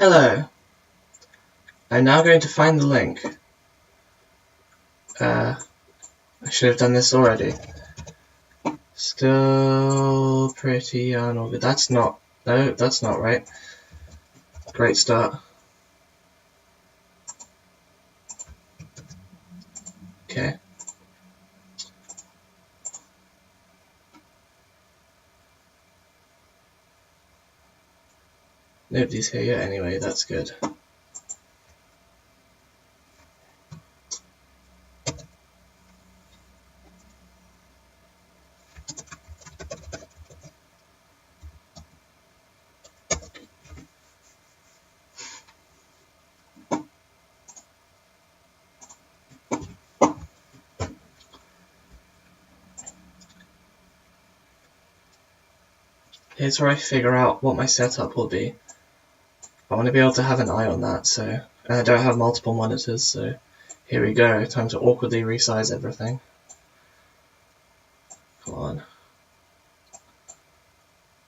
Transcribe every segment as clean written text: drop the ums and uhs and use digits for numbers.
Hello. I'm now going to find the link. I should have done this already. Still pretty unorganized. That's not. No, that's not right. Great start. Okay. Nobody's here yet anyway, that's good. Here's where I figure out what my setup will be. I want to be able to have an eye on that, so... And I don't have multiple monitors, so... Here we go, time to awkwardly resize everything. Come on.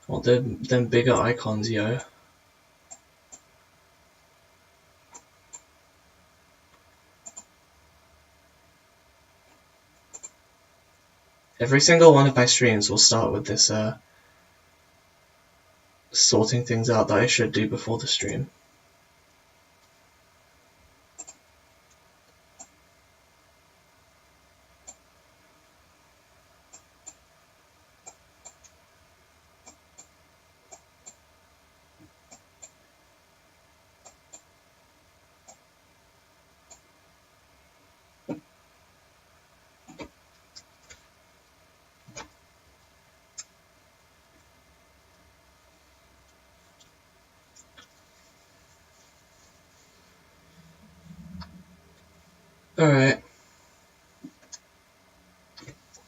I want them bigger icons, yo. Every single one of my streams will start with this, sorting things out that I should do before the stream. Alright.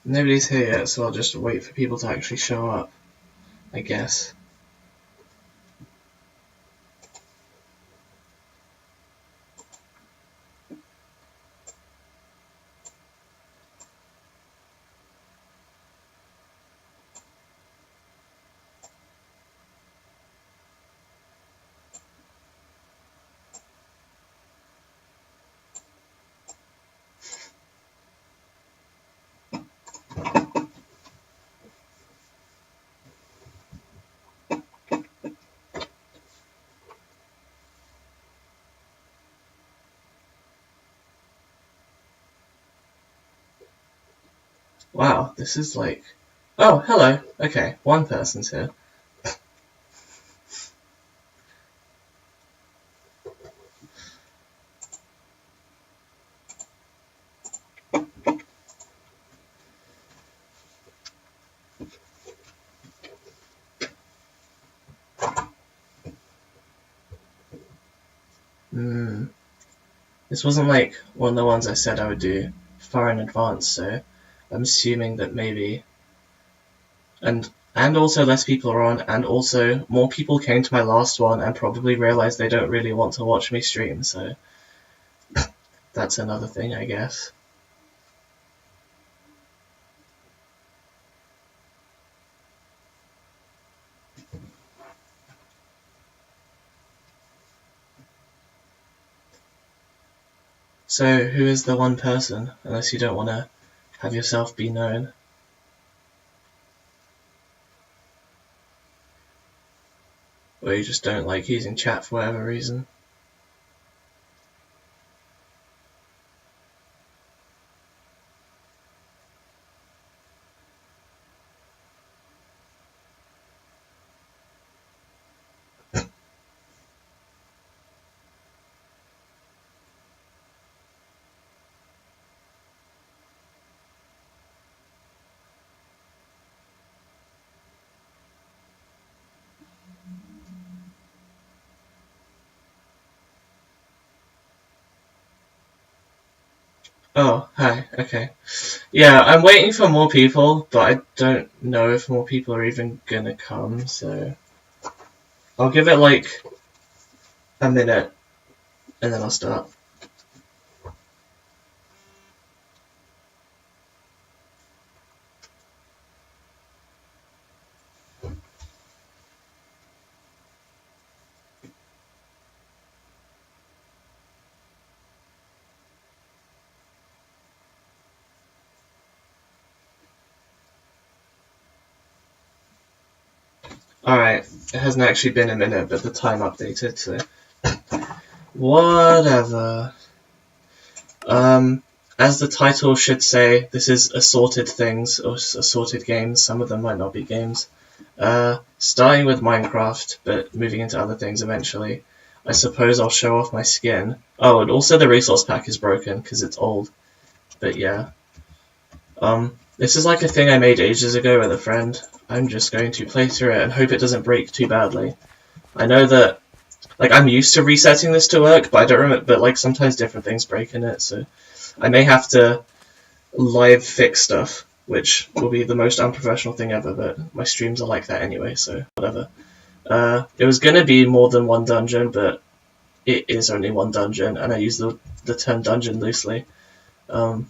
Nobody's here yet, so I'll just wait for people to actually show up, I guess. Wow, this is like... Oh, hello. Okay, one person's here. This wasn't like one of the ones I said I would do far in advance, so I'm assuming that maybe... And also less people are on, and also more people came to my last one and probably realized they don't really want to watch me stream, so... That's another thing, I guess. So, who is the one person, unless you don't want to have yourself be known? Or you just don't like using chat for whatever reason? Oh, hi, okay. Yeah, I'm waiting for more people, but I don't know if more people are even gonna come, so... I'll give it like a minute, and then I'll start. Alright, it hasn't actually been a minute, but the time updated, so whatever. As the title should say, this is assorted things, or assorted games. Some of them might not be games. Starting with Minecraft, but moving into other things eventually. I suppose I'll show off my skin. Oh, and also the resource pack is broken, because it's old. But yeah. This is like a thing I made ages ago with a friend. I'm just going to play through it and hope it doesn't break too badly. I know that, like, I'm used to resetting this to work, but I don't remember, but, like, sometimes different things break in it, so I may have to live fix stuff, which will be the most unprofessional thing ever, but my streams are like that anyway, so whatever. It was gonna be more than one dungeon, but it is only one dungeon, and I use the term dungeon loosely. You're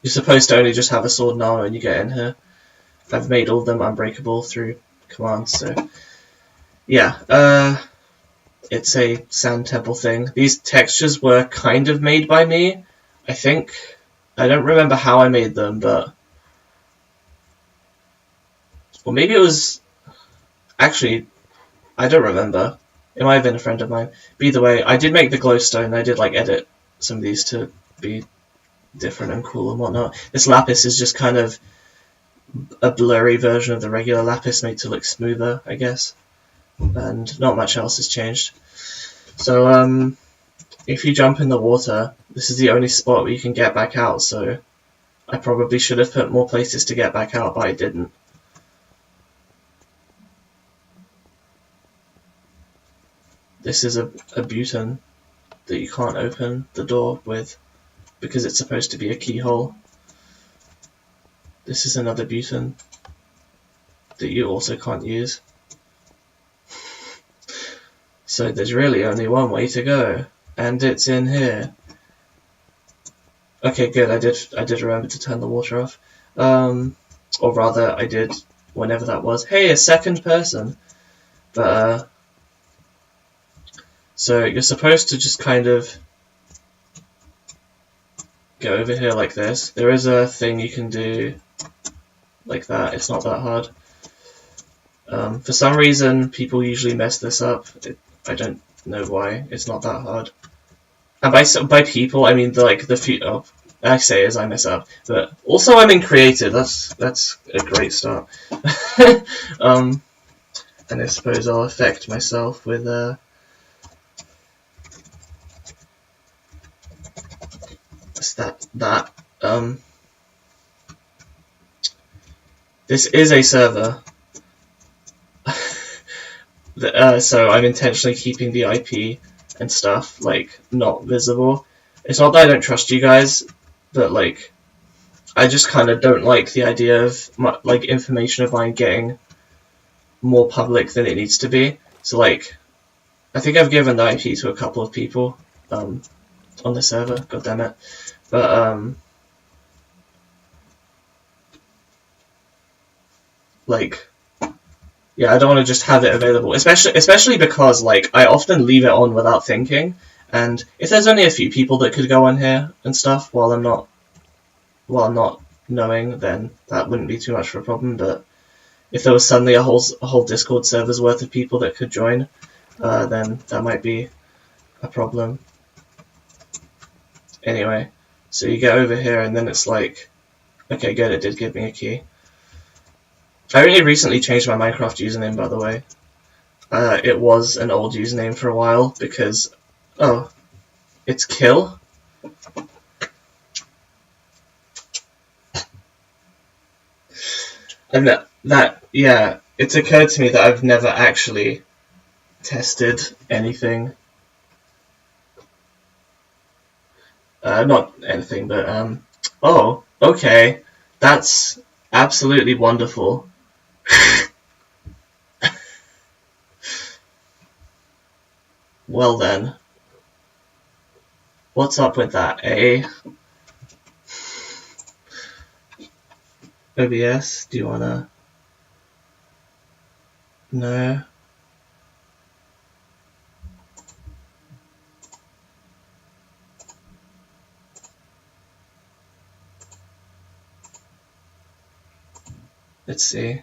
supposed to only just have a sword and armor when you get in here. I've made all of them unbreakable through commands, so yeah. It's a sand temple thing. These textures were kind of made by me, I think. I don't remember how I made them, but... Well, maybe it was... Actually, I don't remember. It might have been a friend of mine. But either way, I did make the glowstone. I did, like, edit some of these to be different and cool and whatnot. This lapis is just kind of a blurry version of the regular lapis made to look smoother, I guess. And not much else has changed. So, if you jump in the water, this is the only spot where you can get back out, so I probably should have put more places to get back out, but I didn't. This is a button that you can't open the door with because it's supposed to be a keyhole. This is another button that you also can't use. So there's really only one way to go, and it's in here. Okay, good. I did remember to turn the water off. Or rather, I did whenever that was. Hey, a second person. But so you're supposed to just kind of go over here like this. There is a thing you can do like that. It's not that hard. For some reason, people usually mess this up. I don't know why. It's not that hard. And by people, I mean the few. Oh, I say as I mess up, but also I'm in creative. That's a great start. And I suppose I'll affect myself with that. This is a server. So I'm intentionally keeping the IP and stuff, like, not visible. It's not that I don't trust you guys, but, like, I just kind of don't like the idea of, like, information of mine getting more public than it needs to be. So, like, I think I've given the IP to a couple of people, on the server, god damn it. But, like... Yeah, I don't want to just have it available, especially because, like, I often leave it on without thinking, and if there's only a few people that could go on here and stuff while I'm not knowing, then that wouldn't be too much of a problem. But if there was suddenly a whole Discord server's worth of people that could join, then that might be a problem. Anyway, so you get over here, and then it's like, okay, good, it did give me a key. I only recently changed my Minecraft username, by the way. It was an old username for a while because... Oh, it's kill? And yeah, it's occurred to me that I've never actually tested anything. Not anything, but, oh, okay. That's absolutely wonderful. Well then. What's up with that, eh? OBS, do you wanna... No? Let's see.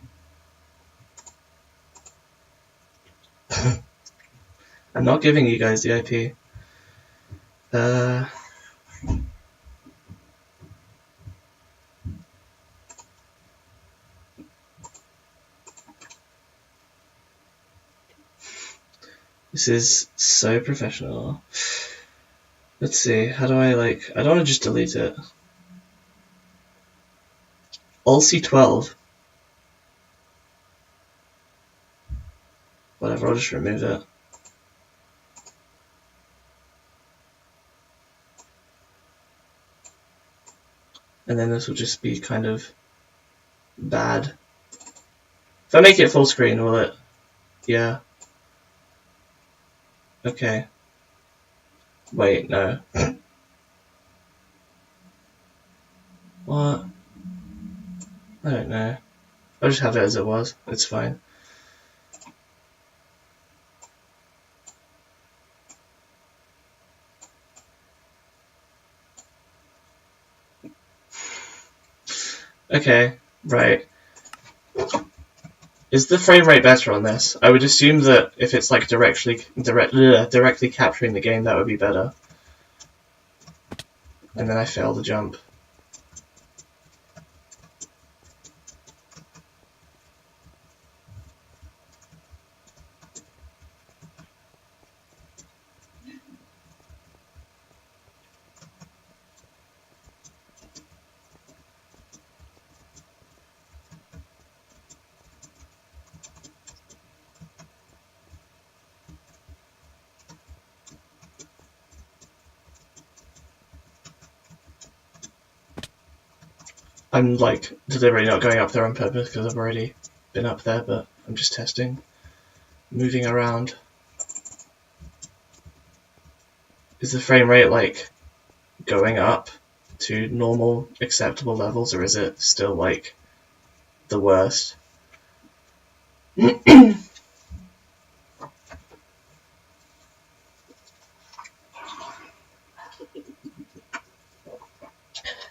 I'm not giving you guys the IP. This is so professional. Let's see, how do I I don't want to just delete it. Alt-C12. Whatever, I'll just remove it. And then this will just be kind of bad. If I make it full screen, will it? Yeah. Okay. Wait, no. What? I don't know. I'll just have it as it was. It's fine. Okay, right. Is the frame rate better on this? I would assume that if it's like directly capturing the game, that would be better. And then I fail the jump. I'm like deliberately not going up there on purpose because I've already been up there, but I'm just testing. Moving around. Is the frame rate like going up to normal acceptable levels, or is it still like the worst?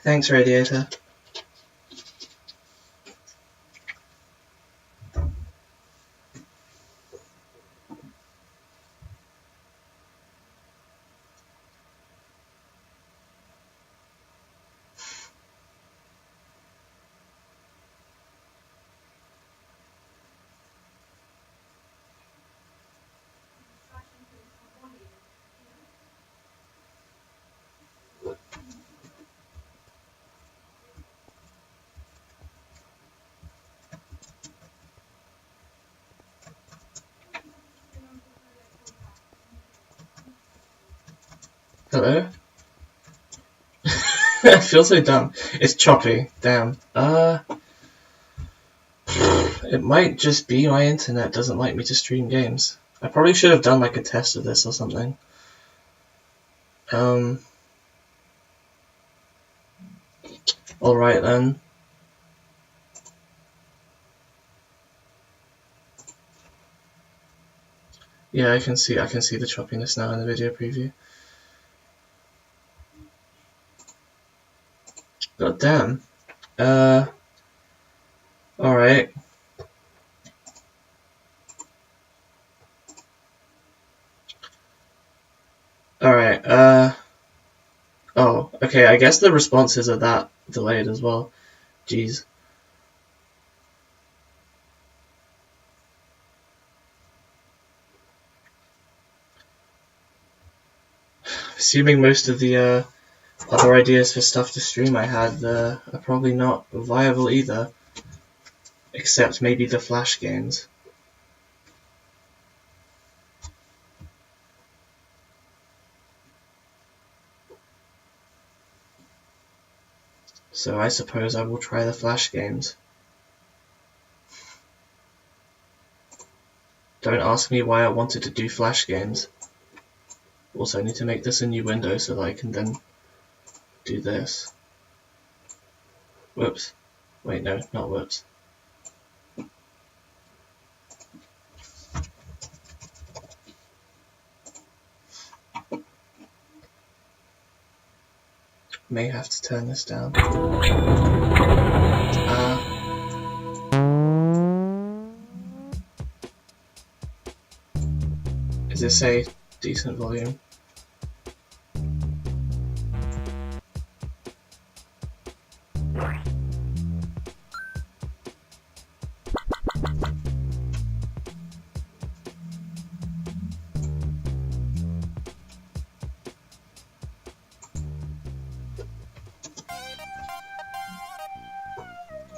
Thanks, Radiator. Hello? I feel so dumb. It's choppy. Damn. It might just be my internet doesn't like me to stream games. I probably should have done like a test of this or something. Alright then. Yeah, I can see the choppiness now in the video preview. God damn. Alright. Alright, oh, okay, I guess the responses are that delayed as well. Jeez. Assuming most of the other ideas for stuff to stream I had are probably not viable either. Except maybe the Flash games. So I suppose I will try the Flash games. Don't ask me why I wanted to do Flash games. Also, I need to make this a new window so that I can then do this. Whoops. Wait, no, not whoops. May have to turn this down. Is this a decent volume?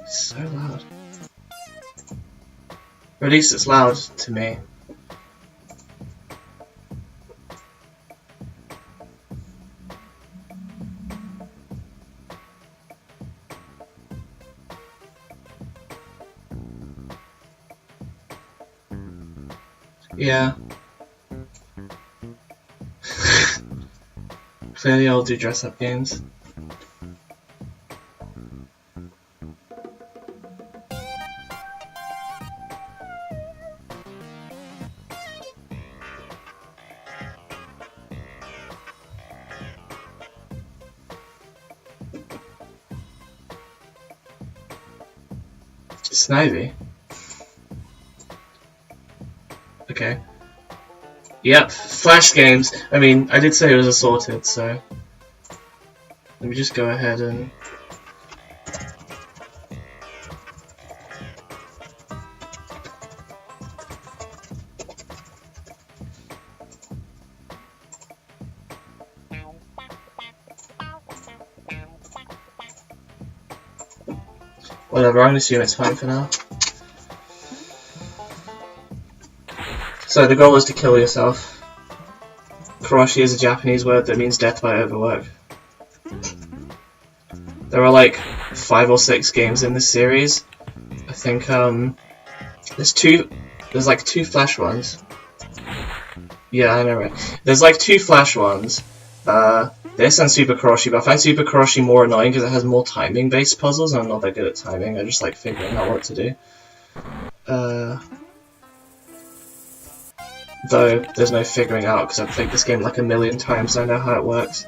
It's so loud. Or at least it's loud to me. Yeah. Clearly I'll do dress-up games. Snivy. Okay. Yep, Flash games. I mean, I did say it was Assorted, so let me just go ahead and... Whatever, I'm gonna assume it's fine for now. So the goal is to kill yourself. Karashi is a Japanese word that means death by overwork. There are like 5 or 6 games in this series. I think there's like 2 Flash ones. Yeah, I know, right? There's like 2 Flash ones. This and Super Karashi, but I find Super Karashi more annoying because it has more timing-based puzzles, and I'm not that good at timing. I just like figuring out what to do. Though there's no figuring out because I've played this game like a million times, and I know how it works.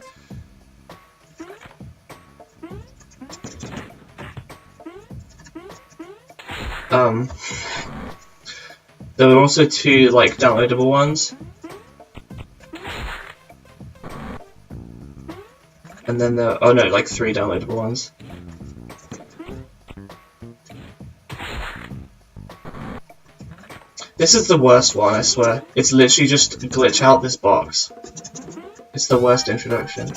There were also 2 like downloadable ones. And then there, oh no, like 3 downloadable ones. This is the worst one, I swear. It's literally just glitch out this box. It's the worst introduction.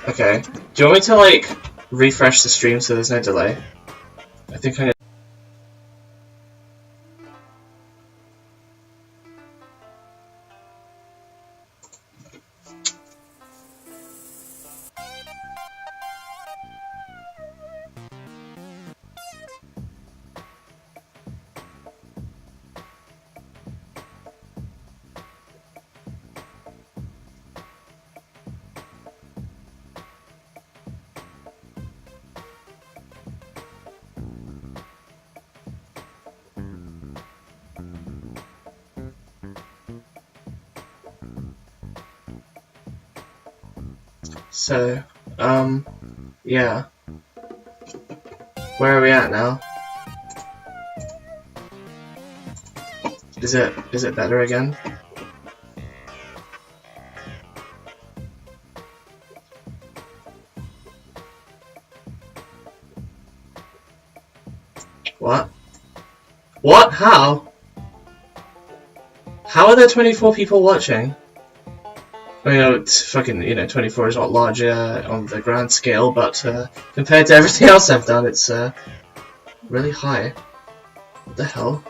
Okay. Do you want me to like refresh the stream so there's no delay? I think I'm gonna... So, yeah. Where are we at now? Is it better again? What? What? How? How are there 24 people watching? I mean, it's fucking, 24 is not large on the grand scale, but compared to everything else I've done, it's really high. What the hell?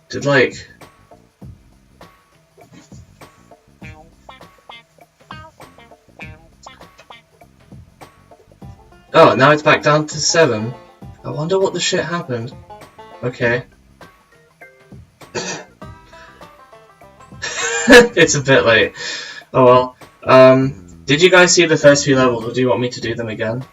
Did like... Oh, now it's back down to 7. I wonder what the shit happened. Okay. It's a bit late. Oh well. Did you guys see the first few levels, or do you want me to do them again?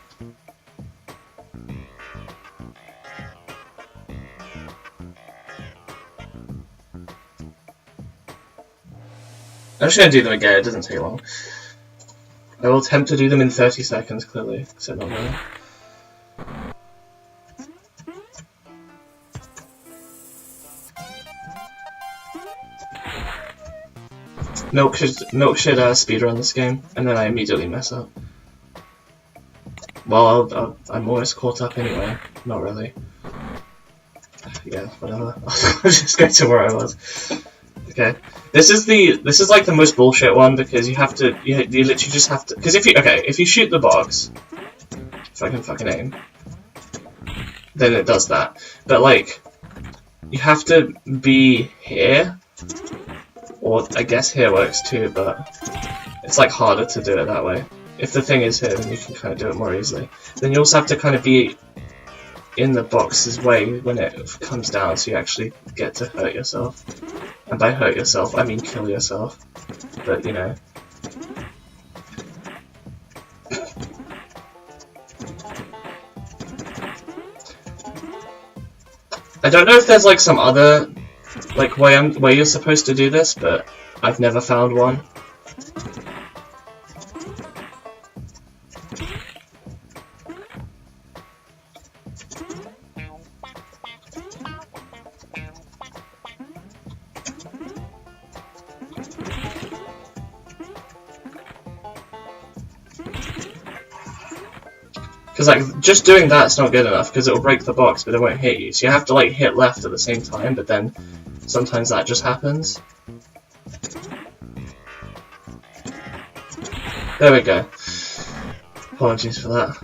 I'm just gonna do them again, it doesn't take long. I will attempt to do them in 30 seconds, clearly, except not really. Milk should speedrun this game, and then I immediately mess up. Well, I'm almost caught up anyway. Not really. Yeah, whatever. I'll just go to where I was. Okay. This is like the most bullshit one because you literally just have to, because if you shoot the box, if I can fucking aim, then it does that. But like, you have to be here, or I guess here works too, but it's like harder to do it that way. If the thing is here, then you can kind of do it more easily. Then you also have to kind of be in the box's way when it comes down, so you actually get to hurt yourself. And by hurt yourself, I mean kill yourself. But, you know. I don't know if there's like some other like way you're supposed to do this, but I've never found one. Because like just doing that's not good enough because it will break the box, but it won't hit you. So you have to like hit left at the same time, but then sometimes that just happens. There we go. Apologies for that.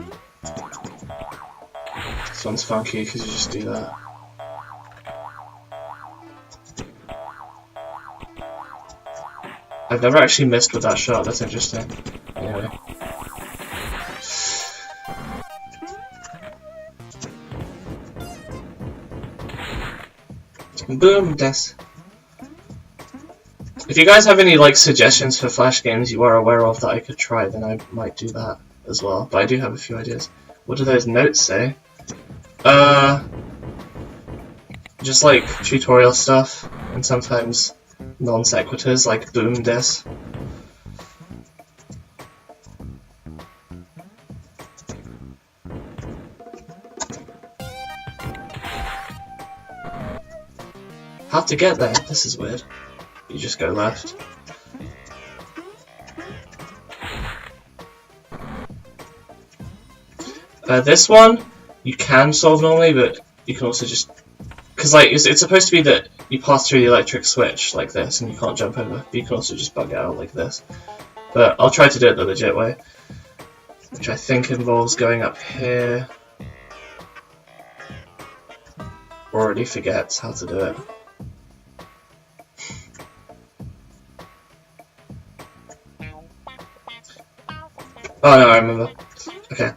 This one's funky because you just do that. I've never actually missed with that shot. That's interesting. Anyway. Boom, des. If you guys have any like suggestions for Flash games you are aware of that I could try, then I might do that as well. But I do have a few ideas. What do those notes say? Just like tutorial stuff, and sometimes non sequiturs like boom, des. How to get there? This is weird. You just go left. This one you can solve normally, but you can also just, because like it's supposed to be that you pass through the electric switch like this, and you can't jump over. But you can also just bug it out like this. But I'll try to do it the legit way, which I think involves going up here. Already forgets how to do it. Oh no, I remember. Okay.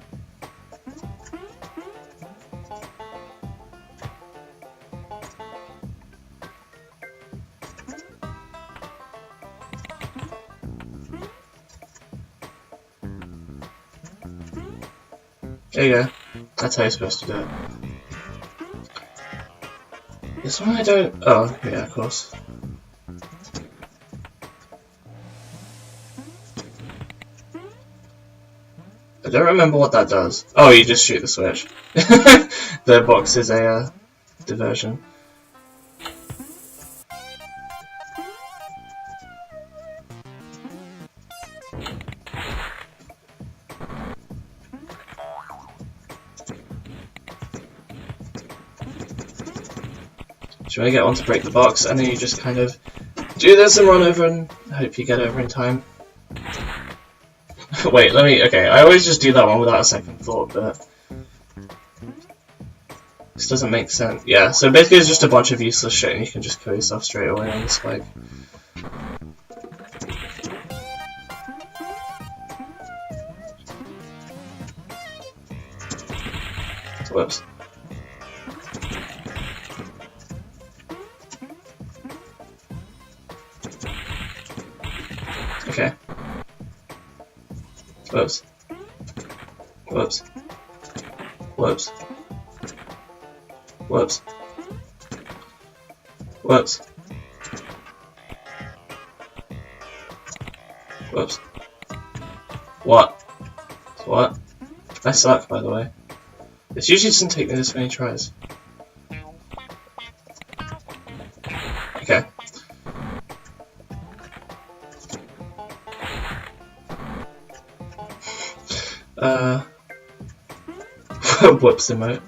There you go. That's how you're supposed to do it. This one I don't... Oh, yeah, of course. I don't remember what that does. Oh, you just shoot the switch. The box is a diversion. So you want to get one to break the box, and then you just kind of do this and run over and hope you get over in time. Wait, okay, I always just do that one without a second thought, but this doesn't make sense. Yeah, so basically it's just a bunch of useless shit and you can just kill yourself straight away on the spike. Whoops. Okay. Whoops. Whoops. Whoops. Whoops. Whoops. Whoops. What? What? I suck, by the way. This usually doesn't take me this many tries. Okay. Whoops emote.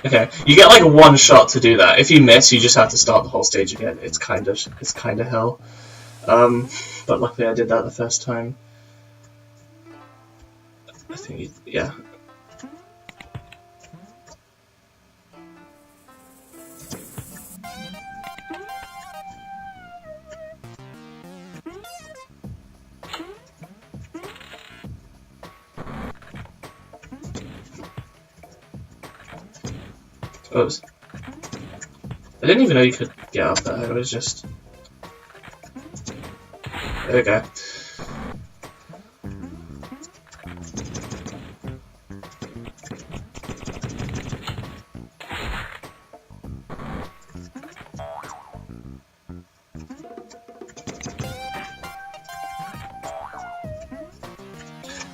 Okay, you get like one shot to do that. If you miss, you just have to start the whole stage again. It's kind of hell. But luckily I did that the first time. I think, yeah. Oops. I didn't even know you could get up there. It was just... There we go.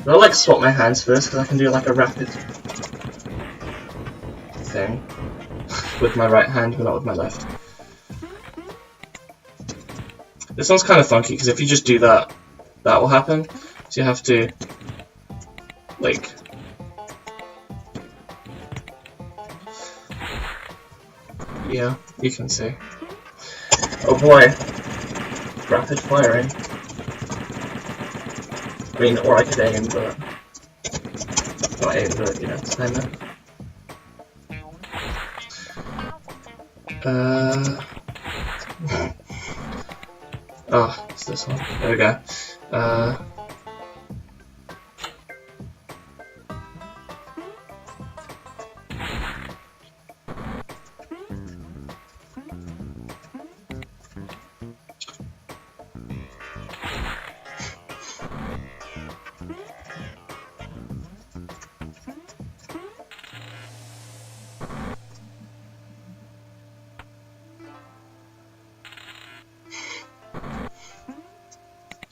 I'll like swap my hands first because I can do like a rapid thing with my right hand but not with my left. This one's kind of funky because if you just do that, that will happen. So you have to like yeah, you can see. Oh boy, rapid firing. I mean, or I could aim, but not aim, but you know, time it. Oh, it's this one. There we go.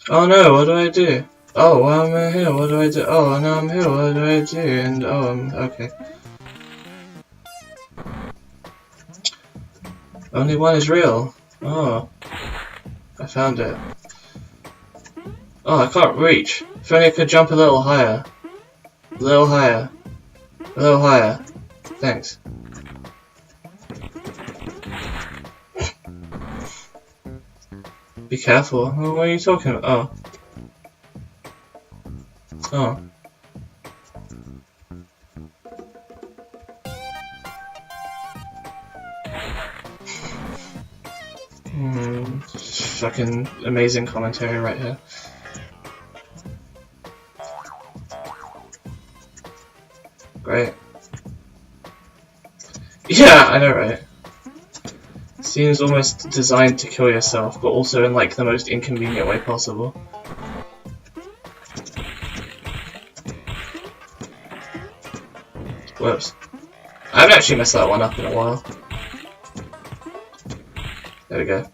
Oh no, what do I do? Oh, well, I'm here, what do I do? Oh, no, I'm here, what do I do? And oh, okay. Only one is real. Oh, I found it. Oh, I can't reach. If only I could jump a little higher. A little higher. A little higher. Thanks. Be careful. Oh, what are you talking about? Oh. Oh. Fucking amazing commentary right here. Great. Yeah, I know, right? Seems almost designed to kill yourself, but also in like the most inconvenient way possible. Whoops. I haven't actually messed that one up in a while. There we go.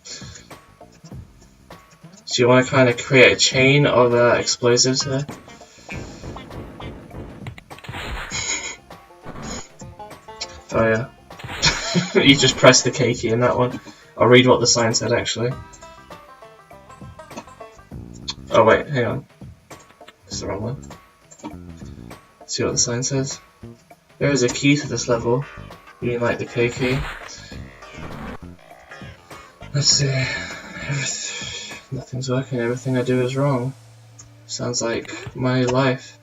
So you want to kind of create a chain of explosives here. Oh yeah. You just press the K key in that one. I'll read what the sign said actually. Oh wait, hang on. It's the wrong one. Let's see what the sign says. There is a key to this level. You mean like the K key? Let's see. Nothing's working, everything I do is wrong. Sounds like my life.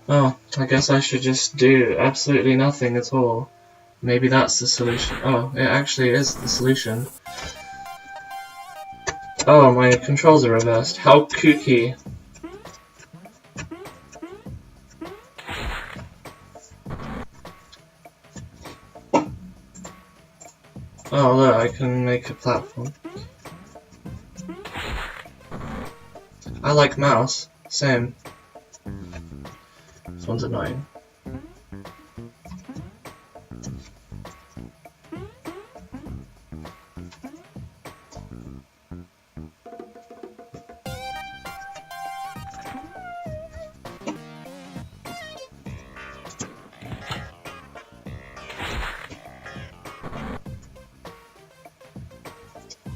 Oh, I guess I should just do absolutely nothing at all. Maybe that's the solution. Oh, it actually is the solution. Oh, my controls are reversed. How kooky. Oh, look, I can make a platform. I like mouse. Same. This one's annoying.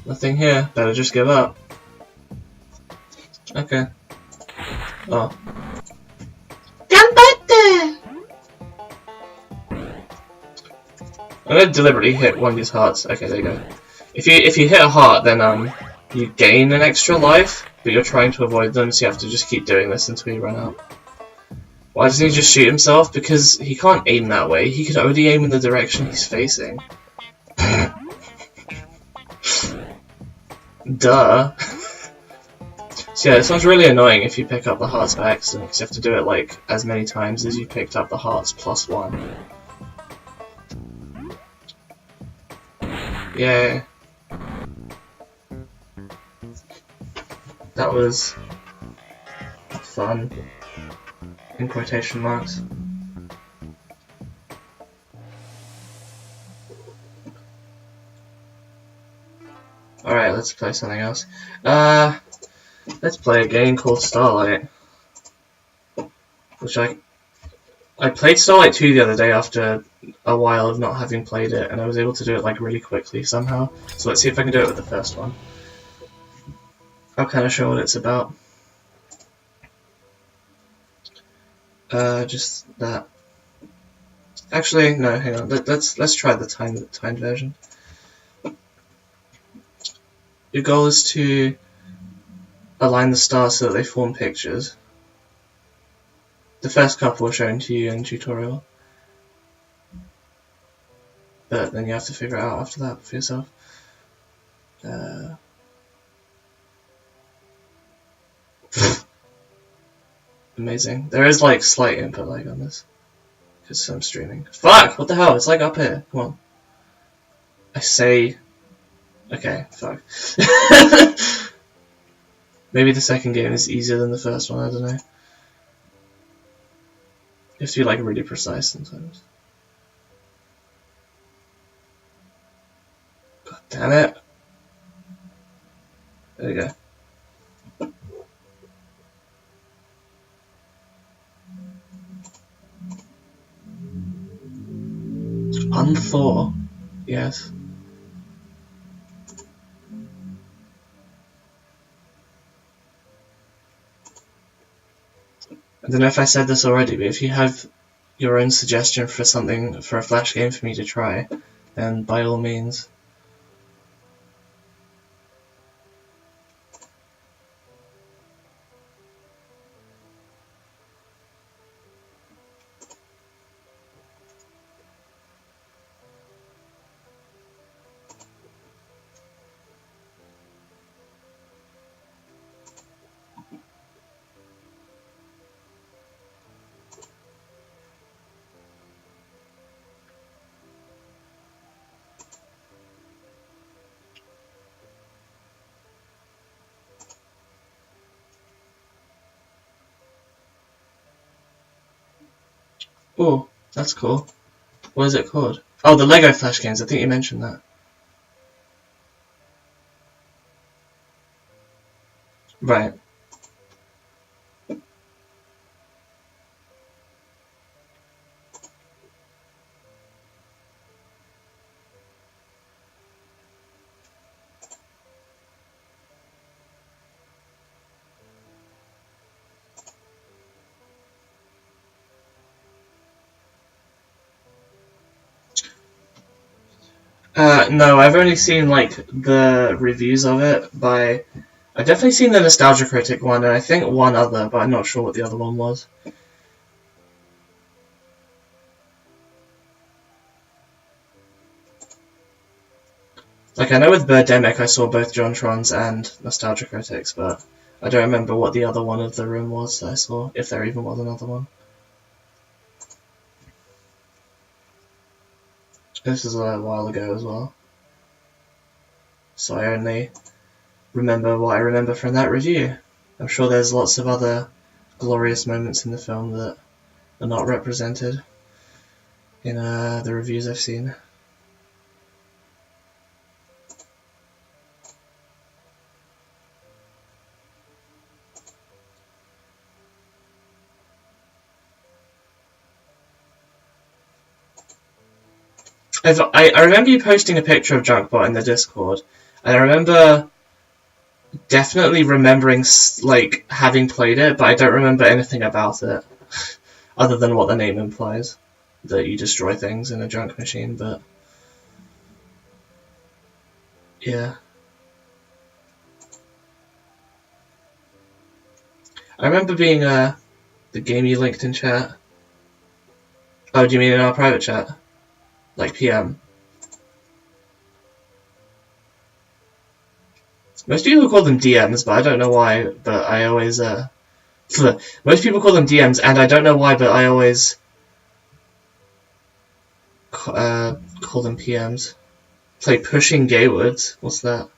Nothing here. Better just give up. Okay. Oh. Ganbatte! I'm gonna deliberately hit one of these hearts. Okay, there you go. If you hit a heart, then you gain an extra life, but you're trying to avoid them, so you have to just keep doing this until you run out. Why doesn't he just shoot himself? Because he can't aim that way. He can only aim in the direction he's facing. Duh. So yeah, this one's really annoying if you pick up the hearts by accident, because you have to do it like as many times as you picked up the hearts plus one. Yeah. That was fun. In quotation marks. Alright, let's play something else. Let's play a game called Starlight. Which I played Starlight 2 the other day after a while of not having played it, and I was able to do it like really quickly somehow. So let's see if I can do it with the first one. I'll kind of show what it's about. Just that. Actually, no, hang on. Let's try the timed version. Your goal is to align the stars so that they form pictures. The first couple are shown to you in tutorial, but then you have to figure it out after that for yourself. Amazing. There is like slight input lag on this because I'm streaming. Fuck! What the hell? It's like up here. Come on. I say. Okay. Fuck. Maybe the second game is easier than the first one. I don't know. You have to be like really precise sometimes. God damn it. There you go. Unthaw. Yes. I don't know if I said this already, but if you have your own suggestion for something, for a Flash game for me to try, then by all means. Oh, that's cool. What is it called? Oh, the Lego Flash games. I think you mentioned that. Right. No, I've only seen like the reviews of it by. I've definitely seen the Nostalgia Critic one, and I think one other, but I'm not sure what the other one was. Like, I know with Birdemic I saw both Jontrons and Nostalgia Critics, but I don't remember what the other one of the room was that I saw, if there even was another one. This was a while ago as well, so I only remember what I remember from that review. I'm sure there's lots of other glorious moments in the film that are not represented in the reviews I've seen. I remember you posting a picture of Junkbot in the Discord, I remember definitely remembering like having played it, but I don't remember anything about it other than what the name implies, that you destroy things in a junk machine. But yeah, I remember being the game you linked in chat. Oh, do you mean in our private chat, like PM? Most people call them DMs, but I don't know why. But I always most people call them DMs, and I don't know why, but I always call them PMs. It's like pushing Gaywards. What's that?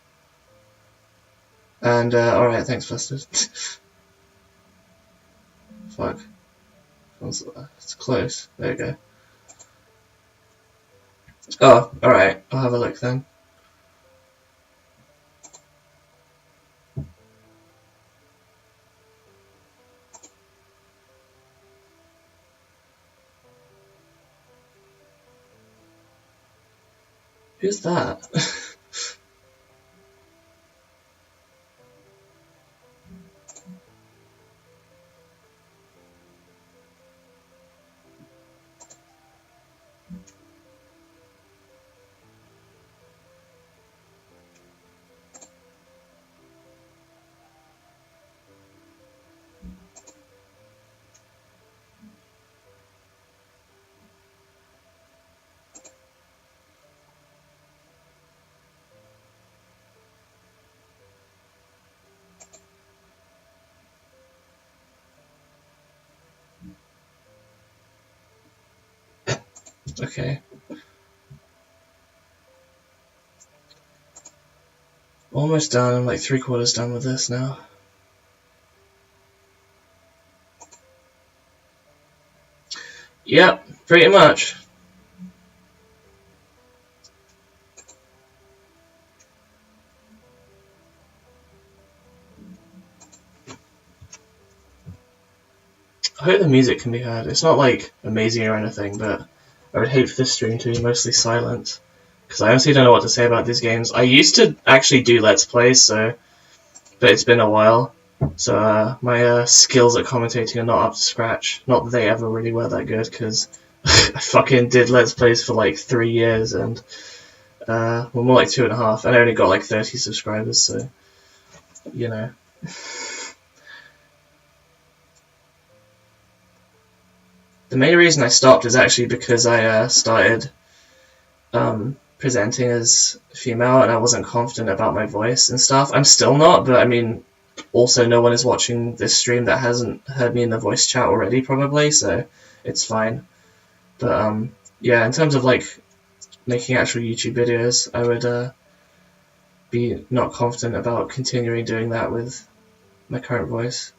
And alright, thanks, Fusted. Fuck. It's close. There you go. Oh, alright. I'll have a look then. Who's that? Okay. Almost done. I'm like 3/4 done with this now. Yep, pretty much. I hope the music can be heard. It's not like amazing or anything, but I would hate for this stream to be mostly silent, because I honestly don't know what to say about these games. I used to actually do Let's Plays, but it's been a while, so my skills at commentating are not up to scratch. Not that they ever really were that good, because I fucking did Let's Plays for like 3 years, and well, more like 2.5, and I only got like 30 subscribers, so you know. The main reason I stopped is actually because I started presenting as female, and I wasn't confident about my voice and stuff. I'm still not, but I mean, also no one is watching this stream that hasn't heard me in the voice chat already, probably, so it's fine. But yeah, in terms of like making actual YouTube videos, I would be not confident about continuing doing that with my current voice.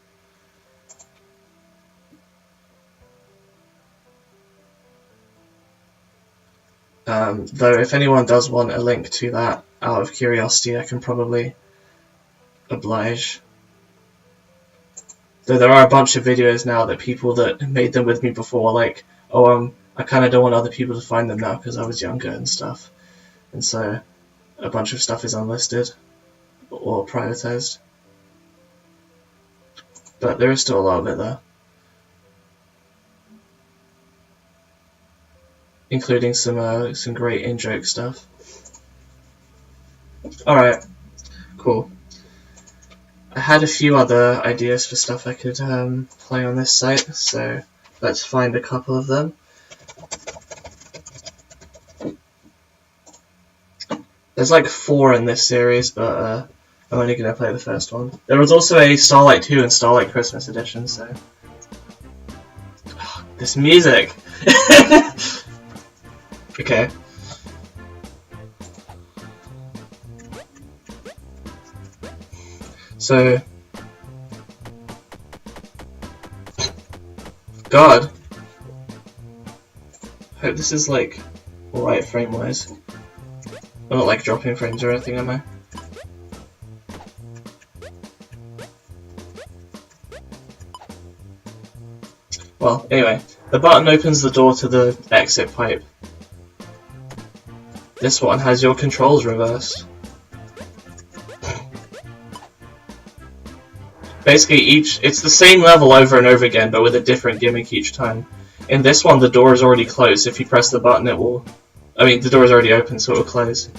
Though if anyone does want a link to that out of curiosity, I can probably oblige. Though there are a bunch of videos now that people that made them with me before, like, oh, I kind of don't want other people to find them now because I was younger and stuff. And so a bunch of stuff is unlisted or privatized. But there is still a lot of it there. Including some great in-joke stuff. Alright, cool. I had a few other ideas for stuff I could play on this site, so let's find a couple of them. There's like 4 in this series, but I'm only going to play the first one. There was also a Starlight 2 and Starlight Christmas edition, so... Oh, this music! Okay. So... God! I hope this is like alright frame-wise. I'm not like dropping frames or anything, am I? Well, anyway, the button opens the door to the exit pipe. This one has your controls reversed. basically it's the same level over and over again, but with a different gimmick each time. In this one, the door is already closed. If you press the button, it will... I mean, the door is already open, so it will close.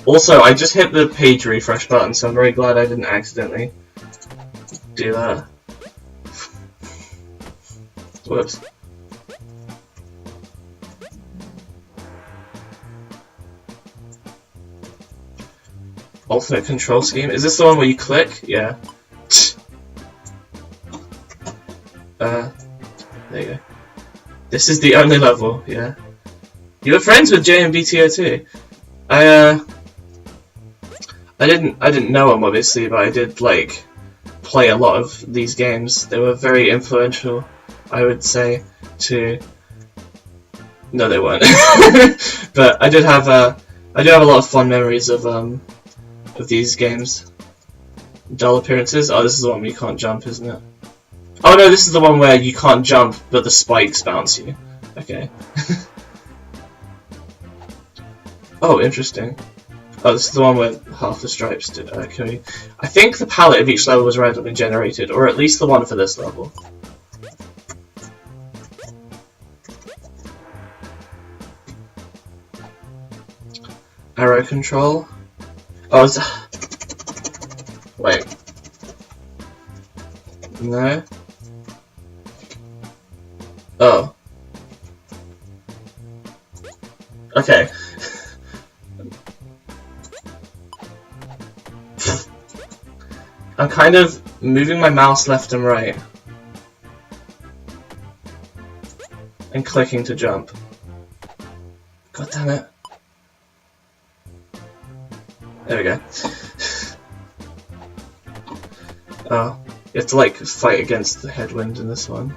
Also, I just hit the page refresh button, so I'm very glad I didn't accidentally do that. Whoops. Alternate control scheme. Is this the one where you click? Yeah. There you go. This is the only level, yeah. You were friends with JMBTO too. I didn't know him obviously, but I did like play a lot of these games. They were very influential, I would say, to... No, they weren't. But I do have a lot of fond memories of these games. Dull appearances. Oh, this is the one where you can't jump, isn't it? Oh no, this is the one where you can't jump, but the spikes bounce you. Okay. Oh, interesting. Oh, this is the one where half the stripes did. Okay. I think the palette of each level was randomly generated, or at least the one for this level. Arrow control. Oh, it's... Wait. No. Oh. Okay. I'm kind of moving my mouse left and right. And clicking to jump. God damn it. There we go. Oh, you have to like fight against the headwind in this one.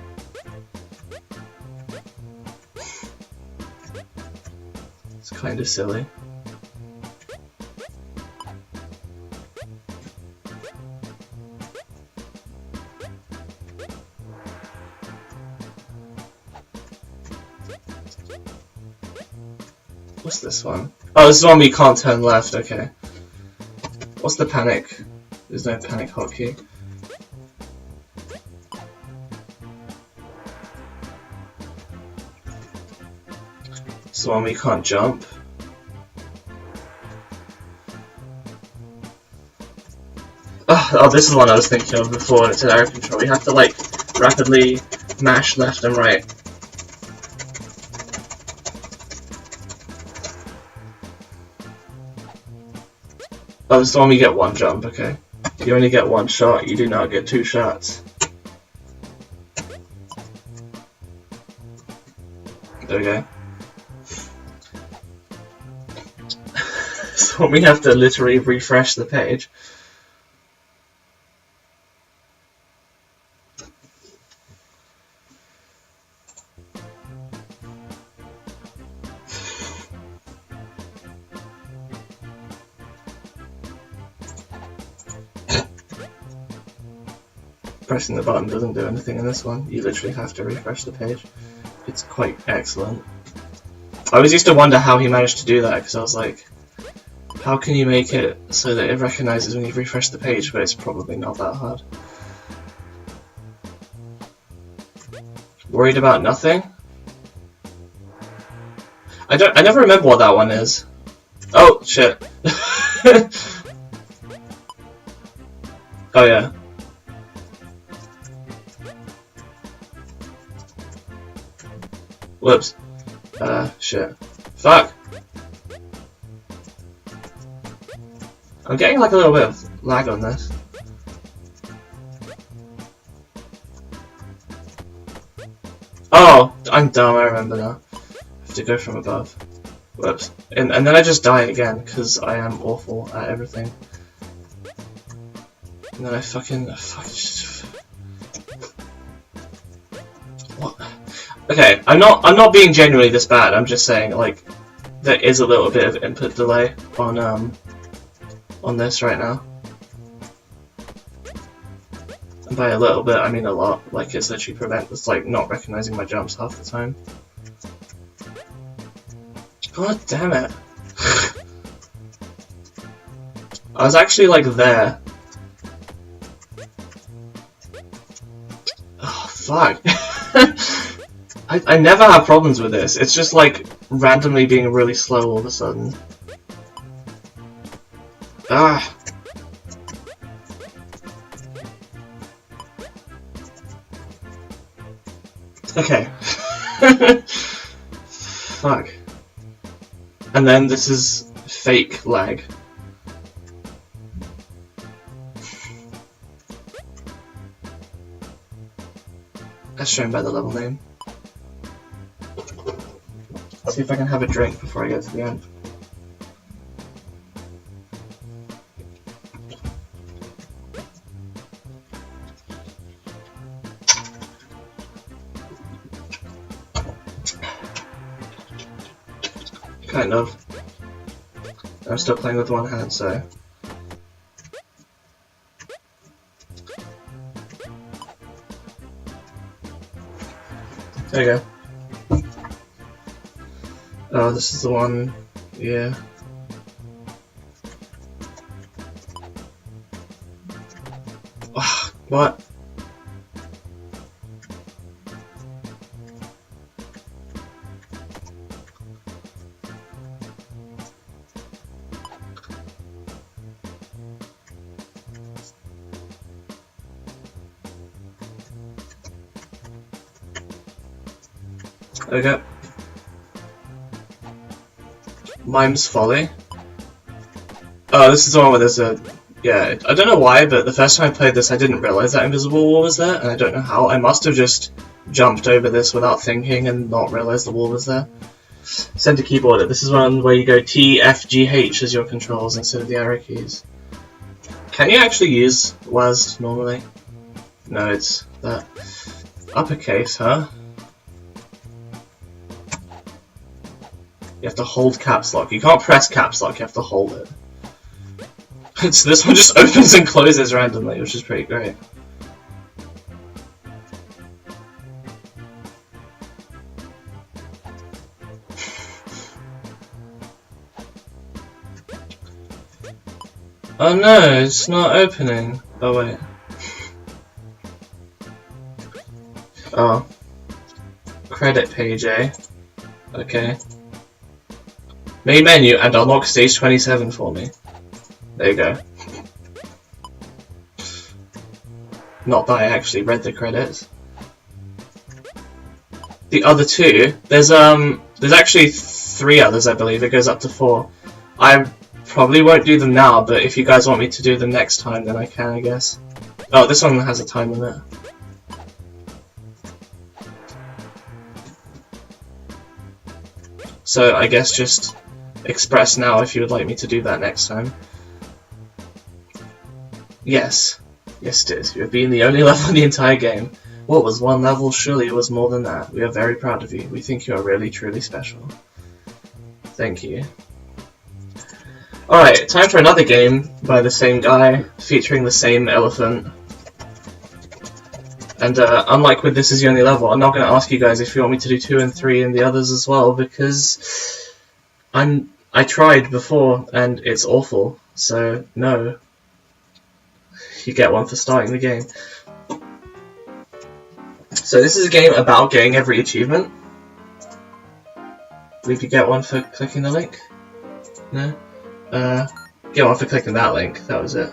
It's kind of silly. What's this one? Oh, this is the one where you can't turn left, okay. What's the panic? There's no panic hotkey. It's the one where you can't jump. Oh, this is the one I was thinking of before. It's an arrow control. You have to like rapidly mash left and right. Oh, this is the one where you get one jump, okay. You only get one shot, you do not get two shots. There we go. So we have to literally refresh the page. Pressing the button doesn't do anything in this one. You literally have to refresh the page. It's quite excellent. I always used to wonder how he managed to do that, because I was like, how can you make it so that it recognises when you refresh the page, but it's probably not that hard. Worried about nothing? I never remember what that one is. Oh, shit. Oh yeah. Whoops. Shit. Fuck! I'm getting like a little bit of lag on this. Oh! I'm dumb, I remember now. I have to go from above. Whoops. And then I just die again, because I am awful at everything. And then I fucking what? Okay, I'm not being genuinely this bad. I'm just saying like there is a little bit of input delay on this right now. And by a little bit, I mean a lot. Like it's literally it's like not recognizing my jumps half the time. God damn it! I was actually like there. Fuck. I never have problems with this. It's just like randomly being really slow all of a sudden. Ah. Okay. Fuck. And then this is fake lag. As shown by the level name. Let's see if I can have a drink before I get to the end. Kind of. I'm still playing with one hand, so... There you go. Oh, this is the one... yeah. Ugh, what? Okay. Mime's Folly. Oh, this is the one where there's a... yeah, I don't know why, but the first time I played this I didn't realize that invisible wall was there, and I don't know how. I must have just jumped over this without thinking and not realized the wall was there. Center keyboard. This is one where you go T, F, G, H as your controls instead of the arrow keys. Can you actually use WASD normally? No, it's that. Uppercase, huh? You have to hold caps lock. You can't press caps lock, you have to hold it. So this one just opens and closes randomly, which is pretty great. Oh no, it's not opening. Oh wait. Oh. Credit page, eh? Okay. Main menu and unlock stage 27 for me. There you go. Not that I actually read the credits. The other two, there's actually 3 others, I believe. It goes up to 4. I probably won't do them now, but if you guys want me to do them next time, then I can, I guess. Oh, this one has a time limit. So I guess just express now if you would like me to do that next time. Yes. Yes it is. You have been the only level in the entire game. What was one level? Surely it was more than that. We are very proud of you. We think you are really, truly special. Thank you. Alright, time for another game by the same guy, featuring the same elephant. And unlike with This Is the Only Level, I'm not going to ask you guys if you want me to do 2 and 3 and the others as well, because I tried before and it's awful, so no. You get one for starting the game. So this is a game about getting every achievement. I believe you get one for clicking the link? No? Get one for clicking that link, that was it.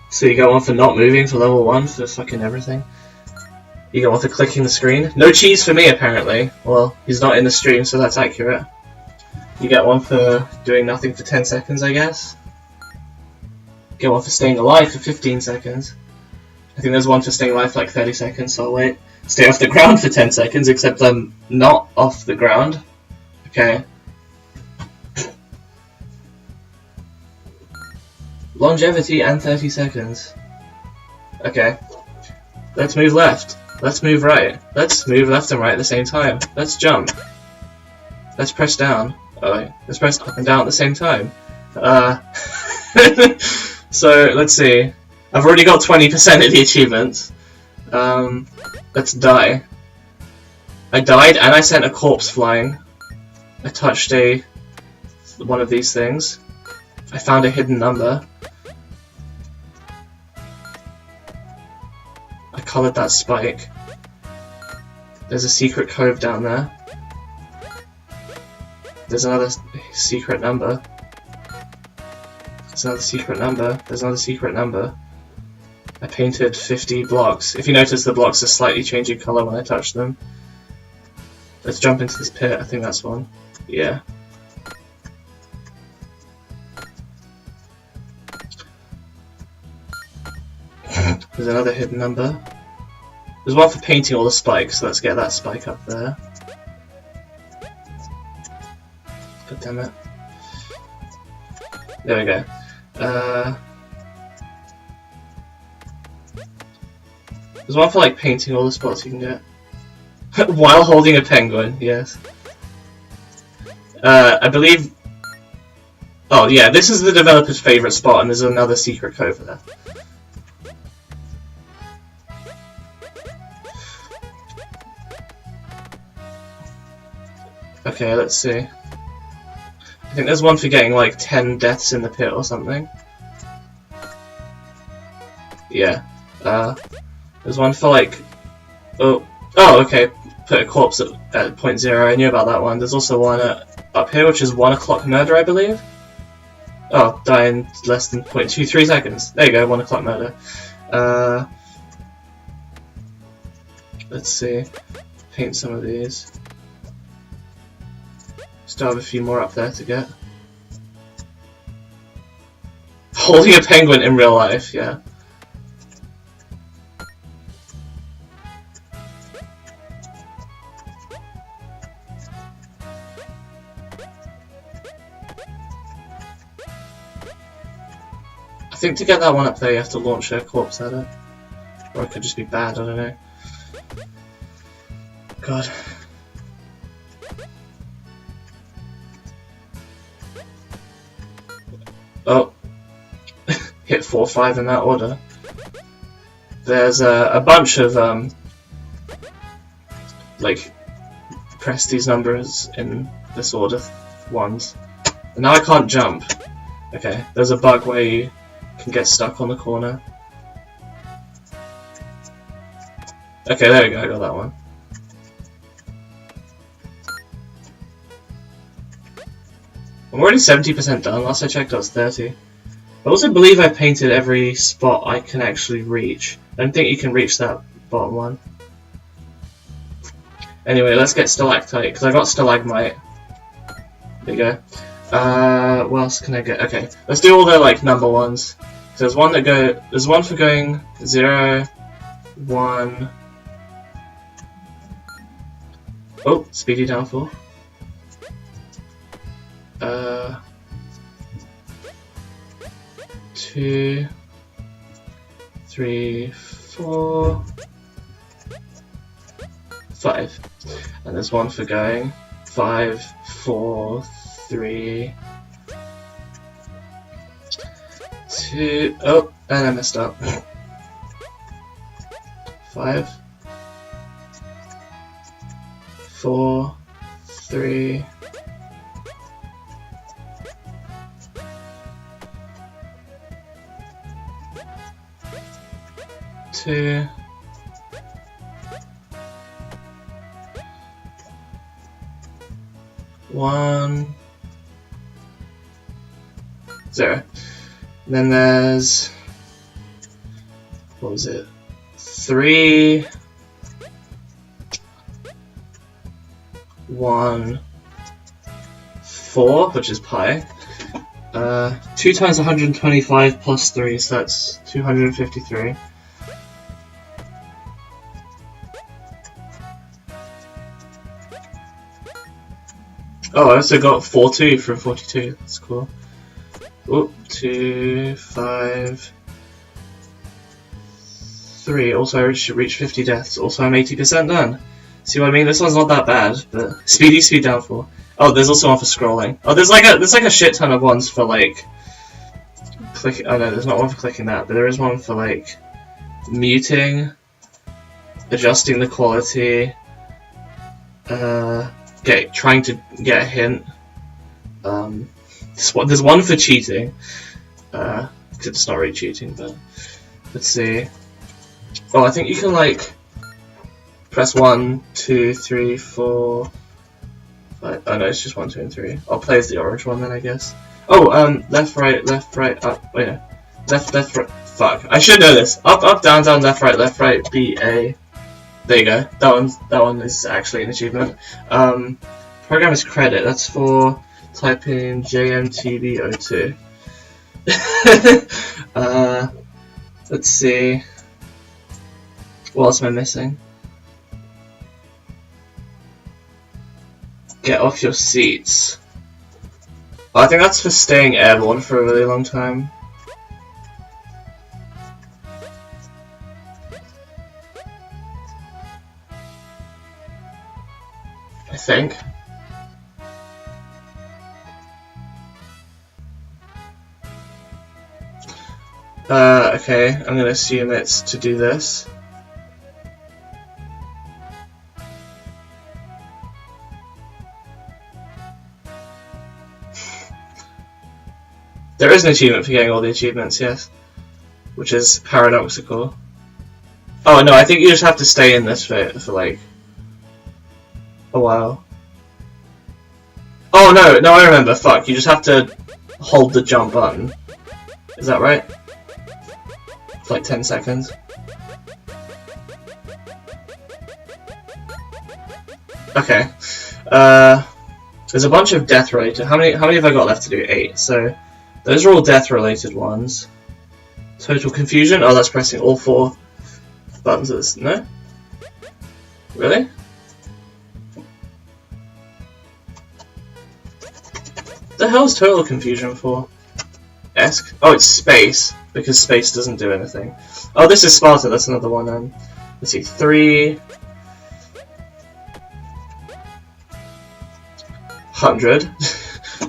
So you get one for not moving for level 1 for fucking everything. You get one for clicking the screen. No cheese for me apparently. Well, he's not in the stream, so that's accurate. You get one for doing nothing for 10 seconds, I guess. Get one for staying alive for 15 seconds. I think there's one for staying alive for like 30 seconds, so I'll wait. Stay off the ground for 10 seconds, except I'm not off the ground. Okay. Longevity and 30 seconds. Okay. Let's move left. Let's move right. Let's move left and right at the same time. Let's jump. Let's press down. Oh wait. Let's press up and down at the same time. So, let's see. I've already got 20% of the achievements. Let's die. I died and I sent a corpse flying. I touched one of these things. I found a hidden number. colored that spike. There's a secret cove down there. There's another secret number. There's another secret number. There's another secret number. I painted 50 blocks. If you notice, the blocks are slightly changing color when I touch them. Let's jump into this pit. I think that's one. Yeah. There's another hidden number. There's one for painting all the spikes, so let's get that spike up there. God damn it. There we go. There's one for like painting all the spots you can get. While holding a penguin, yes. I believe... Oh yeah, this is the developer's favourite spot, and there's another secret cove there. Okay, let's see. I think there's one for getting like 10 deaths in the pit or something. Yeah. There's one for like... Oh, okay. Put a corpse at 0.0. I knew about that one. There's also one up here, which is 1 o'clock murder, I believe. Oh, die in less than 0.23 seconds. There you go, 1 o'clock murder. Let's see. Paint some of these. Still have a few more up there to get. Holding a penguin in real life, yeah. I think to get that one up there you have to launch a corpse at it. Or it could just be bad, I don't know. God. Oh. Hit 4, 5 in that order. There's a bunch of, like, press these numbers in this order ones. And now I can't jump. Okay, there's a bug where you can get stuck on the corner. Okay, there we go, I got that one. I'm already 70% done, last I checked I was 30. I also believe I painted every spot I can actually reach. I don't think you can reach that bottom one. Anyway, let's get stalactite, because I got stalagmite. There you go. What else can I get? Okay, let's do all the like number ones. So there's one for going 0, 1. Oh, speedy downfall. 2, 3, 4, 5. And there's one for going 5, 4, 3, 2. Oh, and I messed up. 5, 4, 3. 2. 1, 0. And then there's, what was it? 3, 1, 4, which is pi. 2 times 125 plus 3, so that's 253. Oh, I also got 42 from 42. That's cool. Oh, 2, 5, 3. Also, I should reach 50 deaths. Also, I'm 80% done. See what I mean? This one's not that bad, but speed downfall. Oh, there's also one for scrolling. Oh, there's like a shit ton of ones for like clicking. Oh no, there's not one for clicking that, but there is one for like muting, adjusting the quality, trying to get a hint. There's one for cheating. It's not really cheating, but let's see. Oh, I think you can like press 1, 2, 3, 4, 5. Oh no, it's just 1, 2, and 3. I'll play as the orange one then, I guess. Oh, left, right, up. Wait, no. Left, right. Fuck. I should know this. Up, down, left, right, B, A. There you go. That one is actually an achievement. Program is credit. That's for typing JMTB02. Let's see. What else am I missing? Get off your seats. Oh, I think that's for staying airborne for a really long time. I think. Okay, I'm gonna assume it's to do this. There is an achievement for getting all the achievements, yes. Which is paradoxical. Oh no, I think you just have to stay in this for like a while. Oh no, I remember, fuck, you just have to hold the jump button. Is that right? For like 10 seconds. Okay. There's a bunch of death related. How many have I got left to do? 8. So those are all death related ones. Total confusion. Oh, that's pressing all 4 buttons. No? Really? What the hell is total confusion for? Esque? Oh, it's space, because space doesn't do anything. Oh, this is Sparta, that's another one. Let's see, 300.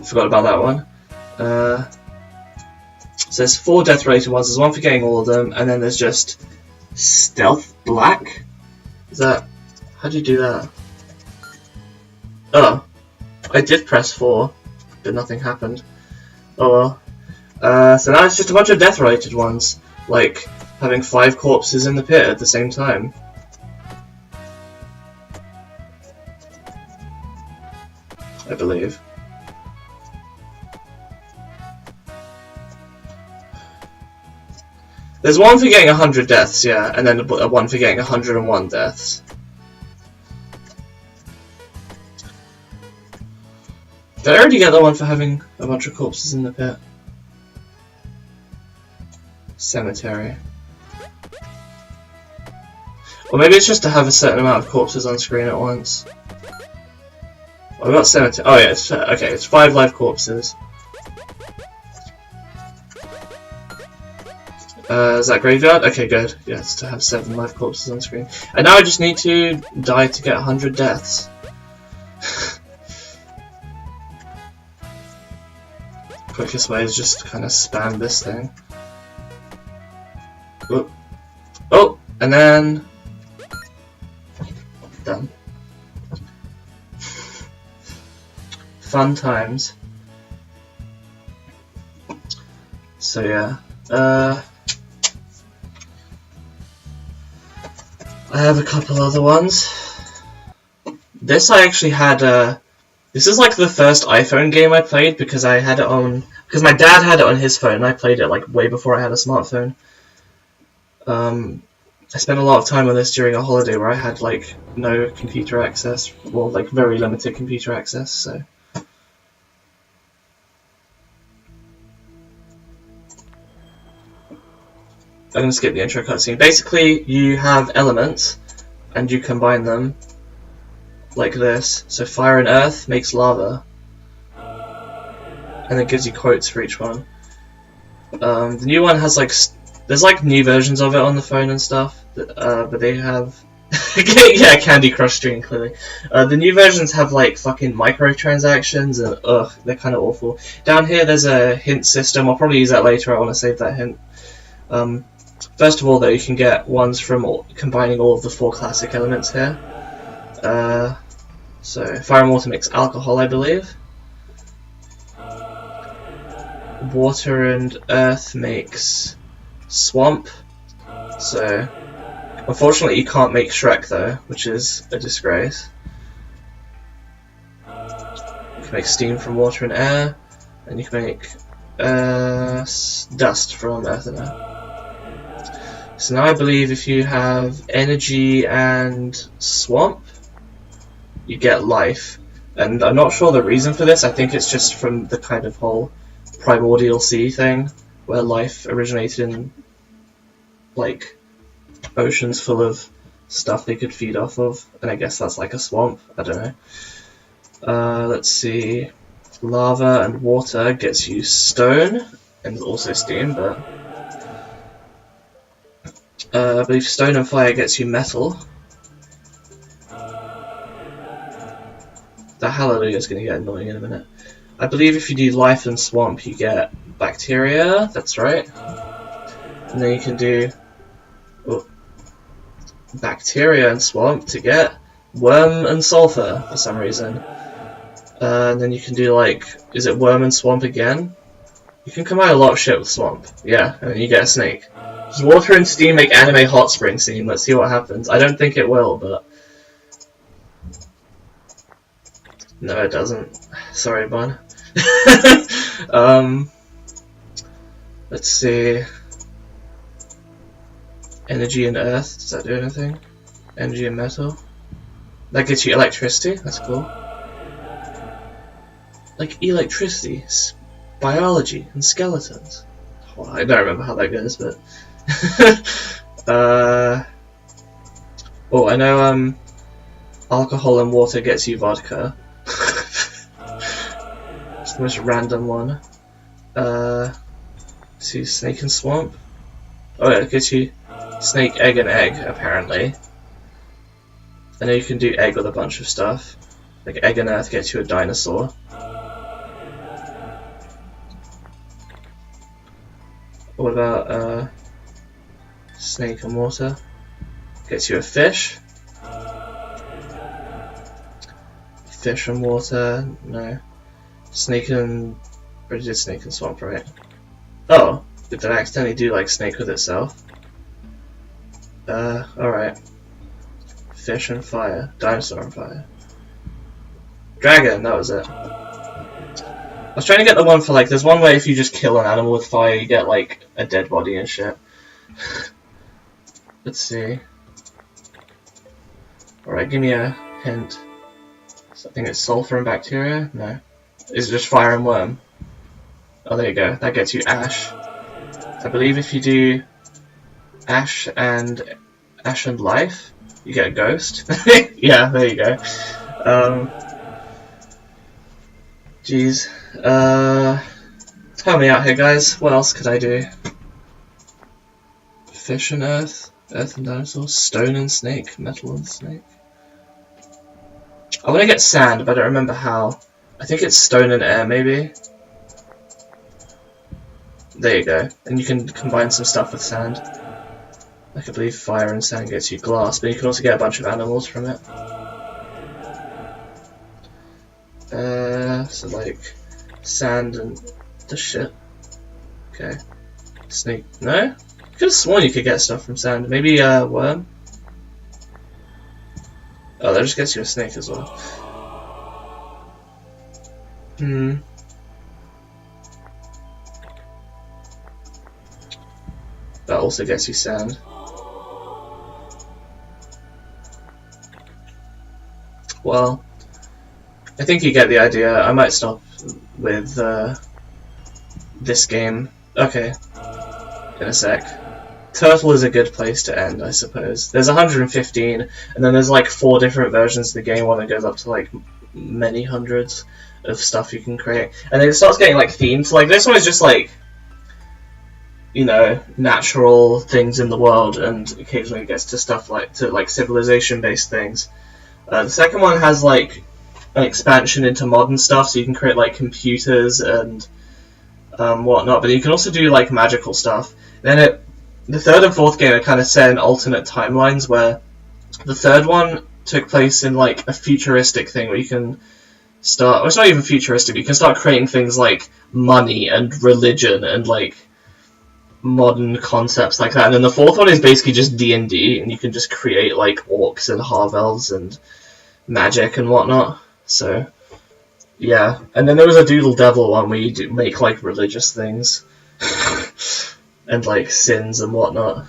Forgot about that one. So there's 4 death-related ones, there's one for getting all of them, and then there's just Stealth Black? Is that... how do you do that? Oh. I did press 4, but nothing happened. Oh well. So now it's just a bunch of death-related ones, like having 5 corpses in the pit at the same time. I believe. There's one for getting 100 deaths, yeah, and then one for getting 101 deaths. Did I already get the one for having a bunch of corpses in the pit? Cemetery. Or maybe it's just to have a certain amount of corpses on screen at once. I've got cemetery. Oh yeah, it's, okay, it's 5 live corpses. Is that graveyard? Okay, good. Yeah, it's to have 7 live corpses on screen. And now I just need to die to get 100 deaths. Quickest way is just to kind of spam this thing. Oh, oh, and then done. Fun times. So yeah, I have a couple other ones. This I actually had. This is like the first iPhone game I played because I had it on. Because my dad had it on his phone, and I played it like way before I had a smartphone. I spent a lot of time on this during a holiday where I had like no computer access, well, like very limited computer access. So. I'm going to skip the intro cutscene. Basically, you have elements, and you combine them like this. So fire and earth makes lava, and it gives you quotes for each one. The new one has like, there's like new versions of it on the phone and stuff, but they have, yeah, Candy Crush stream clearly. The new versions have like fucking microtransactions, and ugh, they're kind of awful. Down here there's a hint system. I'll probably use that later. I want to save that hint. First of all, though, you can get ones from combining all of the 4 classic elements here. So, fire and water makes alcohol, I believe. Water and earth makes swamp. So, Unfortunately, you can't make Shrek though, which is a disgrace. You can make steam from water and air, and you can make dust from earth and air. So now I believe if you have energy and swamp, you get life. And I'm not sure the reason for this. I think it's just from the kind of whole primordial sea thing, where life originated in like oceans full of stuff they could feed off of, and I guess that's like a swamp. I don't know. Let's see. Lava and water gets you stone and also steam, but I believe stone and fire gets you metal. The hallelujah is going to get annoying in a minute. I believe if you do life and swamp, you get bacteria. That's right. And then you can do bacteria and swamp to get worm and sulfur for some reason. And then you can do like, is it worm and swamp again? You can combine a lot of shit with swamp. Yeah, and then you get a snake. Does water and steam make anime hot spring scene? Let's see what happens. I don't think it will, but no, it doesn't. Sorry, bud. Let's see. Energy and earth. Does that do anything? Energy and metal. That gets you electricity. That's cool. Like electricity, biology, and skeletons. Well, I don't remember how that goes, but oh, I know. Alcohol and water gets you vodka. It's the most random one. See, snake and swamp. Oh, yeah, it gets you snake, egg, and egg. Apparently. I know you can do egg with a bunch of stuff. Like egg and earth gets you a dinosaur. What about snake and water? Gets you a fish. Fish and water, no. Snake and... Or did snake and swamp, right? Oh, did I accidentally do like snake with itself? Alright. Fish and fire. Dinosaur and fire. Dragon, that was it. I was trying to get the one for like, there's one way if you just kill an animal with fire, you get like a dead body and shit. Let's see. Alright, give me a hint. So I think it's sulfur and bacteria? No. Is it just fire and worm? Oh, there you go. That gets you ash. I believe if you do ash and life, you get a ghost. Yeah, there you go. Jeez. Help me out here, guys. What else could I do? Fish and earth. Earth and dinosaurs. Stone and snake. Metal and snake. I want to get sand, but I don't remember how. I think it's stone and air, maybe? There you go. And you can combine some stuff with sand. Like I believe fire and sand gets you glass, but you can also get a bunch of animals from it. So like sand and the shit. Okay. Snake. No? I could have sworn you could get stuff from sand. Maybe worm? Oh, that just gets you a snake as well. That also gets you sand. Well, I think you get the idea. I might stop with this game. Okay, in a sec. Turtle is a good place to end, I suppose. There's 115, and then there's like 4 different versions of the game, one that goes up to like many hundreds of stuff you can create. And then it starts getting like themed. So like this one is just like, you know, natural things in the world, and occasionally it gets to stuff like civilization-based things. The second one has like an expansion into modern stuff, so you can create like computers and whatnot. But you can also do like magical stuff. Then the third and fourth game are kind of set in alternate timelines, where the third one took place in like a futuristic thing where you can start. Well, it's not even futuristic. You can start creating things like money and religion and like modern concepts like that. And then the fourth one is basically just D&D, and you can just create like orcs and half elves and magic and whatnot. So yeah, and then there was a Doodle Devil one where you make like religious things and like sins and whatnot.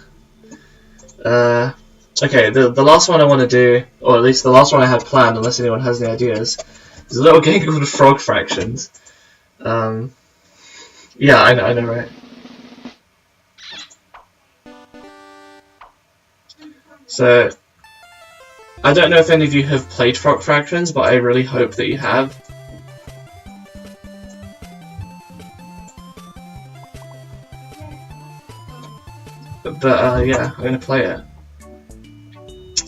Okay, the last one I want to do, or at least the last one I had planned, unless anyone has any ideas, is a little game called Frog Fractions. Yeah, I know, right? So, I don't know if any of you have played Frog Fractions, but I really hope that you have. But yeah, I'm gonna play it.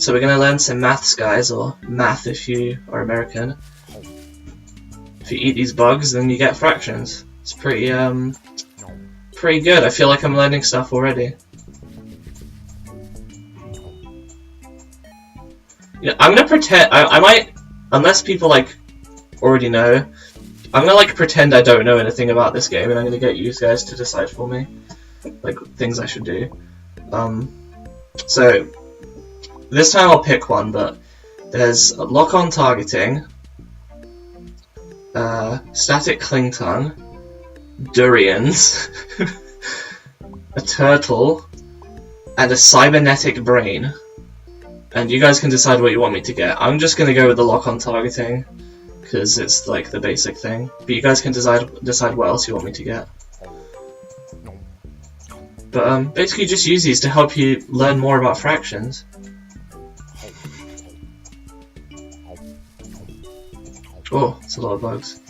So we're gonna learn some maths, guys, or math if you are American. If you eat these bugs, then you get fractions. It's pretty pretty good. I feel like I'm learning stuff already. Yeah, I'm gonna pretend. I might, unless people like already know, I'm gonna like pretend I don't know anything about this game, and I'm gonna get you guys to decide for me, like things I should do. So this time I'll pick one, but there's lock-on targeting, static cling tongue, durians, a turtle, and a cybernetic brain. And you guys can decide what you want me to get. I'm just gonna go with the lock-on targeting because it's like the basic thing. But you guys can decide what else you want me to get. But basically, just use these to help you learn more about fractions. Oh, it's a lot of bugs.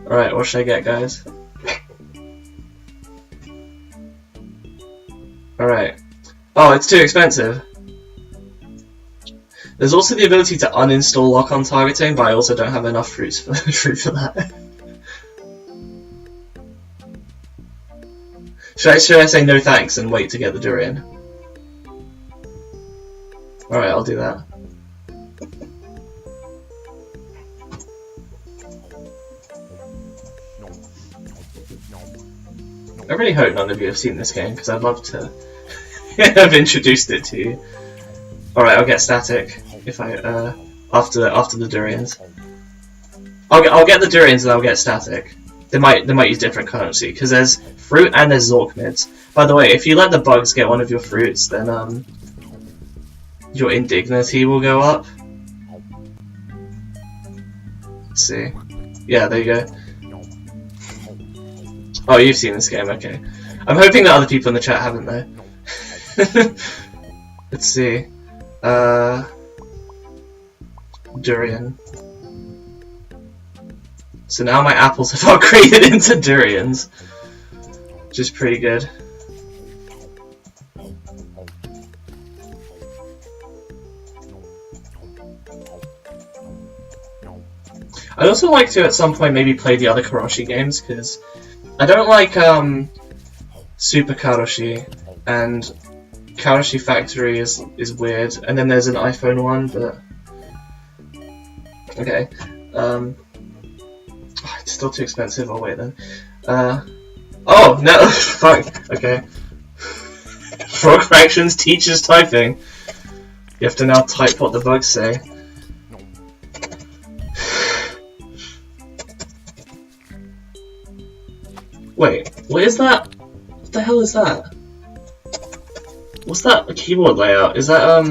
Alright, what should I get, guys? Alright. Oh, it's too expensive. There's also the ability to uninstall lock-on targeting, but I also don't have enough fruit for that. Should I say no thanks and wait to get the durian? Alright, I'll do that. I really hope none of you have seen this game, because I'd love to have introduced it to you. Alright, I'll get static if I after the durians. I'll get the durians and I'll get static. They might use different currency because there's fruit and there's Zork mids. By the way, if you let the bugs get one of your fruits, then your indignity will go up. Let's see. Yeah, there you go. Oh, you've seen this game, okay. I'm hoping that other people in the chat haven't though. Let's see. Durian. So now my apples have upgraded into durians, which is pretty good. I'd also like to at some point maybe play the other Karoshi games, because I don't like Super Karoshi, and Karoshi Factory is weird, and then there's an iPhone one, but okay. It's still too expensive. I'll wait then. Oh no! Fuck. Okay. Frog Fractions teaches typing. You have to now type what the bugs say. Wait, what is that? What the hell is that? What's that keyboard layout? Is that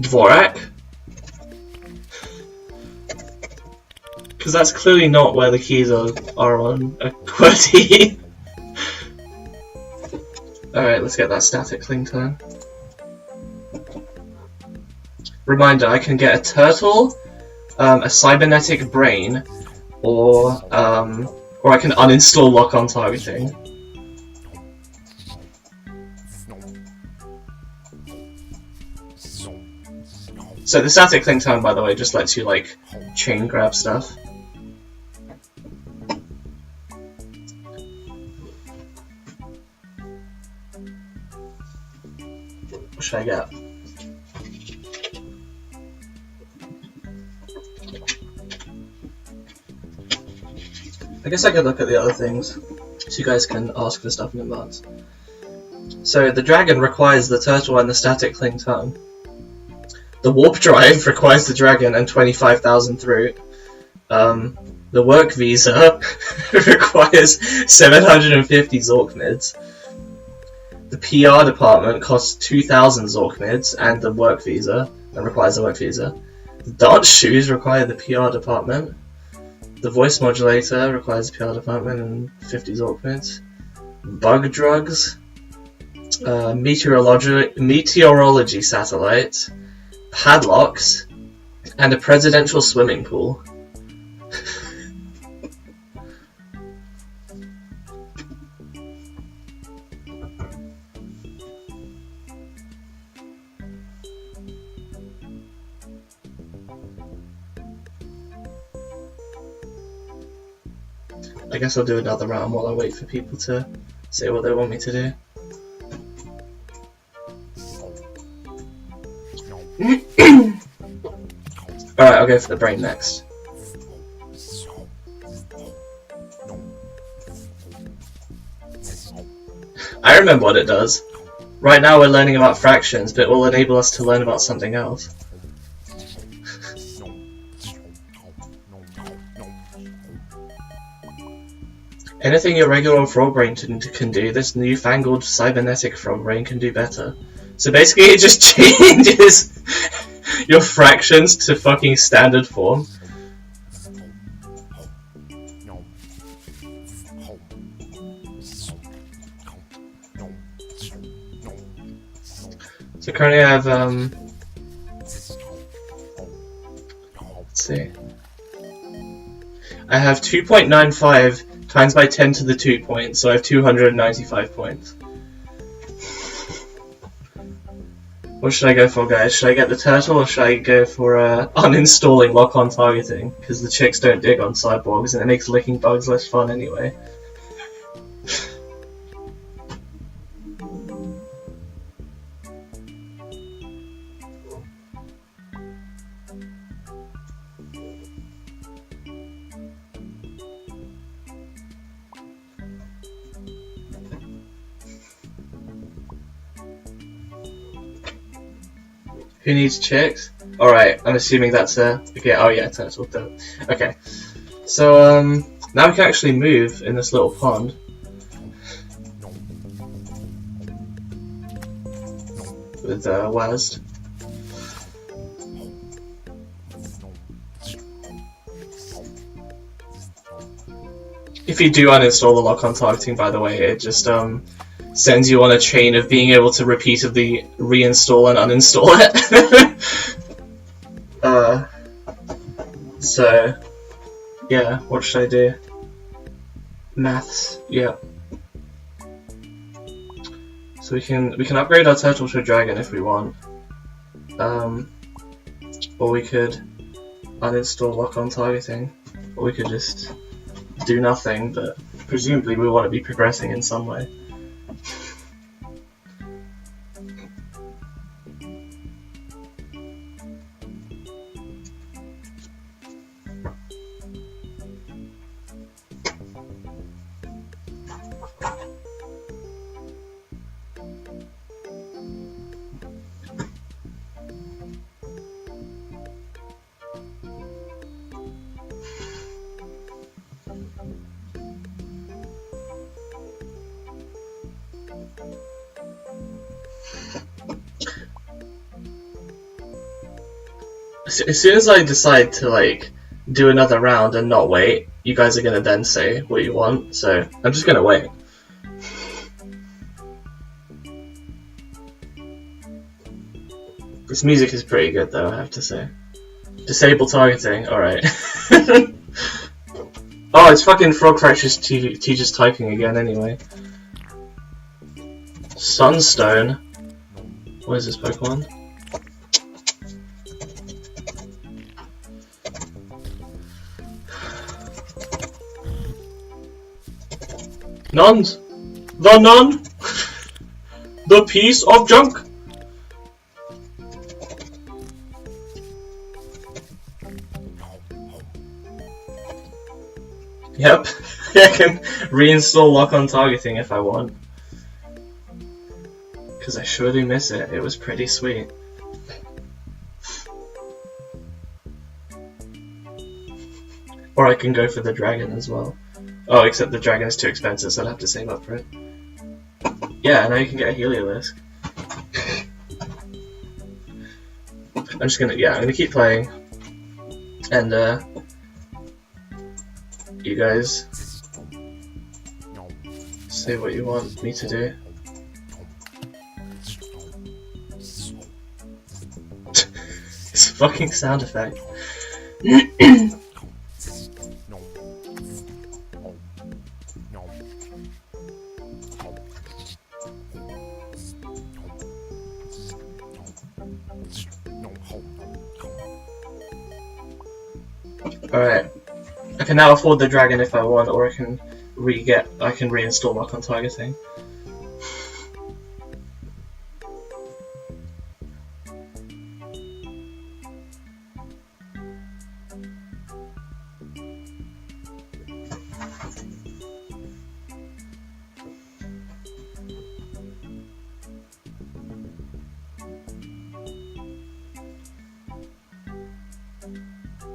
Dvorak? Because that's clearly not where the keys are on a QWERTY. Alright, let's get that static cling tongue. Reminder, I can get a turtle, a cybernetic brain, or I can uninstall lock-on targeting. So the static cling tongue, by the way, just lets you like chain grab stuff. What should I get? I guess I could look at the other things, so you guys can ask for stuff in advance. So the dragon requires the turtle and the static cling tongue. The warp drive requires the dragon and 25,000 through. The work visa requires 750 Zork mids. The PR department costs 2,000 Zork mids and the work visa, and requires the work visa. The dance shoes require the PR department. The voice modulator requires the PR department and 50 Zork mids. Bug drugs. Meteorology satellite. Padlocks. And a presidential swimming pool. I guess I'll do another round while I wait for people to say what they want me to do. Alright, I'll go for the brain next. I remember what it does. Right now we're learning about fractions, but it will enable us to learn about something else. Anything your regular frog brain can do, this newfangled cybernetic frog brain can do better. So basically it just changes your fractions to fucking standard form. So currently I have, let's see. I have 2.95 times by 10 to the 2 points, so I have 295 points. What should I go for, guys? Should I get the turtle, or should I go for uninstalling lock-on targeting? Because the chicks don't dig on cyborgs, and it makes licking bugs less fun anyway. Who needs chicks? Alright, I'm assuming that's a... Okay, oh yeah, turtle. Okay. So, now we can actually move in this little pond. With, WASD. If you do uninstall the lock-on targeting, by the way, it just, sends you on a chain of being able to repeatedly reinstall and uninstall it. So, yeah, what should I do? Maths, yeah. So we can upgrade our turtle to a dragon if we want. Or we could uninstall lock-on targeting. Or we could just do nothing, but presumably we want to be progressing in some way. As soon as I decide to, like, do another round and not wait, you guys are gonna then say what you want, so I'm just gonna wait. This music is pretty good though, I have to say. Disable targeting, alright. Oh, it's fucking Frog Fracture's teacher's typing again anyway. Sunstone? What is this Pokemon? Nuns! The nun! The piece of junk! Yep, I can reinstall lock-on targeting if I want. Because I sure do miss it. It was pretty sweet. Or I can go for the dragon as well. Oh, except the dragon is too expensive, so I'd have to save up for it. Yeah, now you can get a Heliolisk. I'm gonna keep playing. And, you guys say what you want me to do. It's a fucking sound effect. Alright. I can now afford the dragon if I want, or I can reinstall lock-on targeting.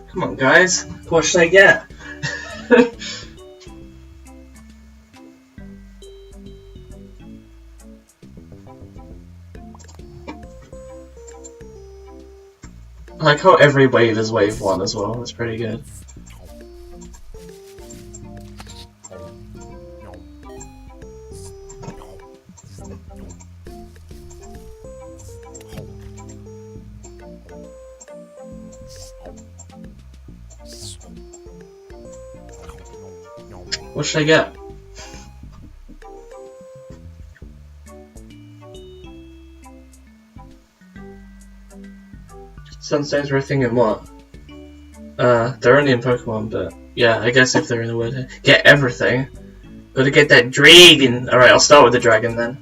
Come on, guys. What should I get? I like how every wave is wave 1 as well. That's pretty good. What should I get? Sunstones are a thing in what? They're only in Pokemon, but yeah, I guess if they're in the word, get everything. Gotta get that dragon. Alright, I'll start with the dragon then.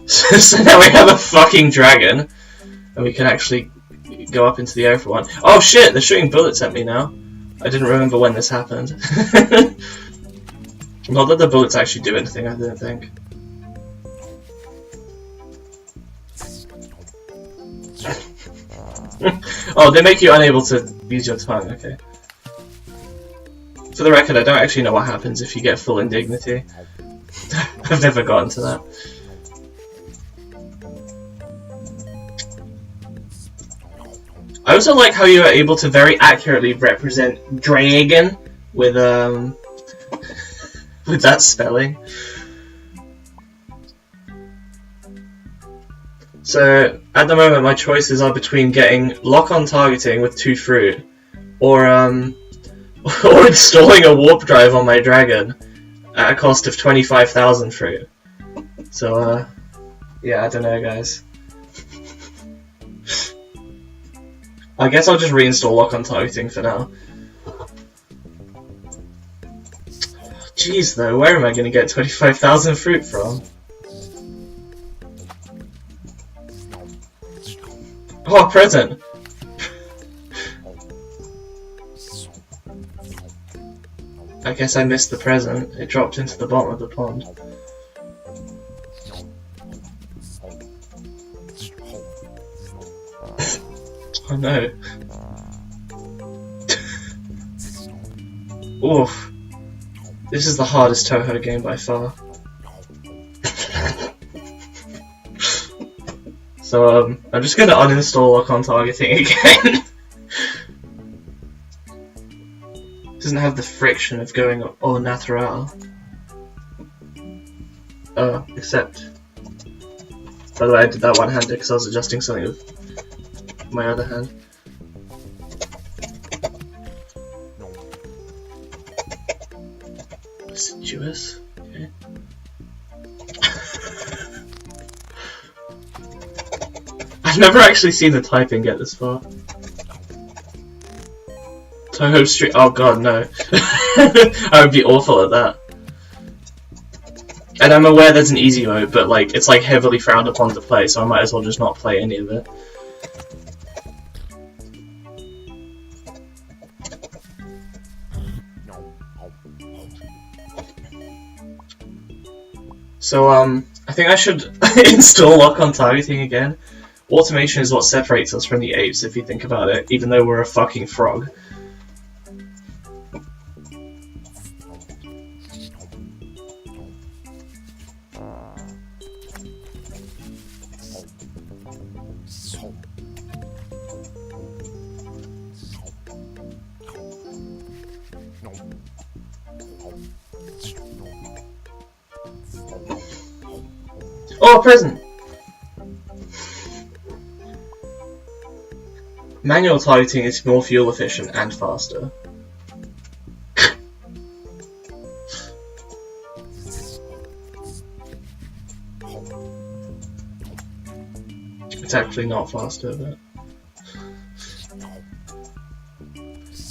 So now we have a fucking dragon, and we can actually go up into the air for one. Oh shit, they're shooting bullets at me now. I didn't remember when this happened. Not that the bullets actually do anything, I didn't think. Oh, they make you unable to use your tongue, okay. For the record, I don't actually know what happens if you get full indignity. I've never gotten to that. I also like how you are able to very accurately represent dragon with with that spelling. So at the moment my choices are between getting lock-on targeting with 2 fruit or or installing a warp drive on my dragon at a cost of 25,000 fruit. So yeah, I don't know guys. I guess I'll just reinstall lock-on targeting for now. Jeez though, where am I going to get 25,000 fruit from? Oh, a present! I guess I missed the present. It dropped into the bottom of the pond. Oh no. Oof. This is the hardest Toho game by far. So I'm just gonna uninstall lock-on targeting again. Doesn't have the friction of going au natural. Except... By the way, I did that one-handed because I was adjusting something with my other hand. Assiduous. Okay. I've never actually seen the typing get this far. Toho Street. Oh god, no. I would be awful at that. And I'm aware there's an easy mode, but like it's like heavily frowned upon to play, so I might as well just not play any of it. So, I think I should install lock-on targeting again. Automation is what separates us from the apes, if you think about it, even though we're a fucking frog. Oh, a present! Manual targeting is more fuel efficient and faster. It's actually not faster, but...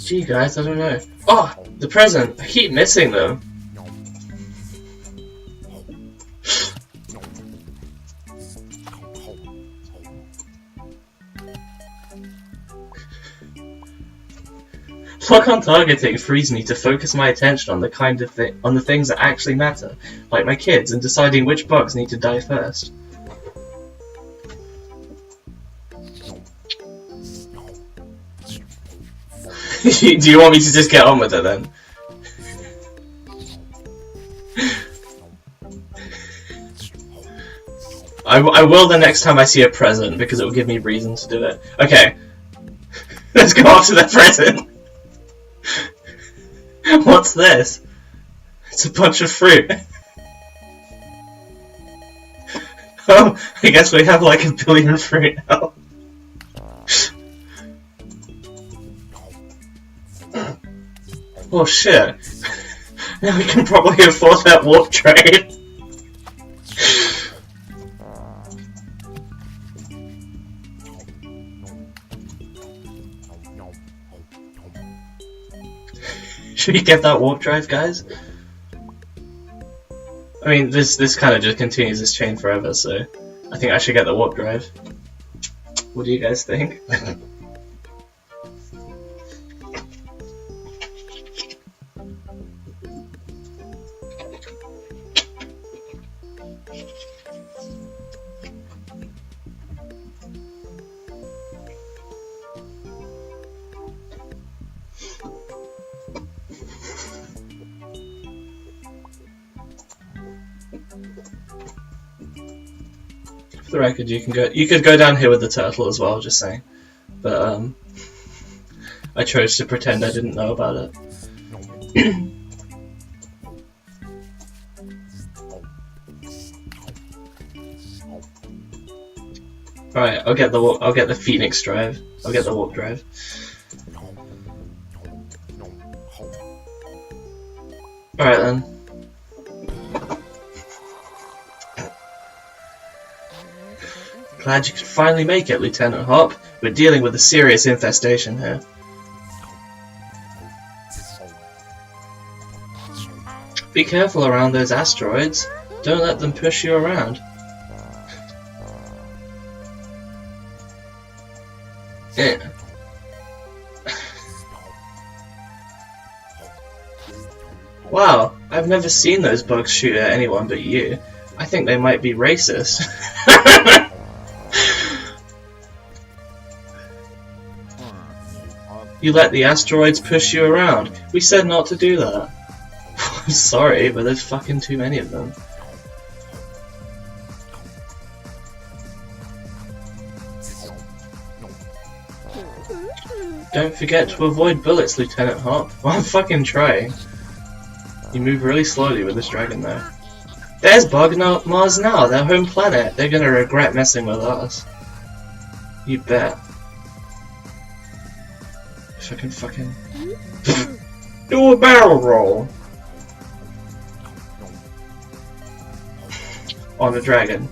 Gee guys, I don't know. Oh! The present! I keep missing them! Lock-on targeting frees me to focus my attention on the on the things that actually matter, like my kids, and deciding which bugs need to die first. Do you want me to just get on with it then? I will the next time I see a present, because it will give me reason to do it. Okay. Let's go after the present! What's this? It's a bunch of fruit. Oh, I guess we have like 1 billion fruit now. Oh shit. Now we can probably afford that warp trade. Should we get that warp drive, guys? I mean, this kind of just continues this chain forever, so I think I should get the warp drive. What do you guys think? For the record, you could go down here with the turtle as well, just saying. But I chose to pretend I didn't know about it. Alright, I'll get the Phoenix drive. I'll get the warp drive. Alright then. Glad you could finally make it, Lieutenant Hop. We're dealing with a serious infestation here. Be careful around those asteroids. Don't let them push you around. Yeah. Wow, I've never seen those bugs shoot at anyone but you. I think they might be racist. You let the asteroids push you around. We said not to do that. I'm sorry, but there's fucking too many of them. Don't forget to avoid bullets, Lieutenant Hop. Well, I'm fucking trying. You move really slowly with this dragon though. There's Mars now, their home planet. They're gonna regret messing with us. You bet. If I can fucking do a barrel roll on a dragon.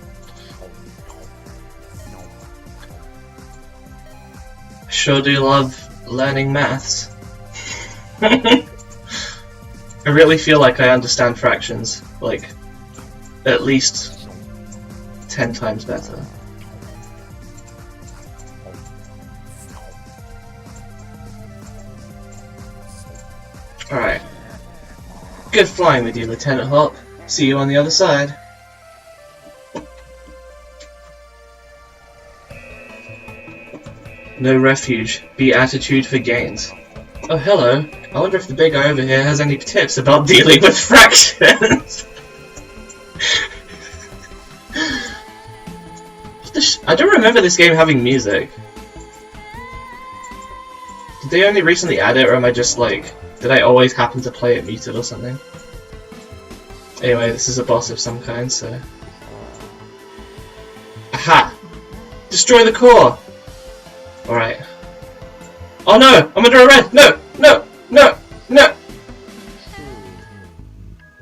I sure do love learning maths. I really feel like I understand fractions, like, at least 10 times better. Alright. Good flying with you, Lieutenant Hop. See you on the other side. No refuge. Be attitude for gains. Oh, hello. I wonder if the big guy over here has any tips about dealing with fractions. I don't remember this game having music. Did they only recently add it, or am I just like... Did I always happen to play it muted or something? Anyway, this is a boss of some kind, so... Aha! Destroy the core! Alright. Oh no! I'm under arrest! No! No! No! No!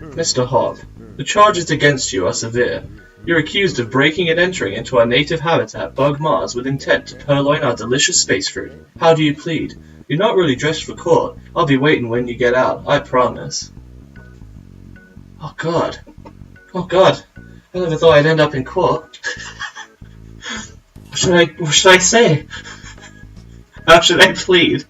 Mr. Hogg, the charges against you are severe. You're accused of breaking and entering into our native habitat, Bug Mars, with intent to purloin our delicious space fruit. How do you plead? You're not really dressed for court. I'll be waiting when you get out, I promise. Oh god. Oh god. I never thought I'd end up in court. What should I say? How should I plead?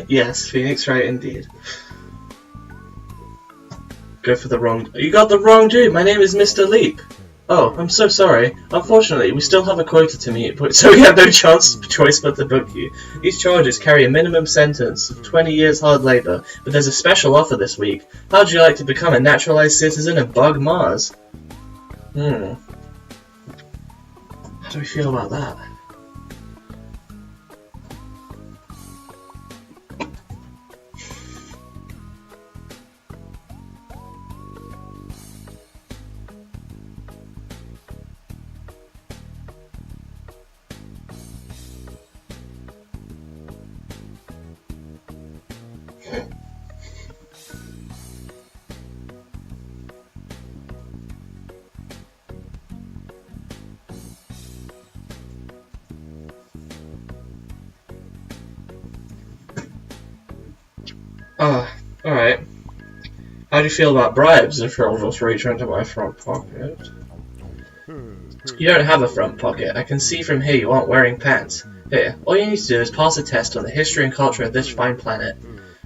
Yes, Phoenix Wright indeed. Go for the wrong... You got the wrong dude! My name is Mr. Leap! Oh, I'm so sorry. Unfortunately, we still have a quota to meet, so we have no choice but to book you. These charges carry a minimum sentence of 20 years hard labor, but there's a special offer this week. How'd you like to become a naturalized citizen of Bug Mars? How do we feel about that? Alright. How do you feel about bribes if you'll just reach into my front pocket? You don't have a front pocket. I can see from here you aren't wearing pants. Here, all you need to do is pass a test on the history and culture of this fine planet.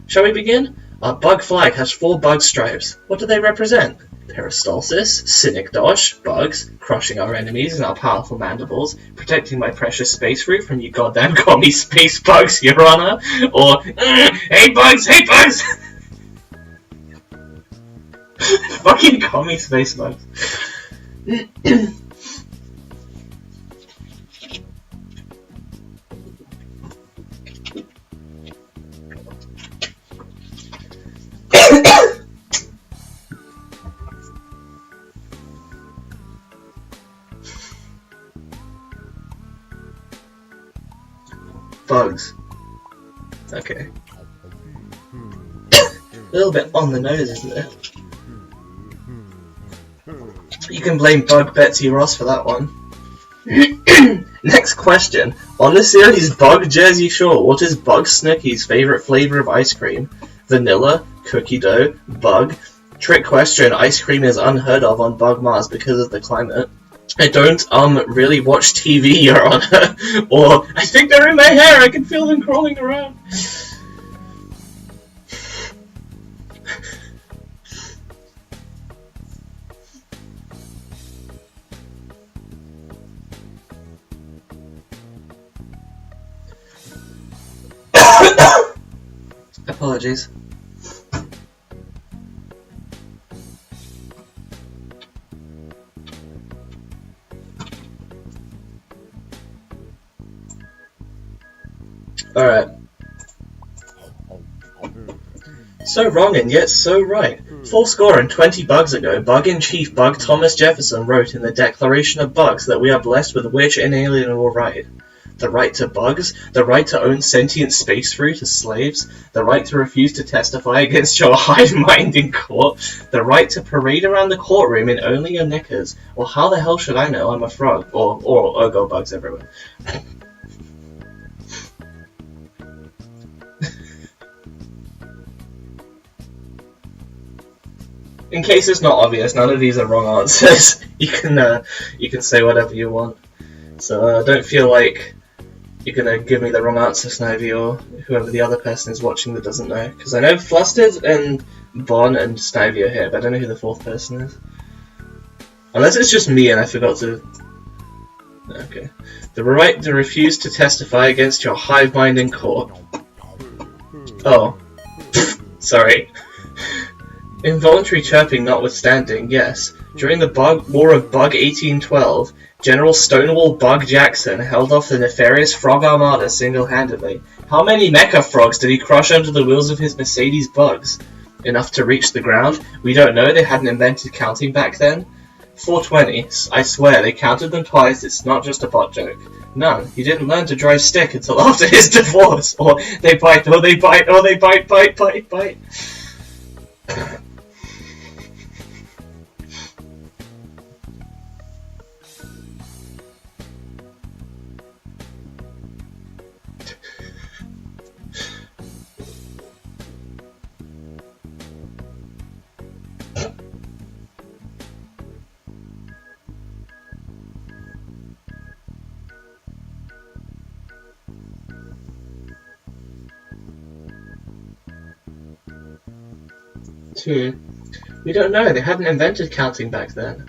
Shall we begin? Our bug flag has 4 bug stripes. What do they represent? Peristalsis, Cynic Dodge, bugs, crushing our enemies in our powerful mandibles, protecting my precious space route from you goddamn commie space bugs, Your Honor, or, hey bugs, hey bugs! Fucking commie space bugs. Bugs. Okay. A little bit on the nose, isn't it? You can blame Bug Betsy Ross for that one. Next question. On the series Bug Jersey Shore, what is Bug Snooky's favourite flavour of ice cream? Vanilla, cookie dough, bug. Trick question, ice cream is unheard of on Bug Mars because of the climate. I don't really watch TV, Your Honor. Or, I think they're in my hair, I can feel them crawling around. Apologies. Alright. So wrong and yet so right. 420 bugs ago, Bug-in-Chief Bug Thomas Jefferson wrote in the Declaration of Bugs that we are blessed with which inalienable right? The right to bugs, the right to own sentient space fruit as slaves, the right to refuse to testify against your hive mind in court, the right to parade around the courtroom in only your knickers. Well, how the hell should I know I'm a frog? Or go bugs everywhere. In case it's not obvious, none of these are wrong answers. You can say whatever you want. So don't feel like you're gonna give me the wrong answer, Snivy, or whoever the other person is watching that doesn't know. Because I know Flustered and Bon and Snivy are here, but I don't know who the fourth person is. Unless it's just me and I forgot to... Okay. The right to refuse to testify against your hive mind in court. Oh. Sorry. Involuntary chirping notwithstanding, yes. During the War of Bug 1812, General Stonewall Bug Jackson held off the nefarious Frog Armada single-handedly. How many mecha frogs did he crush under the wheels of his Mercedes Bugs? Enough to reach the ground? We don't know, they hadn't invented counting back then. 420. I swear, they counted them twice, it's not just a pot joke. None. He didn't learn to drive stick until after his divorce. Or they bite, or they bite, or they bite, bite. 2. We don't know, they hadn't invented counting back then.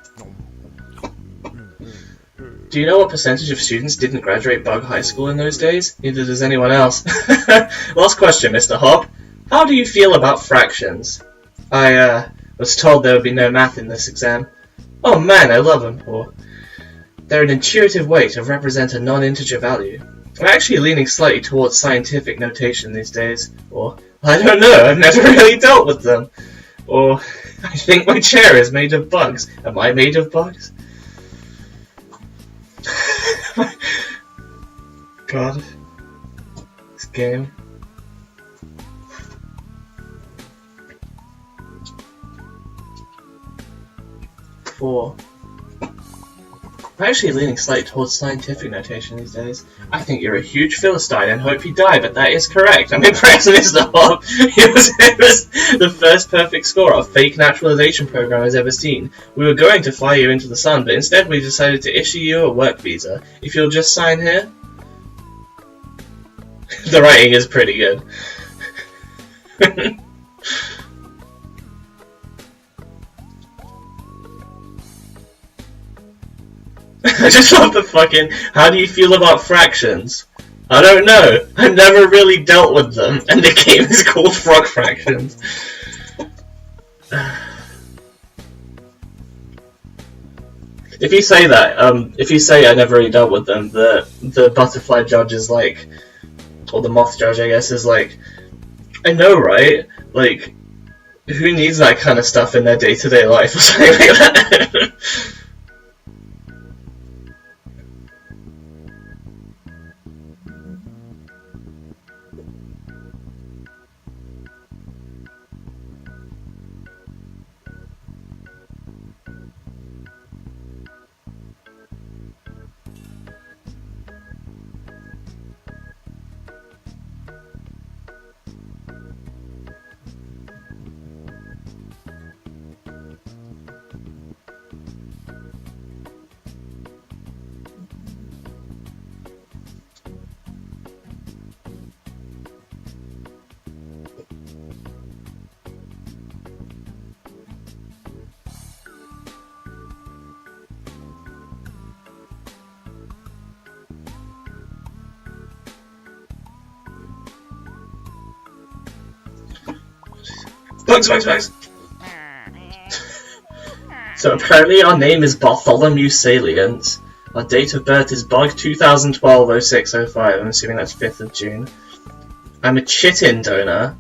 Do you know what percentage of students didn't graduate Bug High School in those days? Neither does anyone else. Last question, Mr. Hop. How do you feel about fractions? I was told there would be no math in this exam. Oh man, I love them. Or, they're an intuitive way to represent a non-integer value. I'm actually leaning slightly towards scientific notation these days. Or, I don't know, I've never really dealt with them. Or, I think my chair is made of bugs. Am I made of bugs? God. This game. Four. I'm actually leaning slightly towards scientific notation these days. I think you're a huge Philistine and hope you die, but that is correct. I'm impressed, Mr. Hop. It was the first perfect score our fake naturalization program has ever seen. We were going to fly you into the sun, but instead we decided to issue you a work visa. If you'll just sign here. The writing is pretty good. I just love the fucking, how do you feel about fractions? I don't know. I've never really dealt with them, and the game is called Frog Fractions. If you say that, if you say I never really dealt with them, the butterfly judge is like, or the moth judge, I guess, is like, I know, right? Like, who needs that kind of stuff in their day-to-day life or something like that? Bugs. So apparently our name is Bartholomew Salient. Our date of birth is Bug 2012-06-05. I'm assuming that's 5th of June. I'm a chitin donor.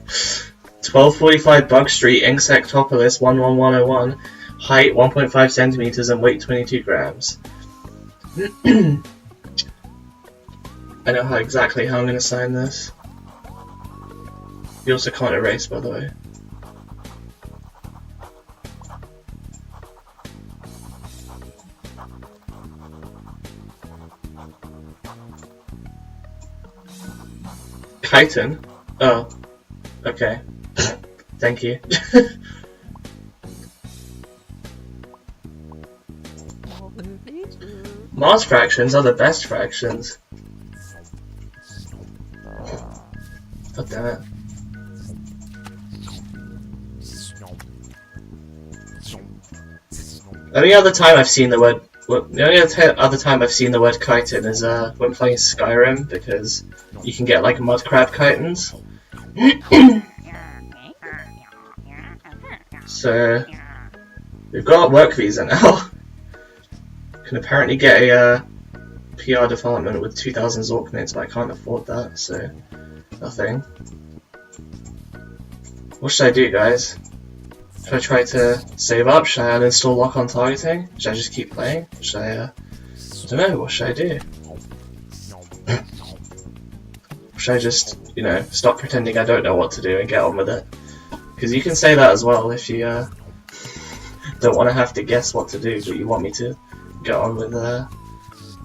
1245 Bug Street, Insectopolis 11101. Height 1.5 centimeters and weight 22 grams. I know exactly how I'm going to sign this. You also can't erase, by the way. Chitin? Oh. Okay. Thank you. Mars fractions are the best fractions. God damn it. The only other time I've seen the word chitin is when playing Skyrim, because you can get like mud crab chitins. So we've got a work visa now. Can apparently get a PR development with 2,000 Zork minutes, but I can't afford that, so nothing. What should I do, guys? Should I try to save up? Should I uninstall lock-on targeting? Should I just keep playing? Should I don't know, what should I do? Should I just, you know, stop pretending I don't know what to do and get on with it? Because you can say that as well if you don't want to have to guess what to do, but you want me to get on with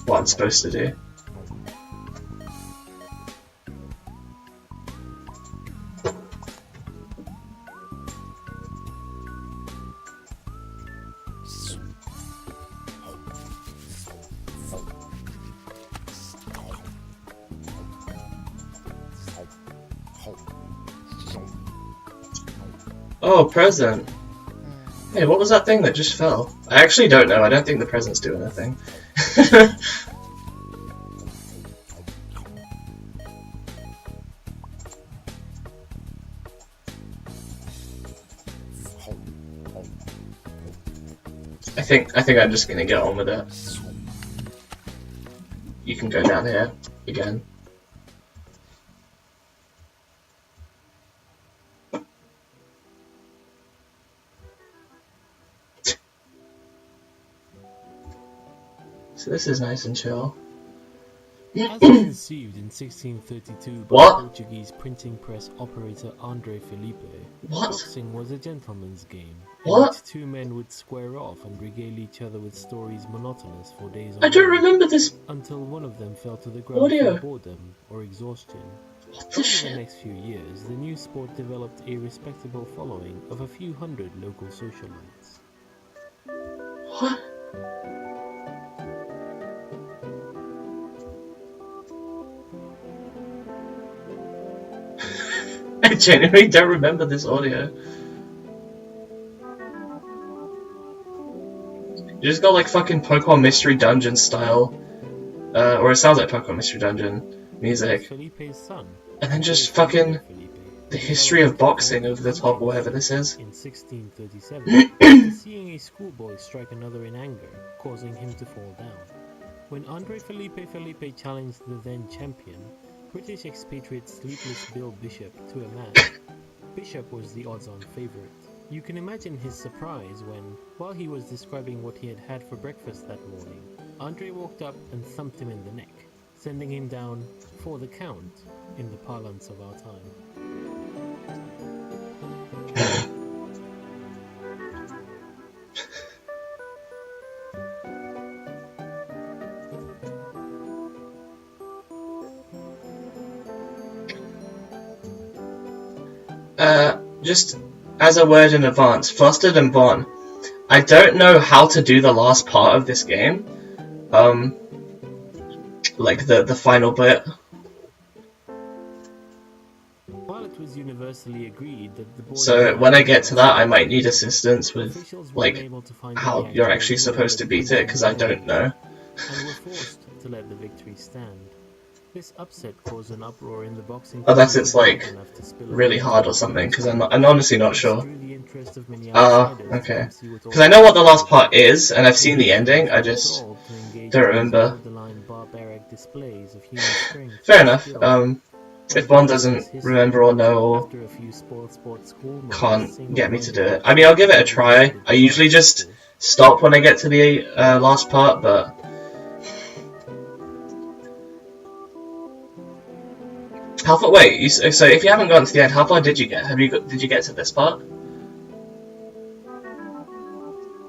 what I'm supposed to do. Oh, present. Hey, what was that thing that just fell? I actually don't know. I don't think the presents do anything. I think I'm just gonna get on with it. You can go down here again. So this is nice and chill. As conceived in 1632 by Portuguese printing press operator André Felipe, boxing was a gentleman's game, in which two men would square off and regale each other with stories monotonous for days on I don't remember this. Until one of them fell to the ground from boredom or exhaustion. Over the next few years, the new sport developed a respectable following of a few hundred local socialites. What? I genuinely don't remember this audio. You just got like fucking Pokemon Mystery Dungeon style, or it sounds like Pokemon Mystery Dungeon music, and then just fucking the history of boxing over the top, or whatever this is. In 1637, after seeing a schoolboy strike another in anger, causing him to fall down. When André Felipe challenged the then champion, British expatriate Sleepless Bill Bishop, to a match, Bishop was the odds-on favourite. You can imagine his surprise when, while he was describing what he had had for breakfast that morning, André walked up and thumped him in the neck, sending him down for the count, in the parlance of our time. Just as a word in advance, Flustered and Bon, I don't know how to do the last part of this game. Like the final bit. While it was universally agreed that the boy so when I get to that, I might need assistance with like how you're actually supposed to beat it, because I don't know. And were forced to let the victory stand. This upset caused an uproar in the boxing. Unless it's like really hard or something, because I'm honestly not sure. Okay. Because I know what the last part is, and I've seen the ending. I just don't remember. Fair enough. If one doesn't remember or know or can't get me to do it, I mean, I'll give it a try. I usually just stop when I get to the last part, but. How far? Wait. So if you haven't gotten to the end, how far did you get? Did you get to this part?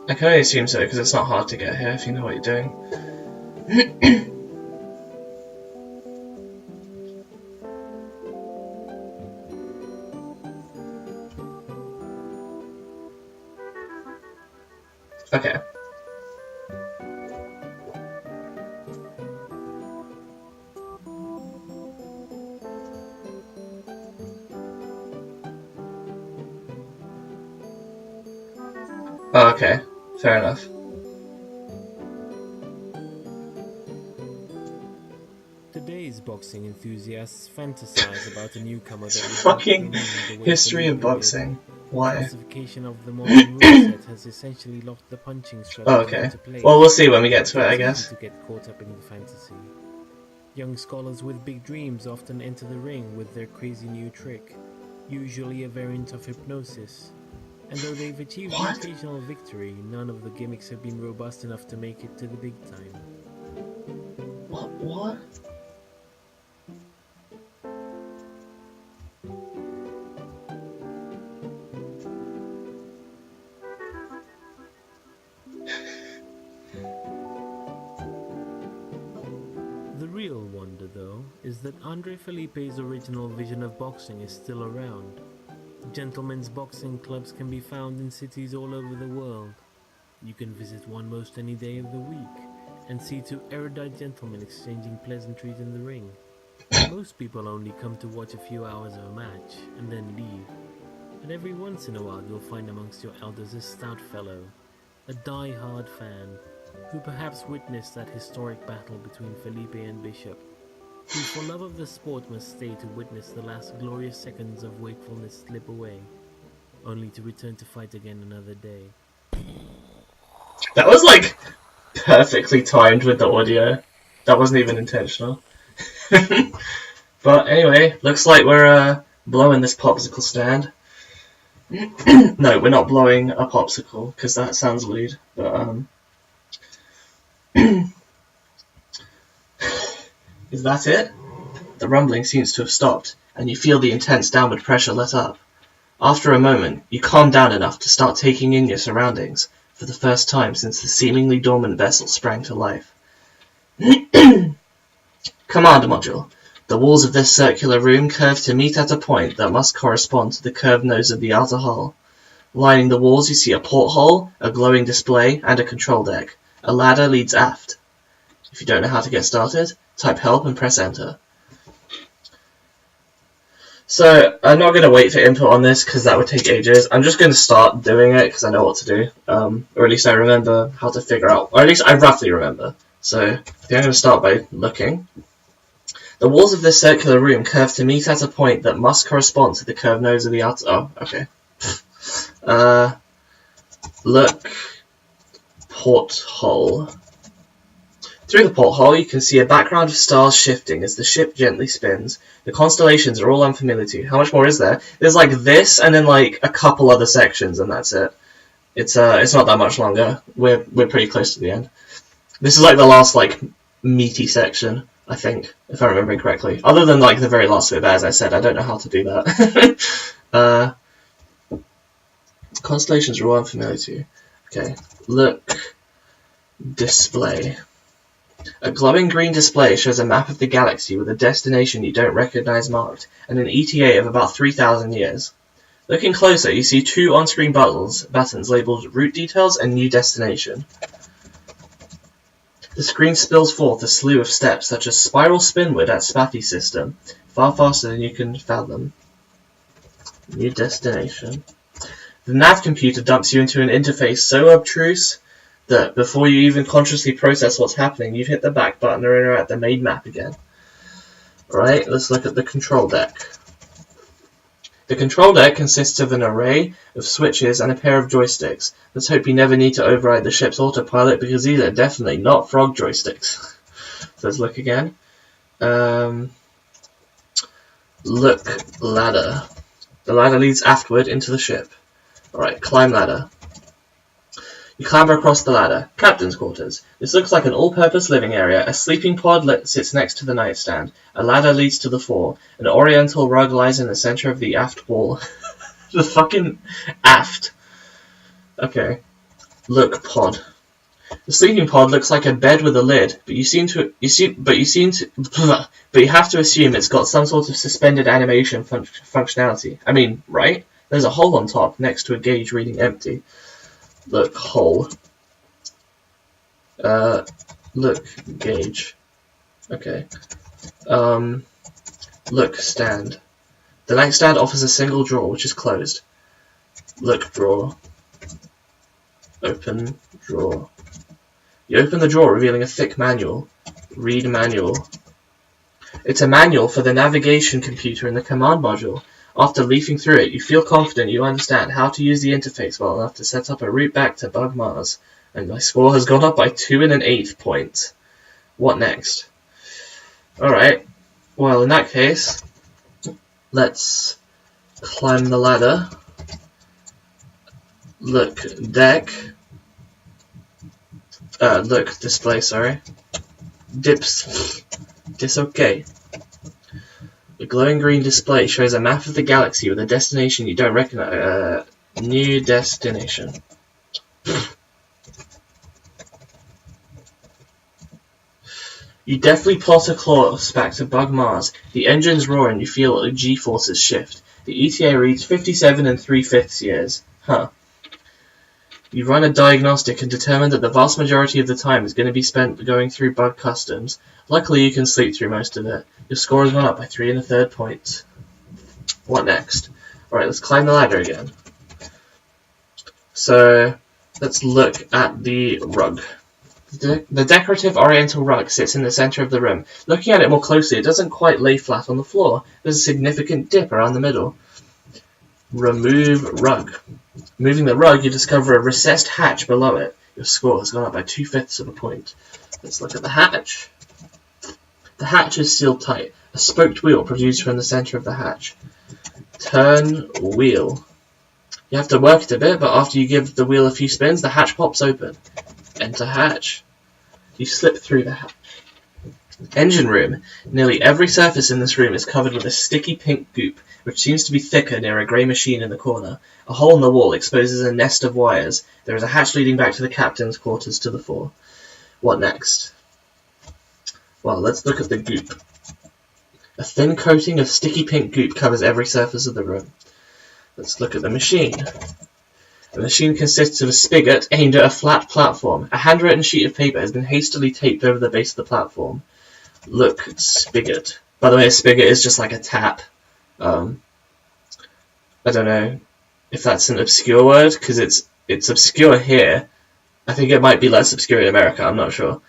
I can only assume so, because it's not hard to get here if you know what you're doing. Okay. Oh, okay. Fair enough. Today's boxing enthusiasts fantasize about a newcomer that would rock the Fucking ring the way history of Felipe did. boxing. The Why? falsification of the modern rule set has essentially locked the punching Oh, strategy okay. into Well, we'll place, see when we get to so it, I it's easy guess. to get caught up in the fantasy. Young scholars with big dreams often enter the ring with their crazy new trick, usually a variant of hypnosis. And though they've achieved the What? occasional victory, none of the gimmicks have been robust enough to make it to the big time. What? The real wonder, though, is that Andre Felipe's original vision of boxing is still around. Gentlemen's boxing clubs can be found in cities all over the world. You can visit one most any day of the week and see two erudite gentlemen exchanging pleasantries in the ring. Most people only come to watch a few hours of a match and then leave. But every once in a while you'll find amongst your elders a stout fellow, a die-hard fan, who perhaps witnessed that historic battle between Felipe and Bishop, who for love of the sport must stay to witness the last glorious seconds of wakefulness slip away, only to return to fight again another day. That was like perfectly timed with the audio. That wasn't even intentional. But anyway, looks like we're blowing this popsicle stand. No, we're not blowing a popsicle because that sounds lewd. But is that it? The rumbling seems to have stopped, and you feel the intense downward pressure let up. After a moment, you calm down enough to start taking in your surroundings for the first time since the seemingly dormant vessel sprang to life. Command module. The walls of this circular room curve to meet at a point that must correspond to the curved nose of the outer hull. Lining the walls you see a porthole, a glowing display, and a control deck. A ladder leads aft. If you don't know how to get started, type help and press enter. So, I'm not going to wait for input on this because that would take ages. I'm just going to start doing it because I know what to do. Or at least I remember how to figure out, or at least I roughly remember. So, I think I'm going to start by looking. The walls of this circular room curve to meet at a point that must correspond to the curved nose of the outer... Oh, okay. Look. Porthole. Through the porthole, you can see a background of stars shifting as the ship gently spins. The constellations are all unfamiliar to you. How much more is there? There's like this, and then like a couple other sections, and that's it. It's not that much longer. We're pretty close to the end. This is like the last like meaty section, I think, if I'm remembering correctly. Other than like the very last bit, but as I said, I don't know how to do that. Constellations are all unfamiliar to you. Okay, look. Display. A glowing green display shows a map of the galaxy with a destination you don't recognize marked, and an ETA of about 3,000 years. Looking closer, you see two on-screen buttons labeled Route Details and New Destination. The screen spills forth a slew of steps, such as spiral spinward at Spathi system, far faster than you can fathom. New Destination. The nav computer dumps you into an interface so obtruse that before you even consciously process what's happening, you've hit the back button and are at the main map again. Alright, let's look at the control deck. The control deck consists of an array of switches and a pair of joysticks. Let's hope you never need to override the ship's autopilot because these are definitely not frog joysticks. So let's look again. Look, ladder. The ladder leads aftward into the ship. Alright, climb ladder. You clamber across the ladder. Captain's quarters. This looks like an all-purpose living area. A sleeping pod sits next to the nightstand. A ladder leads to the fore. An oriental rug lies in the center of the aft wall. The fucking aft. Okay. Look, pod. The sleeping pod looks like a bed with a lid, but you have to assume it's got some sort of suspended animation functionality. I mean, right? There's a hole on top next to a gauge reading empty. Look, hole. Look, gauge. Okay. Look, stand. The nightstand offers a single drawer, which is closed. Look, drawer. Open drawer. You open the drawer, revealing a thick manual. Read manual. It's a manual for the navigation computer in the command module. After leafing through it, you feel confident you understand how to use the interface well enough to set up a route back to Bug Mars. And my score has gone up by 2 1/8 points. What next? Alright, well in that case, let's climb the ladder. Look display, sorry. Okay. The glowing green display shows a map of the galaxy with a destination you don't recognize. New destination. You deftly plot a course back to Bug Mars. The engines roar and you feel a G-forces shift. The ETA reads 57 3/5 years. Huh. You run a diagnostic and determine that the vast majority of the time is going to be spent going through bug customs. Luckily, you can sleep through most of it. Your score has gone up by 3 1/3 points. What next? Alright, let's climb the ladder again. So, let's look at the rug. The decorative oriental rug sits in the center of the room. Looking at it more closely, it doesn't quite lay flat on the floor. There's a significant dip around the middle. Remove rug. Moving the rug, you discover a recessed hatch below it. Your score has gone up by 2/5 of a point. Let's look at the hatch. The hatch is sealed tight. A spoked wheel protrudes from the center of the hatch. Turn wheel. You have to work it a bit, but after you give the wheel a few spins, the hatch pops open. Enter hatch. You slip through the hatch. Engine room. Nearly every surface in this room is covered with a sticky pink goop, which seems to be thicker near a grey machine in the corner. A hole in the wall exposes a nest of wires. There is a hatch leading back to the captain's quarters to the fore. What next? Well, let's look at the goop. A thin coating of sticky pink goop covers every surface of the room. Let's look at the machine. The machine consists of a spigot aimed at a flat platform. A handwritten sheet of paper has been hastily taped over the base of the platform. Look, spigot. By the way, a spigot is just like a tap. I don't know if that's an obscure word, because it's obscure here. I think it might be less obscure in America, I'm not sure.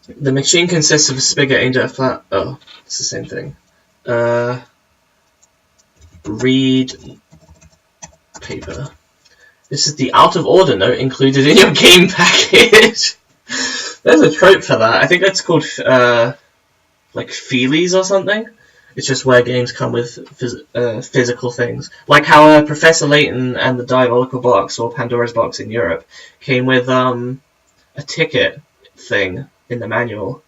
The machine consists of a spigot aimed at a flat... Oh, it's the same thing. Read paper. This is the out of order note included in your game package. There's a trope for that. I think that's called like feelies or something. It's just where games come with physical things. Like how Professor Layton and the Diabolical Box, or Pandora's Box in Europe, came with a ticket thing in the manual.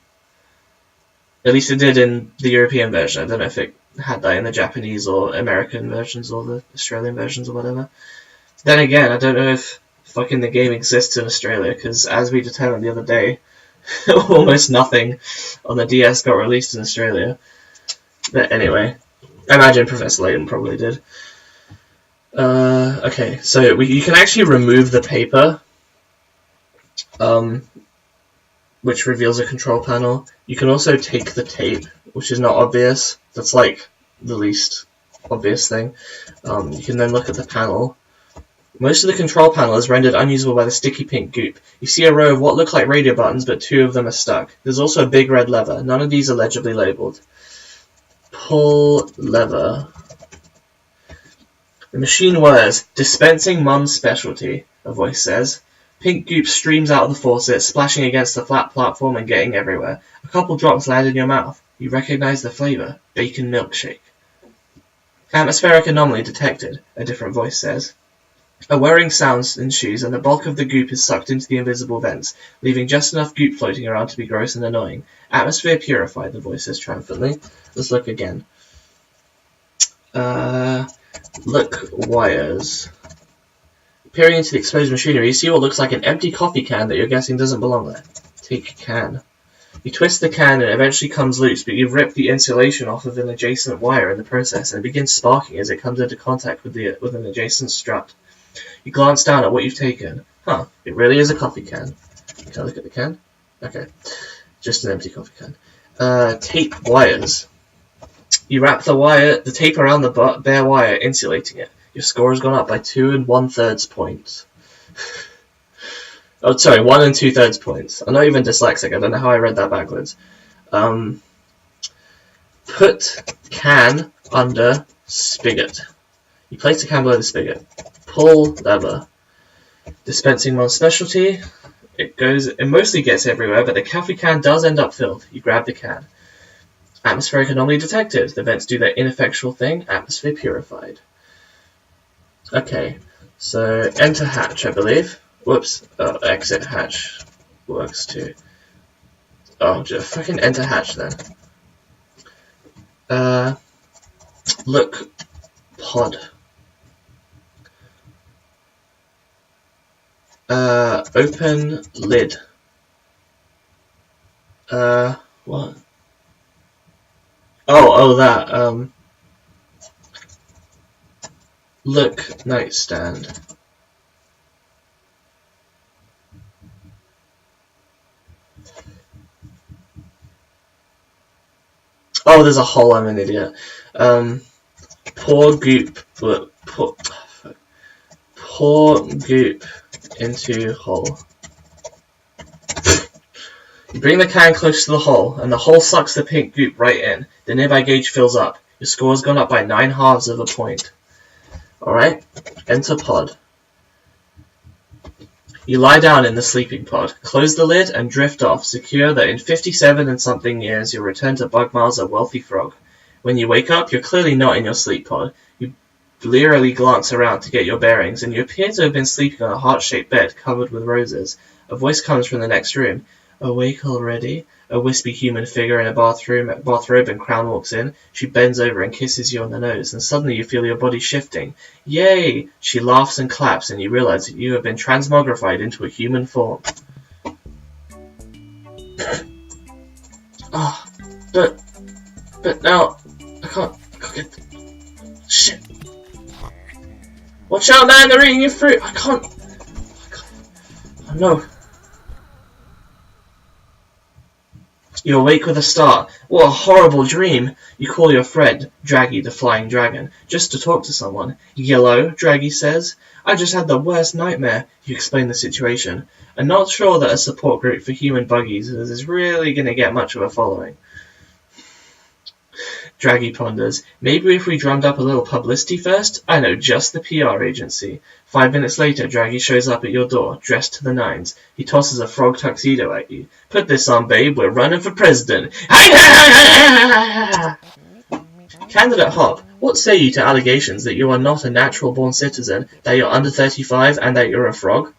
At least it did in the European version. I don't know if it had that in the Japanese or American versions or the Australian versions or whatever. Then again, I don't know if fucking the game exists in Australia, because as we determined the other day, almost nothing on the DS got released in Australia. But anyway, I imagine Professor Layton probably did. Okay, so you can actually remove the paper, which reveals a control panel. You can also take the tape, which is not obvious. That's like the least obvious thing. You can then look at the panel. Most of the control panel is rendered unusable by the sticky pink goop. You see a row of what look like radio buttons, but 2 of them are stuck. There's also a big red lever. None of these are legibly labeled. Pull lever. The machine whirs. Dispensing Mum's specialty, a voice says. Pink goop streams out of the faucet, splashing against the flat platform and getting everywhere. A couple drops land in your mouth. You recognize the flavor. Bacon milkshake. Atmospheric anomaly detected, a different voice says. A whirring sound ensues, and the bulk of the goop is sucked into the invisible vents, leaving just enough goop floating around to be gross and annoying. Atmosphere purified, the voice says triumphantly. Let's look again. Look, wires. Peering into the exposed machinery, you see what looks like an empty coffee can that you're guessing doesn't belong there. Take can. You twist the can and it eventually comes loose, but you've ripped the insulation off of an adjacent wire in the process, and it begins sparking as it comes into contact with an adjacent strut. You glance down at what you've taken. Huh, it really is a coffee can. Can I look at the can? Okay, just an empty coffee can. Tape wires. You wrap the tape around the bare wire, insulating it. Your score has gone up by 2 1/3 points. Oh, sorry, 1 2/3 points. I'm not even dyslexic. I don't know how I read that backwards. Put can under spigot. You place the can below the spigot. Pull lever. Dispensing one specialty. It mostly gets everywhere, but the coffee can does end up filled. You grab the can. Atmospheric anomaly detected. The vents do their ineffectual thing. Atmosphere purified. Okay, so enter hatch, I believe. Whoops. Oh, exit hatch works too. Oh, just fucking enter hatch then. Look, pod. Open lid. What? Oh, that. Look, nightstand. Oh, there's a hole, I'm an idiot. Pour goop. Pour goop into hole. You bring the can close to the hole, and the hole sucks the pink goop right in. The nearby gauge fills up. Your score has gone up by 9/2 of a point. Alright, enter pod. You lie down in the sleeping pod, close the lid, and drift off, secure that in 57 and something years you'll return to Bugmiles a wealthy frog. When you wake up, you're clearly not in your sleep pod. You blearily glance around to get your bearings, and you appear to have been sleeping on a heart-shaped bed covered with roses. A voice comes from the next room. Awake already? A wispy human figure in a bathrobe and crown walks in. She bends over and kisses you on the nose, and suddenly you feel your body shifting. Yay! She laughs and claps, and you realize that you have been transmogrified into a human form. Ah, but now I can't get. Shit! Watch out, man! They're eating your fruit. I can't. Oh no. You awake with a start. What a horrible dream! You call your friend, Draggy the Flying Dragon, just to talk to someone. Yellow, Draggy says. I just had the worst nightmare. You explain the situation. I'm not sure that a support group for human buggies is really going to get much of a following. Draggy ponders. Maybe if we drummed up a little publicity first? I know just the PR agency. 5 minutes later, Draggy shows up at your door, dressed to the nines. He tosses a frog tuxedo at you. Put this on, babe. We're running for president. Candidate Hop, what say you to allegations that you are not a natural-born citizen, that you're under 35, and that you're a frog?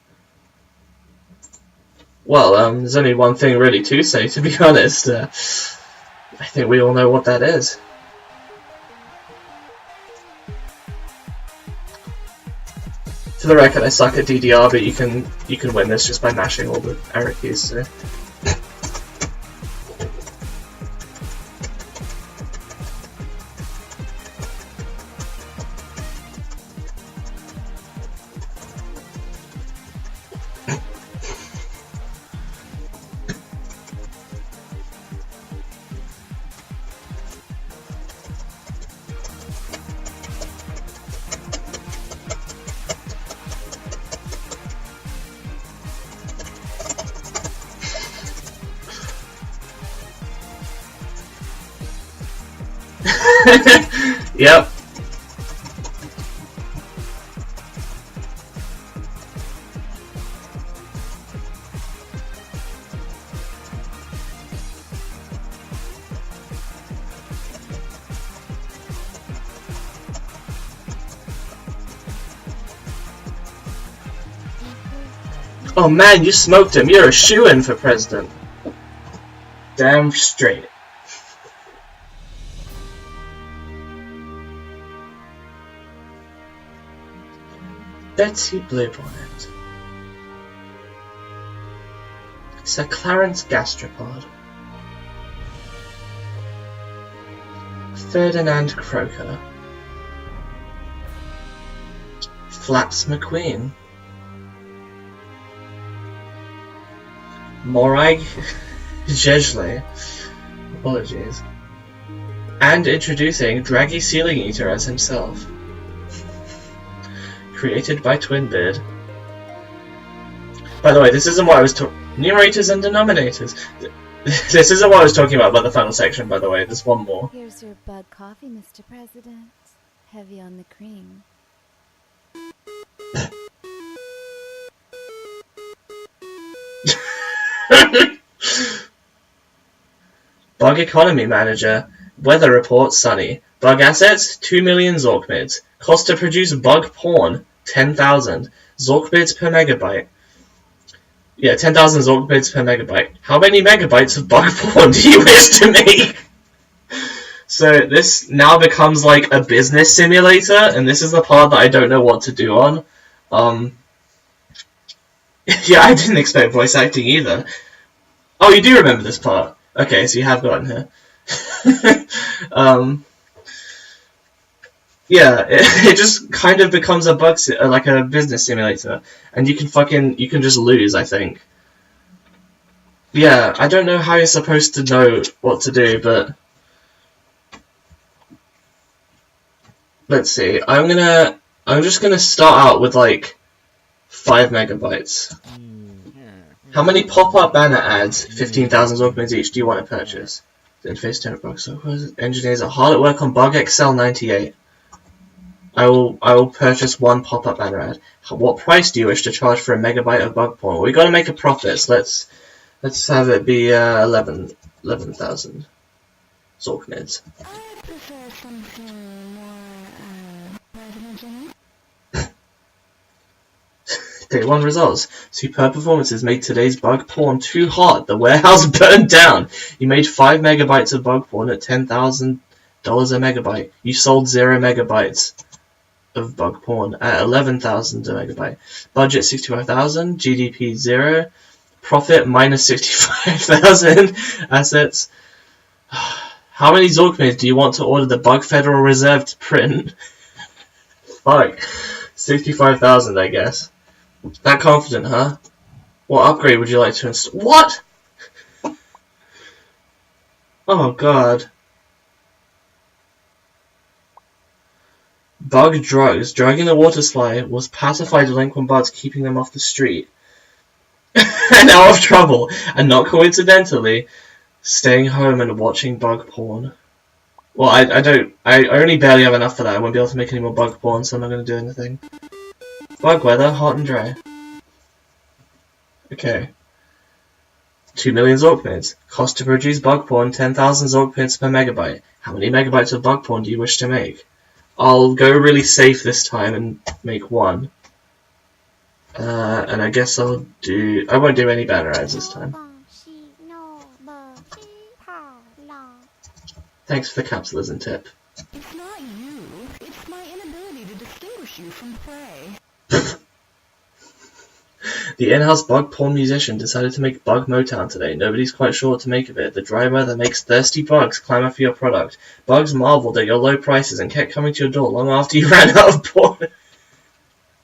Well, there's only one thing really to say, to be honest. I think we all know what that is. For the record, I suck at DDR, but you can win this just by mashing all the arrow keys. So. Yep. Oh man, you smoked him. You're a shoo-in for president. Damn straight. Betsy Bluebonnet. Sir Clarence Gastropod. Ferdinand Croker. Flaps McQueen. Morag Jesley. Apologies. And introducing Draggy Ceiling Eater as himself. Created by Twinbeard. By the way, this isn't what I was talking. Numerators and denominators. This isn't what I was talking about the final section. By the way, there's one more. Here's your bug coffee, Mr. President. Heavy on the cream. Bug economy manager. Weather report sunny. Bug assets 2 million Zorkmids. Cost to produce bug porn 10,000 Zorkmids per megabyte. Yeah, 10,000 Zorkmids per megabyte. How many megabytes of bug porn do you wish to make? So this now becomes like a business simulator, and this is the part that I don't know what to do on. Yeah, I didn't expect voice acting either. Oh, you do remember this part. Okay, so you have gotten here. Yeah, it just kind of becomes a like a business simulator, and you can just lose, I think. Yeah, I don't know how you're supposed to know what to do, but let's see. I'm just gonna start out with like 5 megabytes. How many pop-up banner ads, 15,000 Zorkmids each, do you want to purchase? The interface 10 bucks. Engineers are hard at work on Bug XL 98. I will purchase 1 pop-up banner ad. What price do you wish to charge for a megabyte of bug porn? We gotta make a profit. So let's have it be 11,000 Zorkmids. I prefer something more residential. Day 1 results. Superb performances made today's bug porn too hot. The warehouse burned down. You made 5 megabytes of bug porn at $10,000 a megabyte. You sold 0 megabytes of bug porn at 11,000 a megabyte. Budget 65,000. GDP 0. Profit minus 65,000. Assets. How many Zorkmids do you want to order the Bug Federal Reserve to print? Fuck. 65,000, I guess. That confident, huh? What upgrade would you like to install? What? Oh god. Bug drugs. Drugging the water supply was pacify delinquent bugs, keeping them off the street. And out of trouble. And not coincidentally, staying home and watching bug porn. Well, I only barely have enough for that. I won't be able to make any more bug porn, so I'm not going to do anything. Bug weather, hot and dry. Okay. 2 million Zorkmids. Cost to produce bug porn, 10,000 Zorkmids per megabyte. How many megabytes of bug porn do you wish to make? I'll go really safe this time and make 1. And I guess I won't do any banner ads this time. Thanks for the capsules and tip. It's not you. It's my inability to distinguish you from prey. The in-house bug porn musician decided to make Bug Motown today. Nobody's quite sure what to make of it. The driver that makes thirsty bugs clamor for your product. Bugs marveled at your low prices and kept coming to your door long after you ran out of porn.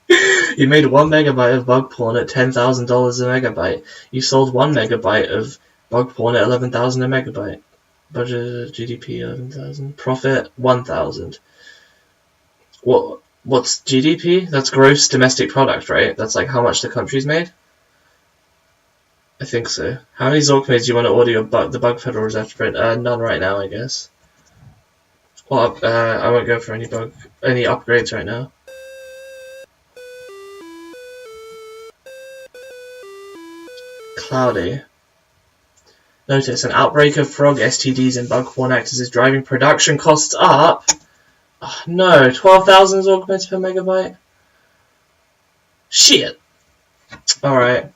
You made 1 megabyte of bug porn at $10,000 a megabyte. You sold 1 megabyte of bug porn at 11,000 a megabyte. Budget GDP 11,000. Profit 1,000. What's GDP? That's gross domestic product, right? That's like how much the country's made? I think so. How many Zorkmids do you want to order the Bug Federal Reserve to print? None right now, I guess. Well, I won't go for any upgrades right now. Cloudy. Notice, an outbreak of frog STDs in bug porn actors is driving production costs up. Oh, no, 12,000 Zorkmids per megabyte? Shit! Alright.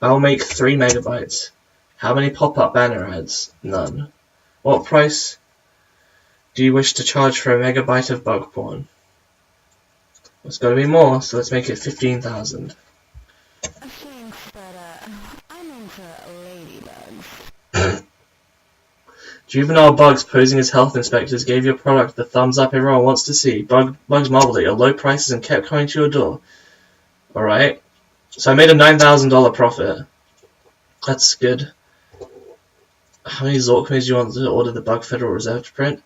I'll make 3 megabytes. How many pop-up banner ads? None. What price do you wish to charge for a megabyte of bug porn? It's gotta be more, so let's make it 15,000. Thanks, but I'm into ladybugs. Juvenile bugs posing as health inspectors gave your product the thumbs up everyone wants to see. Bugs marveled at your low prices and kept coming to your door. Alright. So I made a $9,000 profit. That's good. How many Zorkmids do you want to order the Bug Federal Reserve to print?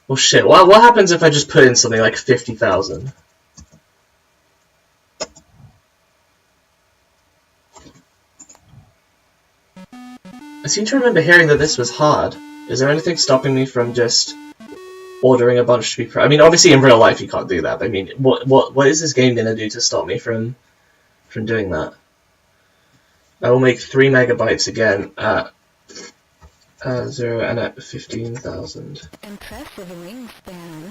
Well shit, what happens if I just put in something like 50,000? seem to remember hearing that this was hard. Is there anything stopping me from just ordering a bunch to be I mean, obviously in real life you can't do that, but I mean, what is this game gonna do to stop me from doing that? I will make 3 megabytes again at 0 and at 15,000. Impressive wingspan.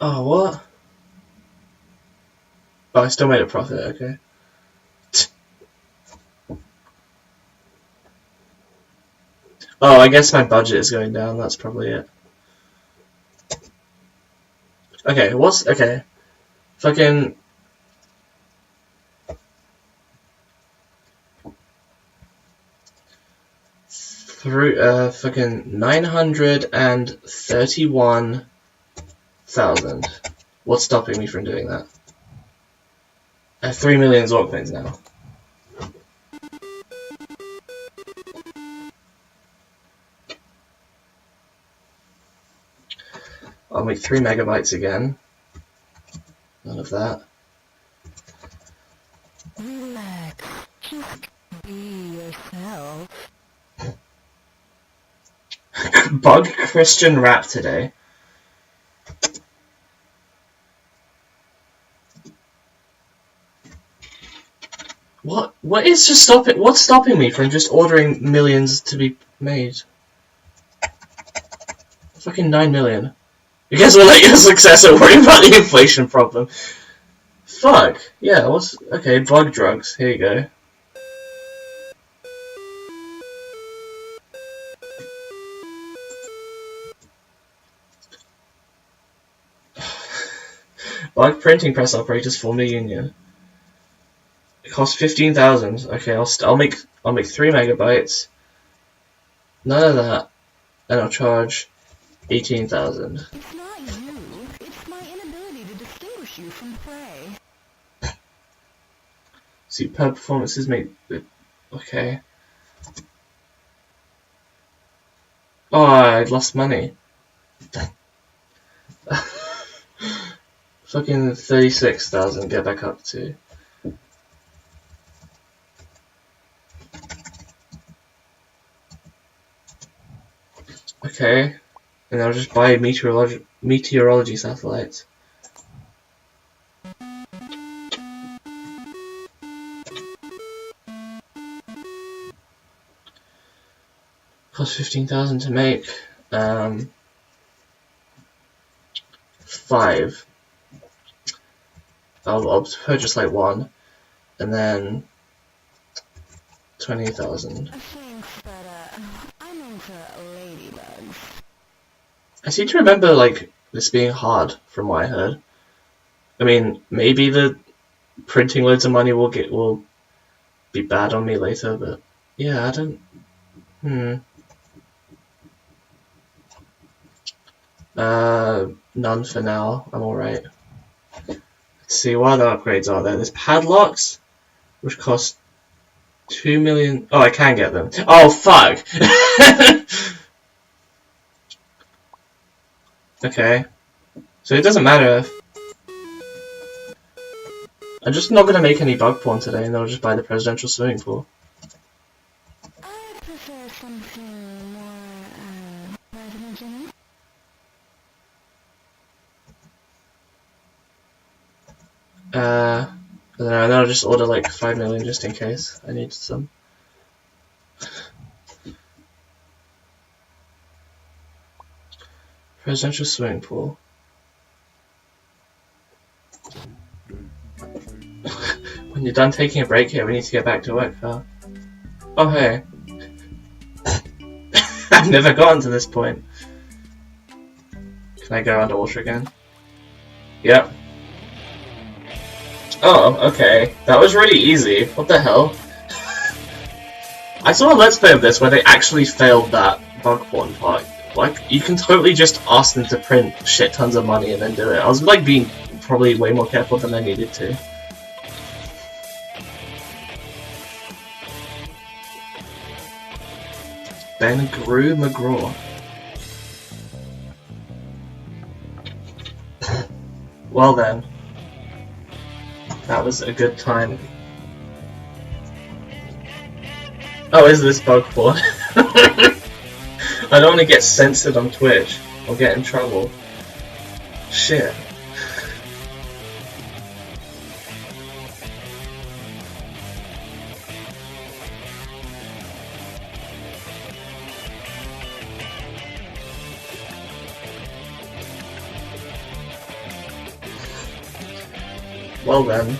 Oh, what? Oh, I still made a profit, okay. Oh, I guess my budget is going down, that's probably it. Okay, okay. Fucking... Through, fucking 931,000. What's stopping me from doing that? I have 3 million Zork coins now. I'll make 3 megabytes again. None of that. Relax. Just be yourself. Bug Christian rap today. What is just stopping? What's stopping me from just ordering millions to be made? Fucking 9 million. I guess we'll let your successor worry about the inflation problem. Fuck. Yeah, okay, bug drugs. Here you go. Bug printing press operators formed a union. It costs 15,000. Okay, I'll make 3 megabytes. None of that, and I'll charge 18,000. It's not you. It's my inability to distinguish you from prey. Superb performances make... Okay. Oh, I lost money. Fucking 36,000, get back up to. Okay. And I'll just buy meteorology satellites. Cost 15,000 to make. 5. I'll purchase like 1, and then 20,000. Thanks, but I'm into ladybugs. I seem to remember like this being hard, from what I heard. I mean, maybe the printing loads of money will be bad on me later, but yeah, I don't. None for now. I'm alright. Let's see what other upgrades are there. There's padlocks, which cost 2 million. Oh, I can get them. Oh, fuck! Okay. So it doesn't matter if... I'm just not gonna make any bug porn today, and I'll just buy the presidential swimming pool. I prefer something more, presidential. I don't know, and then I'll just order like 5 million just in case I need some. Presidential swimming pool. When you're done taking a break here, we need to get back to work, huh? Oh, hey. I've never gotten to this point. Can I go underwater again? Yep. Oh, okay. That was really easy. What the hell? I saw a Let's Play of this where they actually failed that bug porn part. Like, you can totally just ask them to print shit tons of money and then do it. I was like being probably way more careful than I needed to. Ben Gru McGraw. Well then. That was a good time. Oh, is this bug port? I don't want to get censored on Twitch or get in trouble. Shit. Well then.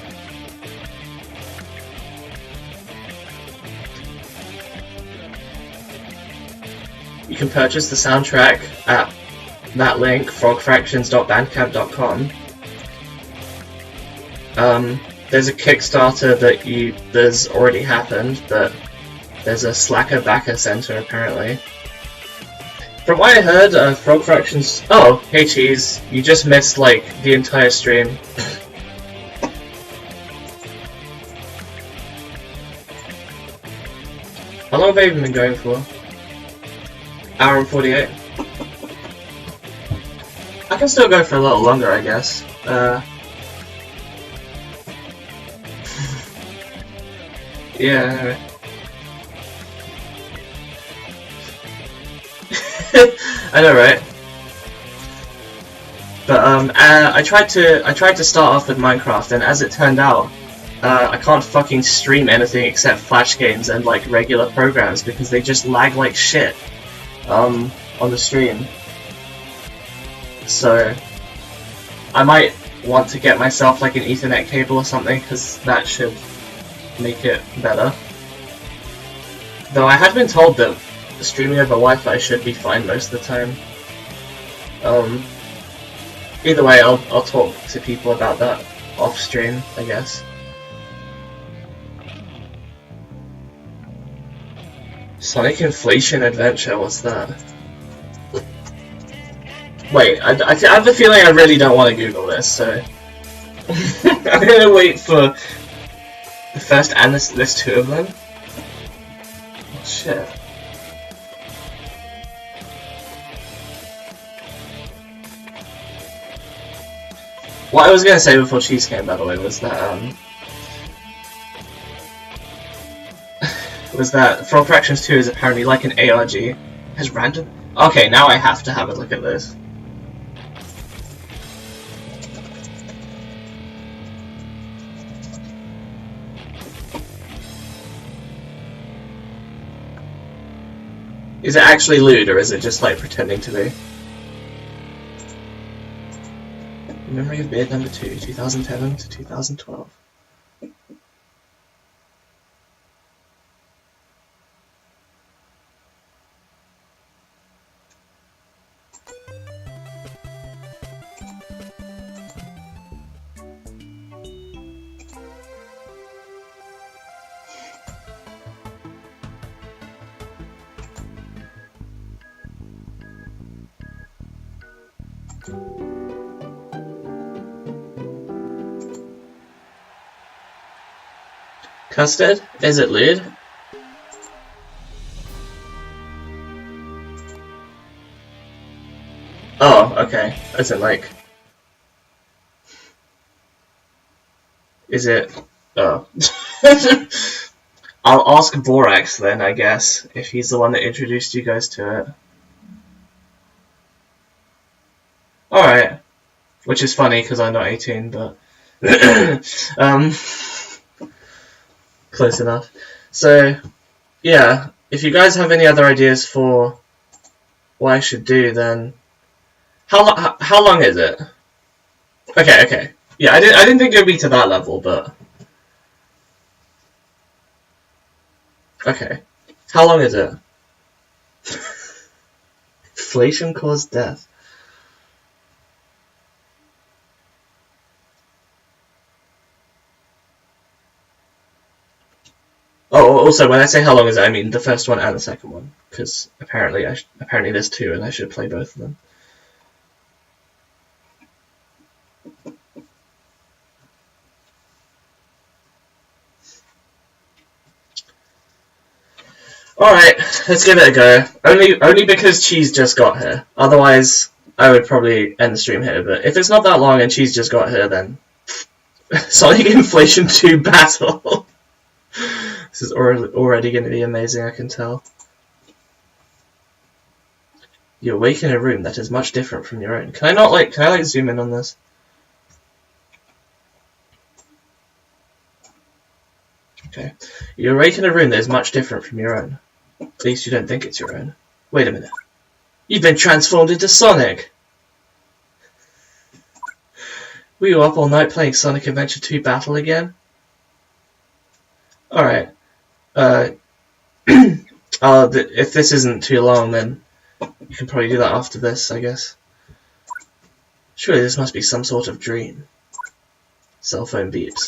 You can purchase the soundtrack at that link, frogfractions.bandcamp.com. There's a Kickstarter that's already happened, but there's a Slacker Backer Center apparently. From what I heard, Frog Fractions... Oh, hey Cheese, you just missed like the entire stream. How long have I even been going for? Hour and 48. I can still go for a little longer, I guess. Yeah. I know, right? But I tried to start off with Minecraft, and as it turned out, I can't fucking stream anything except Flash games and like regular programs because they just lag like shit on the stream. So I might want to get myself like an Ethernet cable or something because that should make it better. Though I had been told that streaming over Wi-Fi should be fine most of the time. Either way, I'll talk to people about that off stream, I guess. Sonic Inflation Adventure, what's that? Wait, I have the feeling I really don't want to Google this, so... I'm gonna wait for the first and there's two of them? Oh, shit. What I was gonna say before Cheese came, by the way, was that Frog Fractions 2 is apparently like an ARG. Has random... Okay, now I have to have a look at this. Is it actually lewd, or is it just like pretending to be? Memory of Beard number 2, 2010 to 2012. Custard? Is it lewd? Oh, okay. As in like... Is it... Oh. I'll ask Borax then, I guess, if he's the one that introduced you guys to it. Alright. Which is funny, because I'm not 18, but... Close enough. So, yeah, if you guys have any other ideas for what I should do, then... How long is it? Okay. Yeah, I didn't think it would be to that level, but... Okay. How long is it? Inflation caused death. Oh, also, when I say how long is it, I mean the first one and the second one, because apparently there's two, and I should play both of them. Alright, let's give it a go. Only because Cheese just got here. Otherwise, I would probably end the stream here, but if it's not that long and Cheese just got here, then... Sonic Inflation 2 Battle! This is already going to be amazing, I can tell. You awake in a room that is much different from your own. Can I zoom in on this? Okay. You awake in a room that is much different from your own. At least you don't think it's your own. Wait a minute. You've been transformed into Sonic! Were you up all night playing Sonic Adventure 2 Battle again? Alright. If this isn't too long, then you can probably do that after this, I guess. Surely this must be some sort of dream. Cell phone beeps.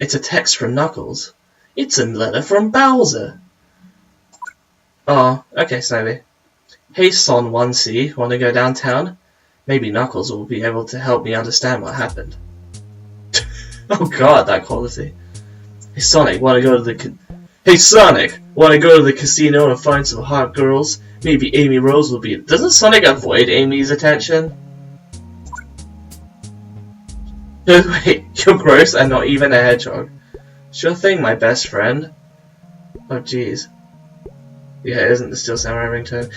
It's a text from Knuckles. It's a letter from Bowser. Oh, okay, Snivy. Hey Son 1C, wanna go downtown? Maybe Knuckles will be able to help me understand what happened. Oh god, that quality. Hey Sonic, wanna go to the casino and find some hot girls? Maybe Amy Rose will be. Doesn't Sonic avoid Amy's attention? Wait, you're gross and not even a hedgehog. Sure thing, my best friend. Oh jeez. Yeah, it isn't the Steel Samurai ringtone.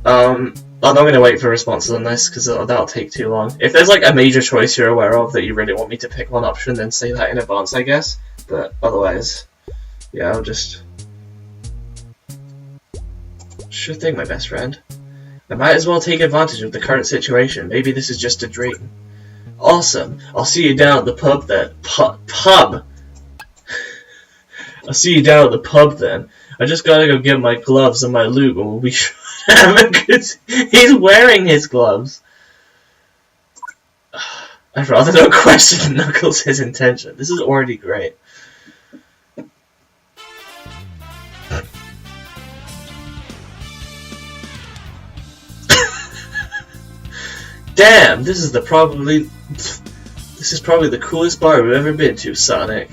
I'm not going to wait for responses on this because that'll take too long. If there's like a major choice you're aware of that you really want me to pick one option, then say that in advance, I guess. But otherwise, yeah, I'll just... Sure thing, my best friend. I might as well take advantage of the current situation. Maybe this is just a dream. Awesome. I'll see you down at the pub then. Pub! I'll see you down at the pub then. I just gotta go get my gloves and my lube and we'll be sure to have a good... He's wearing his gloves. I'd rather not question Knuckles' intention. This is already great. Damn, this is probably the coolest bar we've ever been to, Sonic.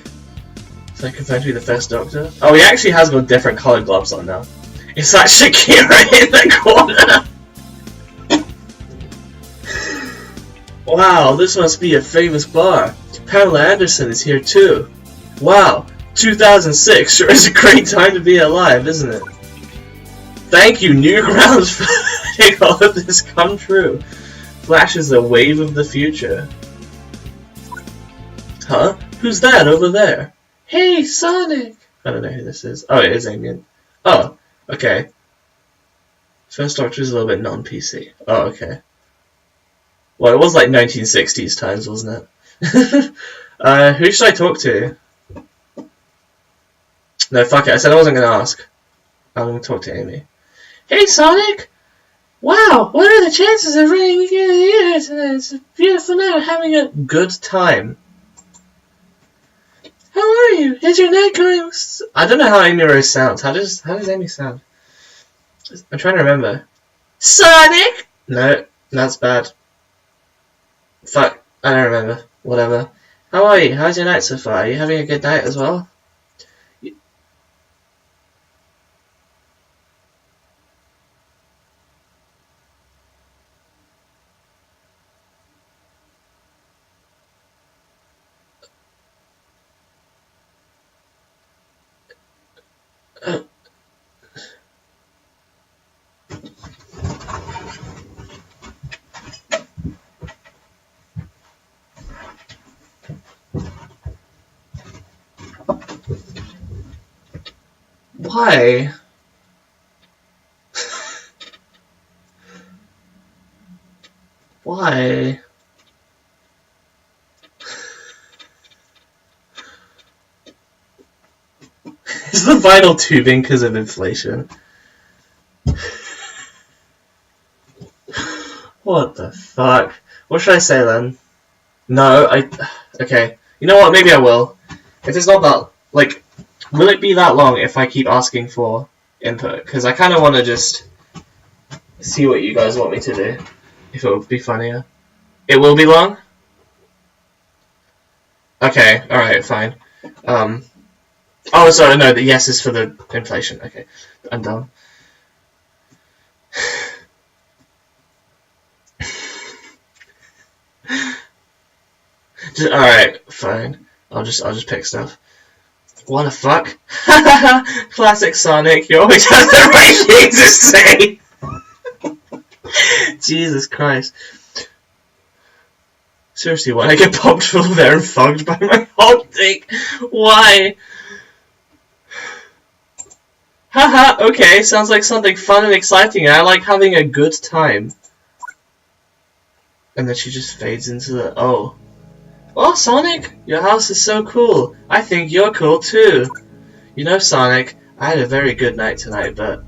So I can find me the first Doctor. Oh, he actually has got different colored gloves on now. It's that Shakira in the corner. Wow, this must be a famous bar. Pamela Anderson is here too. Wow, 2006 sure is a great time to be alive, isn't it? Thank you, Newgrounds, for letting all of this come true. Flash is a wave of the future. Huh? Who's that over there? Hey, Sonic! I don't know who this is. Oh, it is Amy. Oh, okay. First Doctor is a little bit non-PC. Oh, okay. Well, it was like 1960s times, wasn't it? Who should I talk to? No, fuck it. I said I wasn't going to ask. I'm going to talk to Amy. Hey, Sonic! Wow, what are the chances of running here? It's a beautiful night, having a good time. How are you? Is your night going? I don't know how Amy Rose sounds. How does Amy sound? I'm trying to remember. Sonic! No, that's bad. Fuck, I don't remember. Whatever. How are you? How's your night so far? Are you having a good night as well? Why? Why? Is the vinyl tubing because of inflation? What the fuck? What should I say then? No, okay. You know what? Maybe I will. If it's not that, like, will it be that long if I keep asking for input? Because I kind of want to just see what you guys want me to do. If it would be funnier. It will be long? Okay, alright, fine. Oh, sorry, no, the yes is for the inflation. Okay, I'm done. Alright, fine. I'll just pick stuff. Wanna fuck? Classic Sonic, you always have the right thing to say! Jesus Christ. Seriously, why I get popped full there and fucked by my hot dick? Why? Haha, okay, sounds like something fun and exciting, and I like having a good time. And then she just fades into the, oh. Oh, Sonic, your house is so cool. I think you're cool too. You know, Sonic, I had a very good night tonight, but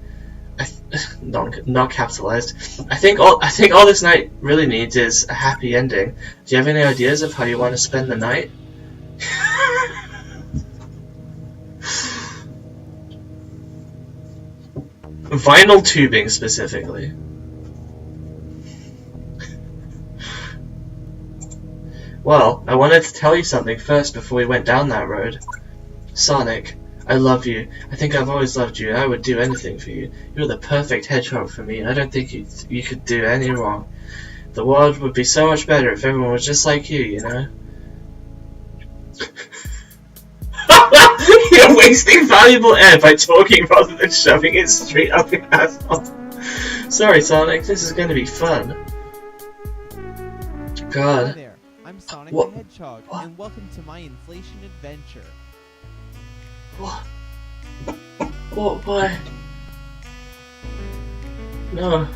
not capitalized. I think all this night really needs is a happy ending. Do you have any ideas of how you want to spend the night? Vinyl tubing specifically. Well, I wanted to tell you something first before we went down that road. Sonic, I love you. I think I've always loved you, and I would do anything for you. You're the perfect hedgehog for me, and I don't think you could do any wrong. The world would be so much better if everyone was just like you, you know? You're wasting valuable air by talking rather than shoving it straight up your asshole. Sorry, Sonic, this is gonna be fun. God. Hi there, I'm Sonic What? the Hedgehog, What? and welcome to my inflation adventure. What? What? Why? No.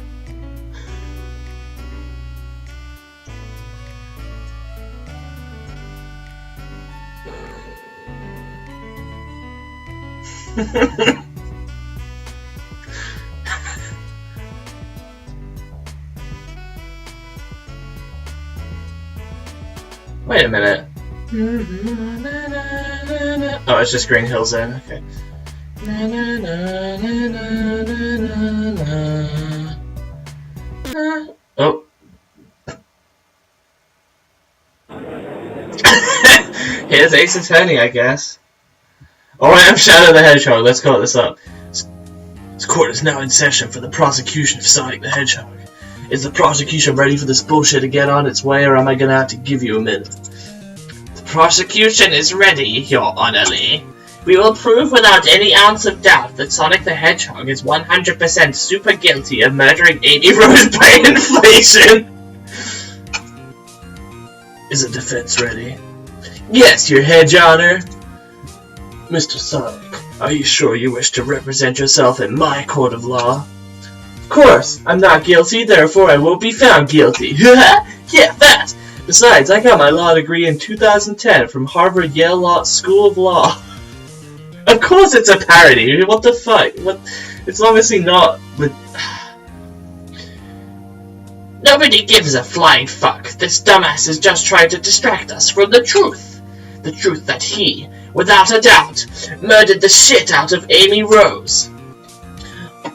Wait a minute. Oh, it's just Green Hill Zone. Okay. Oh. Here's Ace Attorney, I guess. Or I am Shadow the Hedgehog. Let's call this up. This court is now in session for the prosecution of Sonic the Hedgehog. Is the prosecution ready for this bullshit to get on its way, or am I gonna have to give you a minute? The prosecution is ready, Your Honorly. We will prove without any ounce of doubt that Sonic the Hedgehog is 100% super guilty of murdering Amy Rose by inflation. Is the defense ready? Yes, Your Hedge Honor. Mr. Sonic, are you sure you wish to represent yourself in my court of law? Of course, I'm not guilty, therefore I won't be found guilty. Yeah, fast! Besides, I got my law degree in 2010 from Harvard-Yale School of Law. Of course it's a parody, what the fuck? What? It's obviously not with... Nobody gives a flying fuck. This dumbass is just trying to distract us from the truth. The truth that he, without a doubt, murdered the shit out of Amy Rose.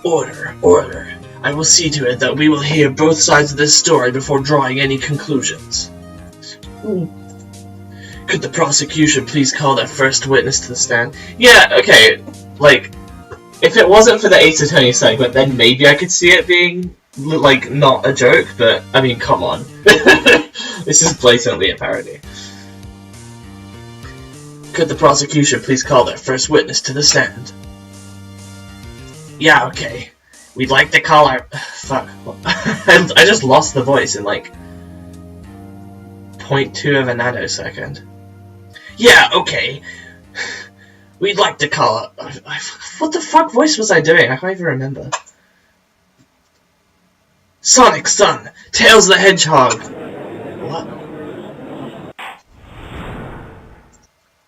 Order, order. I will see to it that we will hear both sides of this story before drawing any conclusions. Could the prosecution please call their first witness to the stand? Yeah, okay, like, if it wasn't for the Ace Attorney segment, then maybe I could see it being, like, not a joke, but, I mean, come on. This is blatantly a parody. Could the prosecution please call their first witness to the stand? Yeah, okay. We'd like to call our... Fuck. I just lost the voice in, like, 0.2 of a nanosecond. Yeah, okay. We'd like to call it... What the fuck voice was I doing? I can't even remember. Sonic's son! Tails the Hedgehog! What?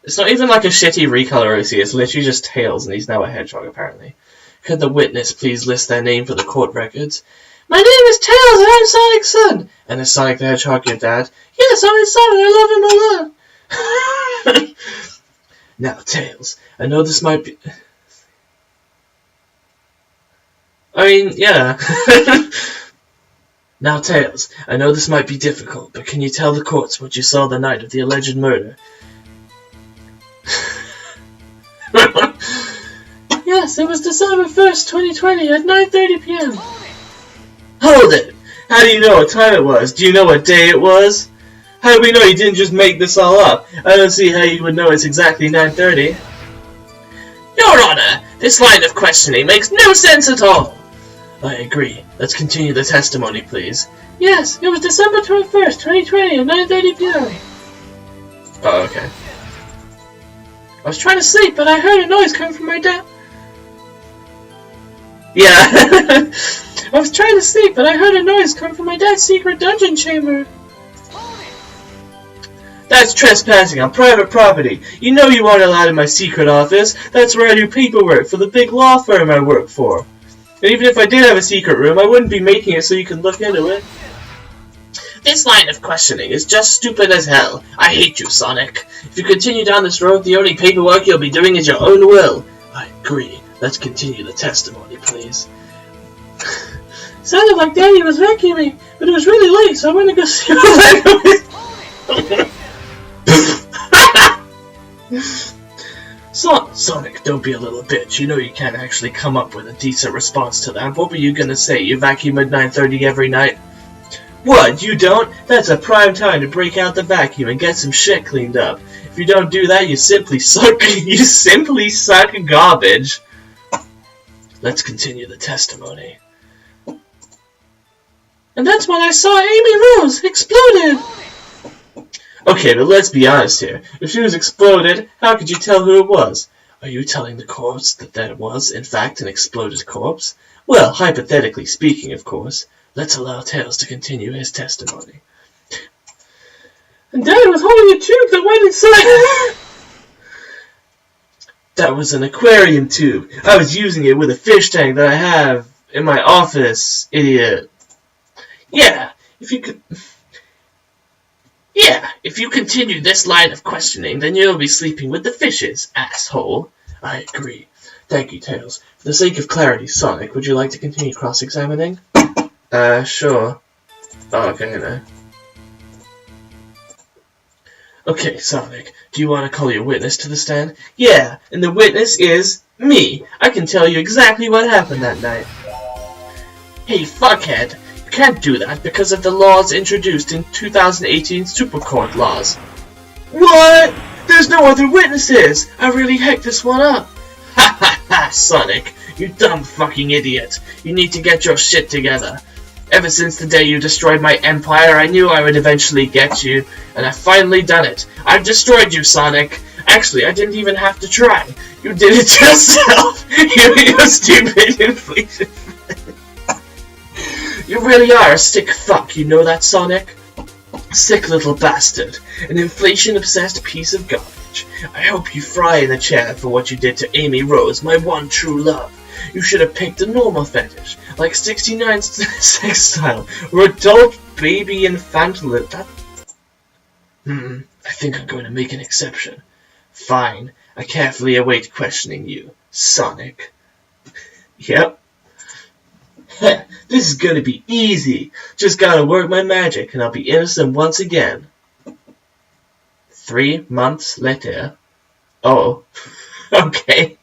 It's not even like a shitty recolor OC, it's literally just Tails, and he's now a hedgehog, apparently. Could the witness please list their name for the court records? My name is Tails, and I'm Sonic's son! And is Sonic the Hedgehog your dad? Yes, I'm his son, and I love him a lot! Now, Tails, I know this might be... I mean, yeah. Now, Tails, I know this might be difficult, but can you tell the courts what you saw the night of the alleged murder? Yes, it was December 1st, 2020 at 9:30 p.m. Hold it! How do you know what time it was? Do you know what day it was? How do we know you didn't just make this all up? I don't see how you would know it's exactly 9:30. Your Honor, this line of questioning makes no sense at all. I agree. Let's continue the testimony, please. Yes, it was December 21st, 2020 at 9:30 p.m. Oh, okay. I was trying to sleep, but I heard a noise coming from my dad. Yeah. I was trying to sleep, but I heard a noise coming from my dad's secret dungeon chamber. That's trespassing on private property. You know you aren't allowed in my secret office. That's where I do paperwork for the big law firm I work for. And even if I did have a secret room, I wouldn't be making it so you can look into it. This line of questioning is just stupid as hell. I hate you, Sonic. If you continue down this road, the only paperwork you'll be doing is your own will. I agree. Let's continue the testimony, please. Sounded like Daddy was vacuuming, but it was really late, so I went to go see what Sonic, don't be a little bitch. You know you can't actually come up with a decent response to that. What were you gonna say? You vacuum at 9:30 every night? What, you don't? That's a prime time to break out the vacuum and get some shit cleaned up. If you don't do that, you simply suck garbage. Let's continue the testimony. And that's when I saw Amy Rose exploded! Okay, but let's be honest here. If she was exploded, how could you tell who it was? Are you telling the corpse that was, in fact, an exploded corpse? Well, hypothetically speaking, of course. Let's allow Tails to continue his testimony. And Dad was holding a tube that went inside. That was an aquarium tube. I was using it with a fish tank that I have in my office, idiot. Yeah, if you continue this line of questioning, then you'll be sleeping with the fishes, asshole. I agree. Thank you, Tails. For the sake of clarity, Sonic, would you like to continue cross-examining? Sure. Oh, okay, no. Okay, Sonic, do you want to call your witness to the stand? Yeah, and the witness is me. I can tell you exactly what happened that night. Hey, fuckhead, you can't do that because of the laws introduced in 2018 Super Court laws. What? There's no other witnesses! I really hacked this one up. Ha ha ha, Sonic, you dumb fucking idiot. You need to get your shit together. Ever since the day you destroyed my empire, I knew I would eventually get you, and I've finally done it. I've destroyed you, Sonic. Actually, I didn't even have to try. You did it yourself. You stupid inflation. You really are a sick fuck, you know that, Sonic? Sick little bastard. An inflation-obsessed piece of garbage. I hope you fry in a chair for what you did to Amy Rose, my one true love. You should have picked a normal fetish, like 69 sex style, or adult baby infantilate. I think I'm going to make an exception. Fine, I carefully await questioning you, Sonic. Yep. This is gonna be easy. Just gotta work my magic and I'll be innocent once again. 3 months later. Oh. Okay.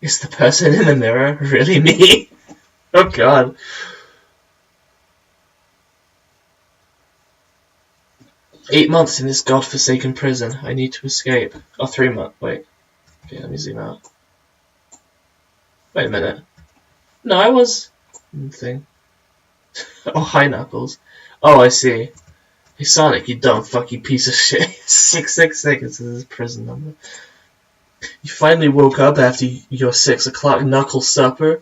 Is the person in the mirror really me? Oh god. "8 months in this godforsaken prison. I need to escape." Oh, 3 months. Wait. Okay, let me zoom out. Wait a minute. No, I was... thing. Oh, hi, Knuckles. Oh, I see. Hey, Sonic, you dumb fucking piece of shit. 666 is his prison number. You finally woke up after your 6 o'clock knuckle supper?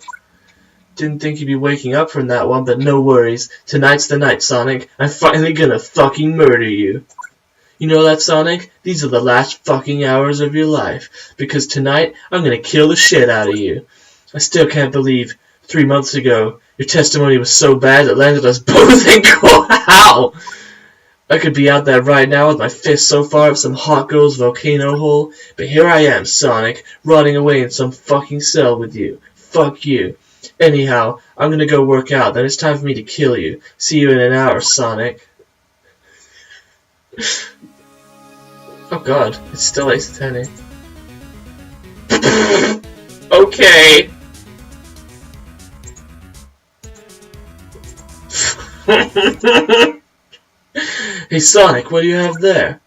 Didn't think you'd be waking up from that one, but no worries. Tonight's the night, Sonic. I'm finally gonna fucking murder you. You know that, Sonic? These are the last fucking hours of your life. Because tonight, I'm gonna kill the shit out of you. I still can't believe 3 months ago, your testimony was so bad it landed us both in court. How? I could be out there right now with my fist so far up some hot girl's volcano hole, but here I am, Sonic, rotting away in some fucking cell with you. Fuck you. Anyhow, I'm gonna go work out, then it's time for me to kill you. See you in an hour, Sonic. Oh god, it's still Ace Attorney. Okay. Hey Sonic, what do you have there?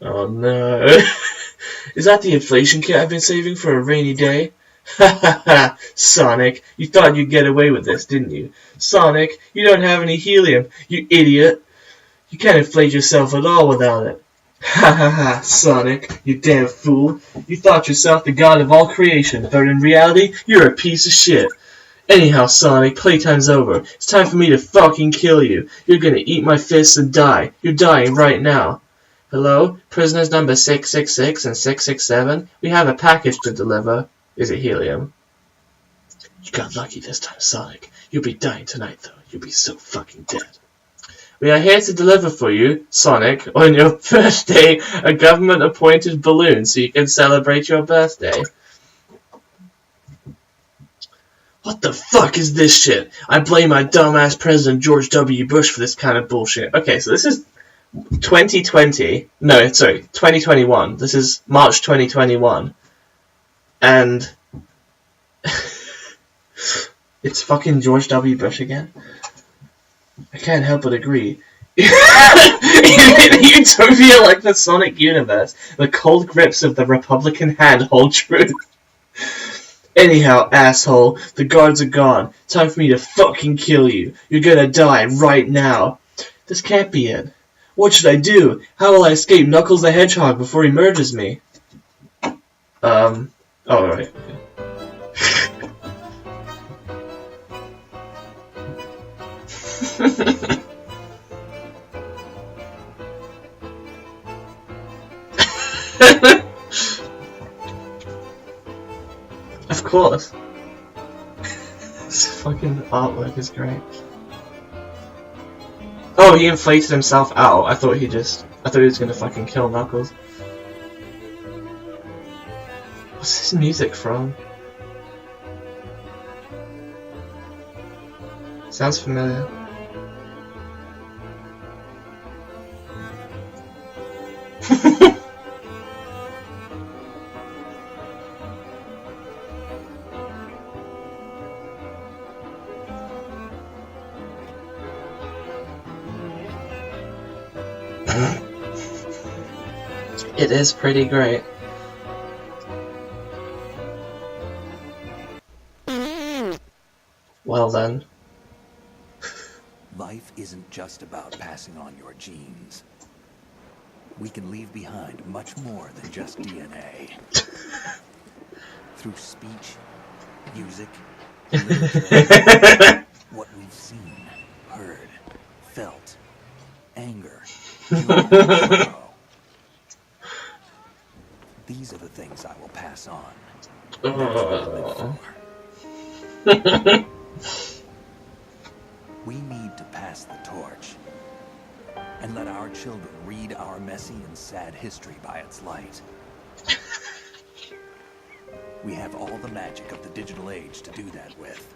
Oh no. Is that the inflation kit I've been saving for a rainy day? Ha ha ha! Sonic, you thought you'd get away with this, didn't you? Sonic, you don't have any helium, you idiot! You can't inflate yourself at all without it. Ha ha ha, Sonic, you damn fool. You thought yourself the god of all creation, but in reality, you're a piece of shit. Anyhow, Sonic, playtime's over. It's time for me to fucking kill you. You're gonna eat my fists and die. You're dying right now. Hello? Prisoners number 666 and 667? We have a package to deliver. Is it helium? You got lucky this time, Sonic. You'll be dying tonight, though. You'll be so fucking dead. We are here to deliver for you, Sonic, on your birthday, a government-appointed balloon so you can celebrate your birthday. What the fuck is this shit? I blame my dumbass President George W. Bush for this kind of bullshit. Okay, so this is 2020. No, sorry, 2021. This is March 2021. And it's fucking George W. Bush again. I can't help but agree. In utopia like the Sonic universe, the cold grips of the Republican hand hold true. Anyhow, asshole, the guards are gone. Time for me to fucking kill you. You're gonna die right now. This can't be it. What should I do? How will I escape Knuckles the Hedgehog before he murders me? Oh, right. Of course. This fucking artwork is great. Oh, he inflated himself out. I thought he was gonna fucking kill Knuckles. What's this music from? Sounds familiar. It is pretty great. Well then. Life isn't just about passing on your genes. We can leave behind much more than just DNA. Through speech, music, literature, what we've seen, heard, felt, anger, joy, sorrow. These are the things I will pass on. That's what I live for. We need to pass the torch and let our children read our messy and sad history by its light. We have all the magic of the digital age to do that with.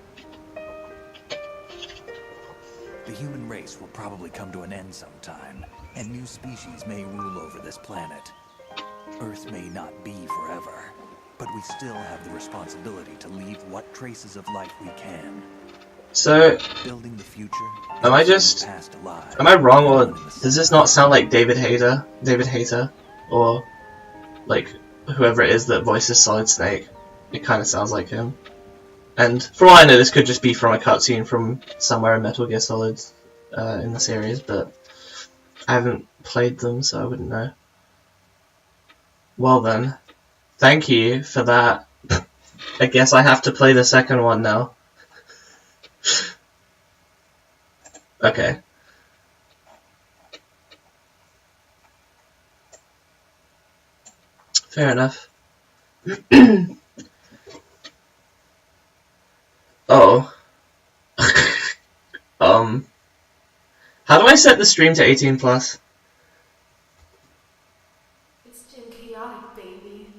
The human race will probably come to an end sometime, and new species may rule over this planet. Earth may not be forever, but we still have the responsibility to leave what traces of life we can. So, building the future. am I wrong, or does this not sound like David Hayter, or like whoever it is that voices Solid Snake? It kind of sounds like him. And for all I know, this could just be from a cutscene from somewhere in Metal Gear Solid in the series, but I haven't played them, so I wouldn't know. Well then, thank you for that. I guess I have to play the second one now. Okay. Fair enough. Oh. How do I set the stream to 18 plus? It's too chaotic, baby.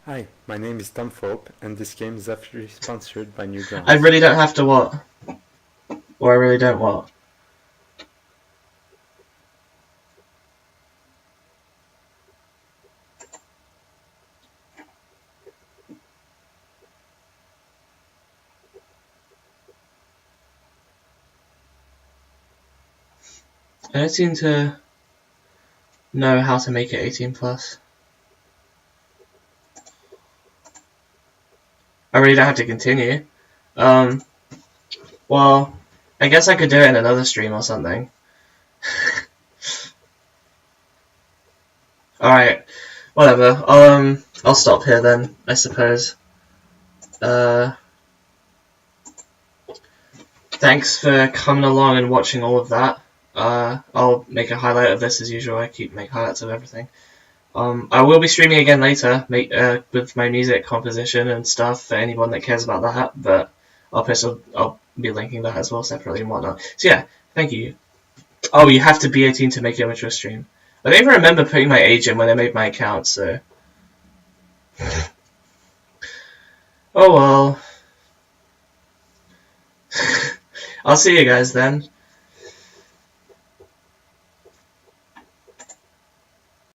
Hi, my name is Tom Fope, and this game is actually sponsored by Newgrounds. I really don't have to what? Or I really don't what? I don't seem to know how to make it 18 plus. I really don't have to continue. Well, I guess I could do it in another stream or something. Alright, whatever. I'll stop here then, I suppose. Thanks for coming along and watching all of that. I'll make a highlight of this as usual. I keep making highlights of everything. I will be streaming again later, with my music composition and stuff for anyone that cares about that. But I'll be linking that as well separately and whatnot. So yeah, thank you. Oh, you have to be 18 to make it into a stream. I don't even remember putting my age in when I made my account, so. Oh well. I'll see you guys then.